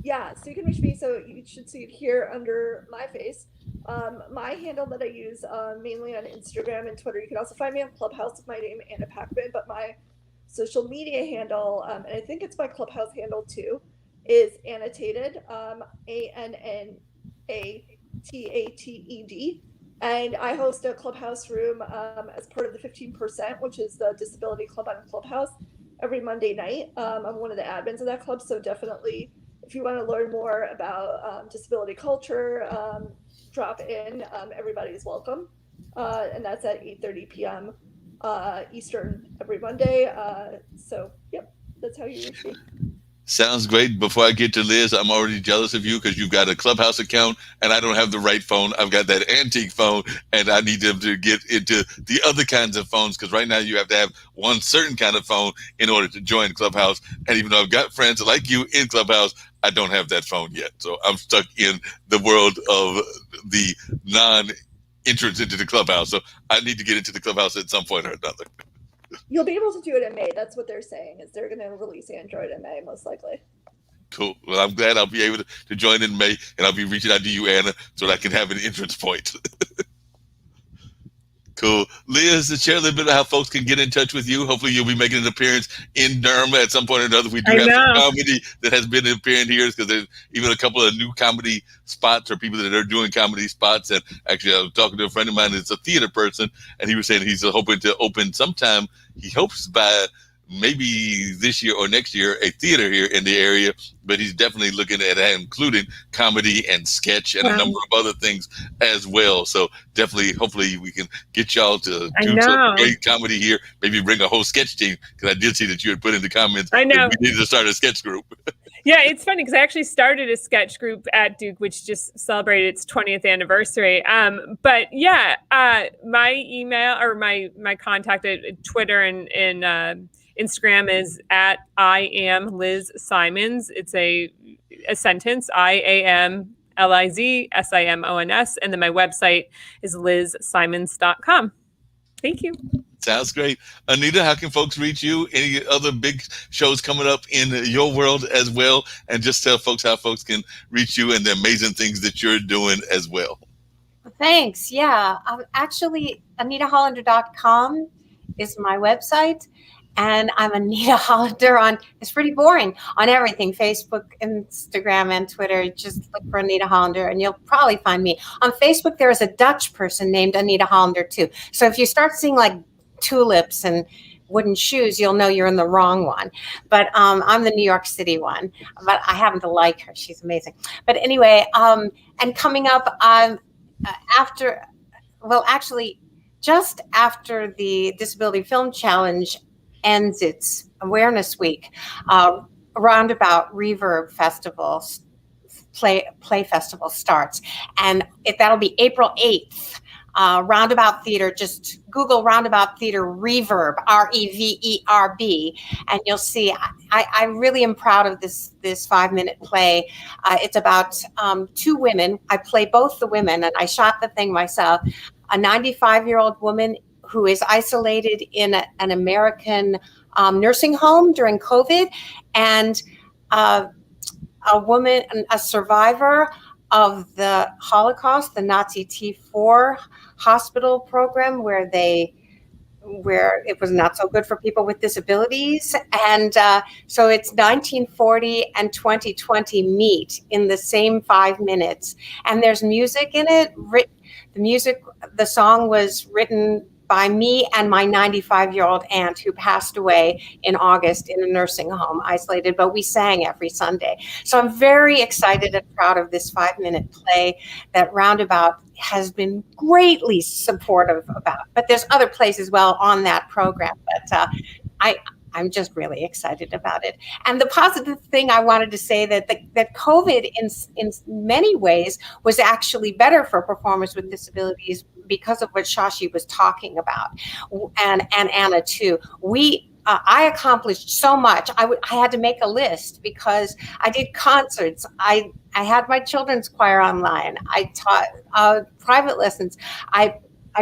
Speaker 4: Yeah, so you can reach me. So you should see it here under my face. My handle that I use mainly on Instagram and Twitter. You can also find me on Clubhouse with my name, Anna Packman. But my social media handle, and I think it's my Clubhouse handle too, is annotated, ANNATATED. And I host a Clubhouse room as part of the 15%, which is the disability club on Clubhouse, every Monday night. I'm one of the admins of that club, so definitely if you want to learn more about disability culture, drop in. Everybody's welcome. And that's at 8:30 p.m. Eastern every Monday. So, yep, that's how you reach me.
Speaker 1: Sounds great. Before I get to Liz, I'm already jealous of you because you've got a Clubhouse account and I don't have the right phone. I've got that antique phone and I need them to get into the other kinds of phones, because right now you have to have one certain kind of phone in order to join Clubhouse. And even though I've got friends like you in Clubhouse, I don't have that phone yet. So I'm stuck in the world of the non-entrance into the Clubhouse. So I need to get into the Clubhouse at some point or another.
Speaker 4: You'll be able to do it in May. That's what they're saying, is they're going to release Android in May, most likely.
Speaker 1: Cool. Well, I'm glad I'll be able to join in May, and I'll be reaching out to you, Anna, so that I can have an entrance point. Cool. Liz, share a little bit of how folks can get in touch with you. Hopefully you'll be making an appearance in Durham at some point or another. We do have some comedy that has been appearing here, because there's even a couple of new comedy spots or people that are doing comedy spots. And actually, I was talking to a friend of mine that's a theater person, and he was saying he's hoping to open sometime. He hopes by maybe this year or next year a theater here in the area, but he's definitely looking at including comedy and sketch and a number of other things as well. So definitely, hopefully we can get y'all to do some great comedy here. Maybe bring a whole sketch team, because I did see that you had put in the comments that we needed to start a sketch group.
Speaker 7: Yeah, it's funny because I actually started a sketch group at Duke, which just celebrated its 20th anniversary. But yeah, my email or my contact at Twitter and Instagram is at I am Liz Simons. It's a sentence, I am LizSimons. And then my website is lizsimons.com. Thank you.
Speaker 1: Sounds great. Anita, how can folks reach you? Any other big shows coming up in your world as well? And just tell folks how folks can reach you and the amazing things that you're doing as well.
Speaker 6: Thanks. Yeah. Actually, AnitaHollander.com is my website. And I'm Anita Hollander it's pretty boring, on everything, Facebook, Instagram, and Twitter. Just look for Anita Hollander and you'll probably find me. On Facebook, there is a Dutch person named Anita Hollander too. So if you start seeing like tulips and wooden shoes, you'll know you're in the wrong one. But I'm the New York City one. But I happen to like her. She's amazing. But anyway, and coming up just after the Disability Film Challenge ends its awareness week, Roundabout Reverb Festival, play festival starts. And that'll be April 8th. Roundabout Theater, just Google Roundabout Theater Reverb, Reverb, and you'll see. I really am proud of this 5-minute play. It's about 2 women. I play both the women, and I shot the thing myself. A 95-year-old woman who is isolated in an American nursing home during COVID, and a woman, a survivor of the Holocaust, the Nazi T4 hospital program, where it was not so good for people with disabilities. And so it's 1940 and 2020 meet in the same 5 minutes. And there's music in it. The song was written by me and my 95-year-old aunt who passed away in August in a nursing home, isolated, but we sang every Sunday. So I'm very excited and proud of this 5-minute play that Roundabout has been greatly supportive about. But there's other plays as well on that program, but I'm just really excited about it. And the positive thing I wanted to say that COVID in many ways was actually better for performers with disabilities because of what Shashi was talking about, and Anna too. I accomplished so much. I had to make a list because I did concerts. I had my children's choir online. I taught private lessons. I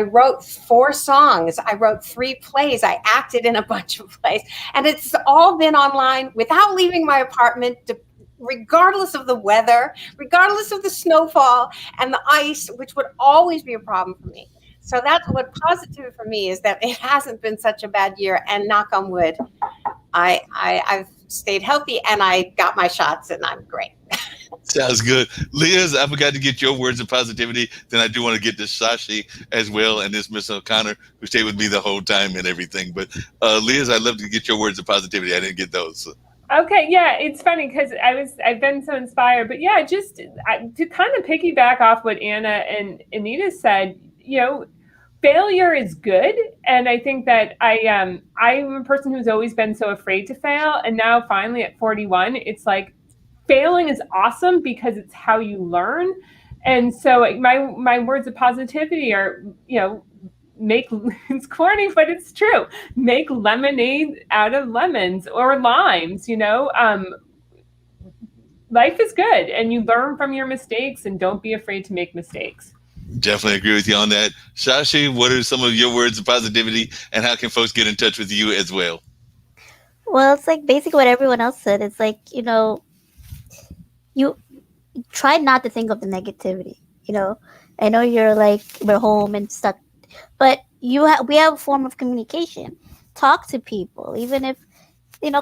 Speaker 6: wrote 4 songs. I wrote 3 plays. I acted in a bunch of plays. And it's all been online without leaving my apartment, regardless of the weather, regardless of the snowfall and the ice, which would always be a problem for me. So that's what positive for me is that it hasn't been such a bad year. And knock on wood, I've stayed healthy and I got my shots and I'm great.
Speaker 1: Sounds good. Liz, I forgot to get your words of positivity. Then I do want to get to Shashi as well and this Miss O'Connor who stayed with me the whole time and everything. But Liz, I'd love to get your words of positivity. I didn't get those. So.
Speaker 7: Okay, yeah, it's funny because I've been so inspired. But yeah, just to kind of piggyback off what Anna and Anita said, failure is good. And I think that I'm a person who's always been so afraid to fail. And now finally at 41, it's like failing is awesome because it's how you learn. And so my words of positivity are, it's corny, but it's true. Make lemonade out of lemons or limes, life is good and you learn from your mistakes and don't be afraid to make mistakes.
Speaker 1: Definitely agree with you on that. Shashi, what are some of your words of positivity and how can folks get in touch with you as well?
Speaker 5: Well, it's like basically what everyone else said. It's like, you try not to think of the negativity, I know we're home and stuck, but we have a form of communication. Talk to people, even if,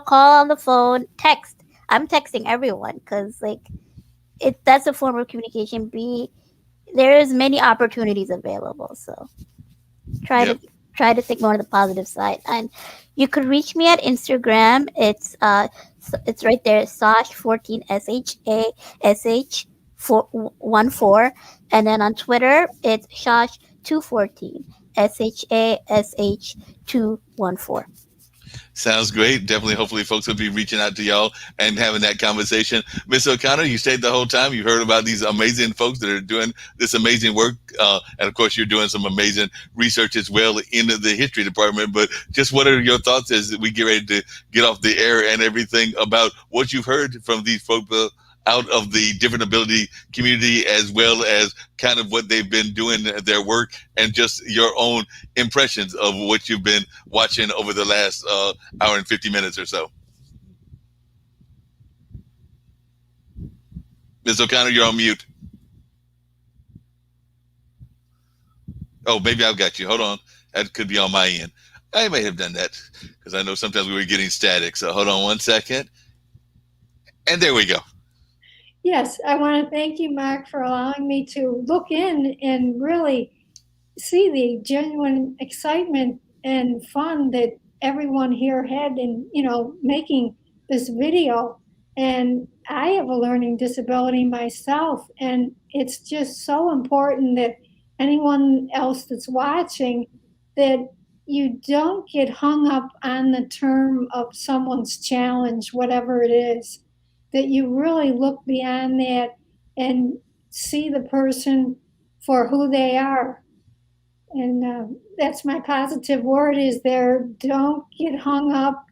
Speaker 5: call on the phone, text. I'm texting everyone because that's a form of communication. There is many opportunities available. So try to think more on the positive side. And you could reach me at Instagram. It's right there, Sash14, SHASH14. And then on Twitter, it's Shash214, SHASH214.
Speaker 1: Sounds great. Definitely, hopefully folks will be reaching out to y'all and having that conversation. Miss O'Connor, you stayed the whole time. You heard about these amazing folks that are doing this amazing work. And of course, you're doing some amazing research as well in the history department. But just what are your thoughts as we get ready to get off the air and everything about what you've heard from these folks out of the different ability community, as well as kind of what they've been doing their work, and just your own impressions of what you've been watching over the last hour and 50 minutes or so. Ms. O'Connor, you're on mute. Oh, maybe I've got you. Hold on. That could be on my end. I may have done that because I know sometimes we were getting static. So hold on one second. And there we go.
Speaker 2: Yes, I want to thank you, Mark, for allowing me to look in and really see the genuine excitement and fun that everyone here had in, making this video. And I have a learning disability myself, and it's just so important that anyone else that's watching, that you don't get hung up on the term of someone's challenge, whatever it is, that you really look beyond that and see the person for who they are. And that's my positive word is there. Don't get hung up.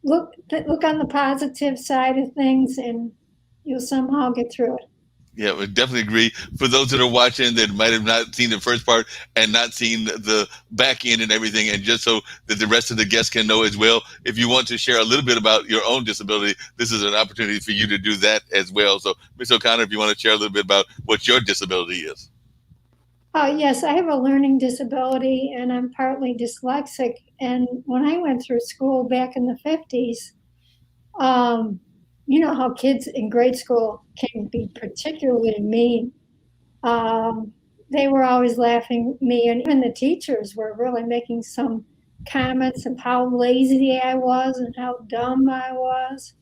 Speaker 2: Look on the positive side of things, and you'll somehow get through it.
Speaker 1: Yeah, we definitely agree. For those that are watching that might have not seen the first part and not seen the back end and everything, and just so that the rest of the guests can know as well, if you want to share a little bit about your own disability, this is an opportunity for you to do that as well. So, Ms. O'Connor, if you want to share a little bit about what your disability is.
Speaker 2: Yes, I have a learning disability, and I'm partly dyslexic. And when I went through school back in the 50s, you know how kids in grade school can be particularly mean. They were always laughing at me, and even the teachers were really making some comments of how lazy I was and how dumb I was.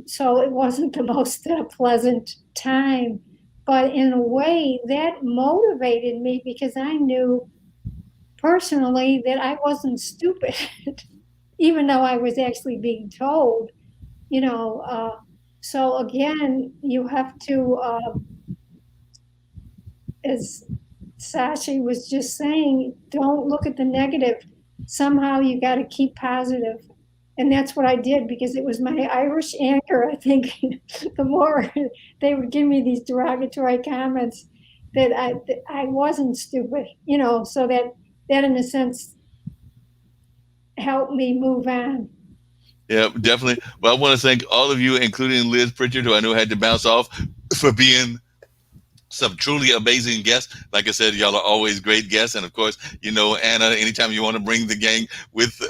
Speaker 2: So it wasn't the most pleasant time. But in a way, that motivated me because I knew personally that I wasn't stupid, even though I was actually being told, So again, you have to, as Sashi was just saying, don't look at the negative. Somehow you got to keep positive. And that's what I did because it was my Irish anger, I think. The more they would give me these derogatory comments, that I wasn't stupid, so that in a sense helped me move on.
Speaker 1: Yeah, definitely. Well, I want to thank all of you, including Liz Pritchard, who I know had to bounce off, for being some truly amazing guests. Like I said, y'all are always great guests. And of course, Anna, anytime you want to bring the gang with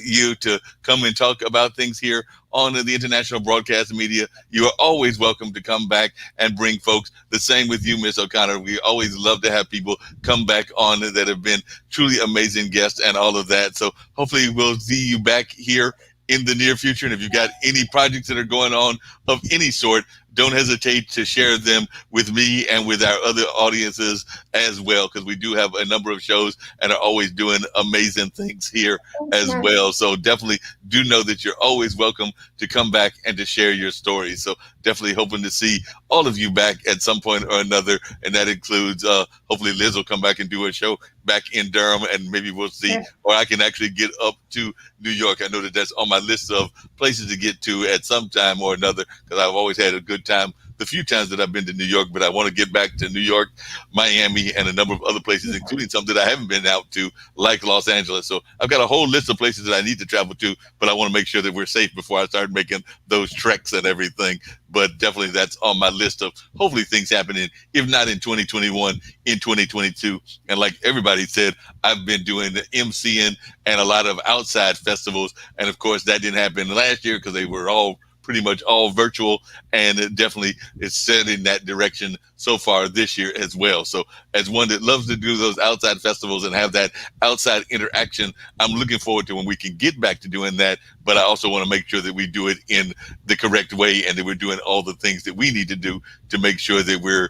Speaker 1: you to come and talk about things here on the International Broadcast Media, you are always welcome to come back and bring folks. The same with you, Miss O'Connor. We always love to have people come back on that have been truly amazing guests and all of that. So hopefully we'll see you back here in the near future. And if you've got any projects that are going on of any sort, don't hesitate to share them with me and with our other audiences as well, because we do have a number of shows and are always doing amazing things here as well. So definitely do know that you're always welcome to come back and to share your stories. So definitely hoping to see all of you back at some point or another. And that includes, hopefully Liz will come back and do a show back in Durham, and maybe we'll see, or I can actually get up to New York. I know that that's on my list of places to get to at some time or another, because I've always had a good time the few times that I've been to New York, but I want to get back to New York, Miami, and a number of other places, including some that I haven't been out to, like Los Angeles. So I've got a whole list of places that I need to travel to, but I want to make sure that we're safe before I start making those treks and everything. But definitely that's on my list of hopefully things happening, if not in 2021, in 2022. And like everybody said, I've been doing the MCing and a lot of outside festivals. And of course, that didn't happen last year because they were all pretty much all virtual, and it definitely is set in that direction so far this year as well. So as one that loves to do those outside festivals and have that outside interaction, I'm looking forward to when we can get back to doing that. But I also want to make sure that we do it in the correct way and that we're doing all the things that we need to do to make sure that we're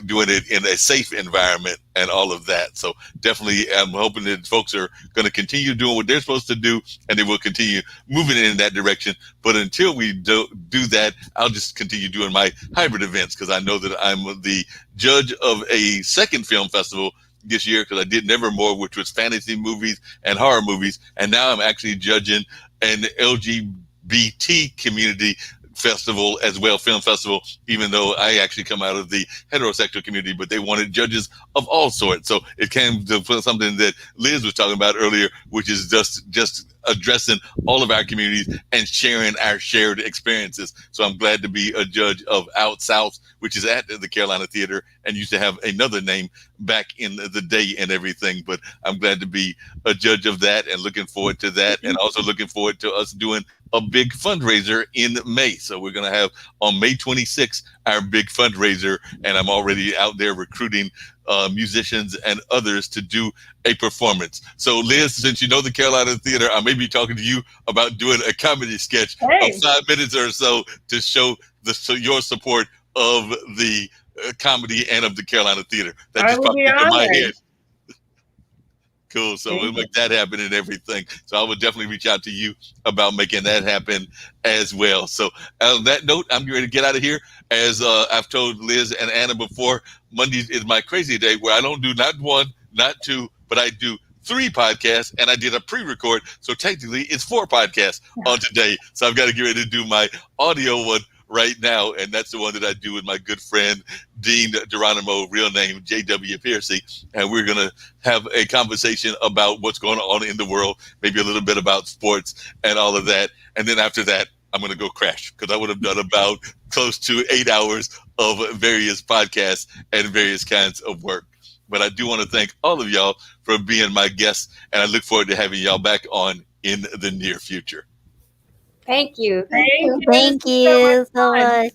Speaker 1: doing it in a safe environment and all of that. So definitely I'm hoping that folks are going to continue doing what they're supposed to do, and they will continue moving in that direction. But until we do that, I'll just continue doing my hybrid events, because I know that I'm the judge of a second film festival this year, because I did Nevermore, which was fantasy movies and horror movies. And now I'm actually judging an LGBT community festival as well, film festival, even though I actually come out of the heterosexual community, but they wanted judges of all sorts. So it came to something that Liz was talking about earlier, which is just addressing all of our communities and sharing our shared experiences. So I'm glad to be a judge of Out South, which is at the Carolina Theater and used to have another name back in the day and everything. But I'm glad to be a judge of that and looking forward to that, and also looking forward to us doing a big fundraiser in May. So we're going to have on May 26th our big fundraiser, and I'm already out there recruiting musicians and others to do a performance. So Liz, since you know the Carolina Theater, I may be talking to you about doing a comedy sketch of 5 minutes or so to show your support of the comedy and of the Carolina Theater. That just popped into my head. Cool. So we'll make that happen and everything. So I will definitely reach out to you about making that happen as well. So on that note, I'm ready to get out of here. As I've told Liz and Anna before, Monday is my crazy day where I don't do not one, not two, but I do 3 podcasts, and I did a pre-record. So technically it's 4 podcasts on today. So I've got to get ready to do my audio one right now, and that's the one that I do with my good friend Dean Geronimo, real name J.W. Piercy, and we're going to have a conversation about what's going on in the world, maybe a little bit about sports and all of that, and then after that I'm going to go crash because I would have done about close to 8 hours of various podcasts and various kinds of work. But I do want to thank all of y'all for being my guests, and I look forward to having y'all back on in the near future.
Speaker 6: Thank you.
Speaker 5: Thank you so much.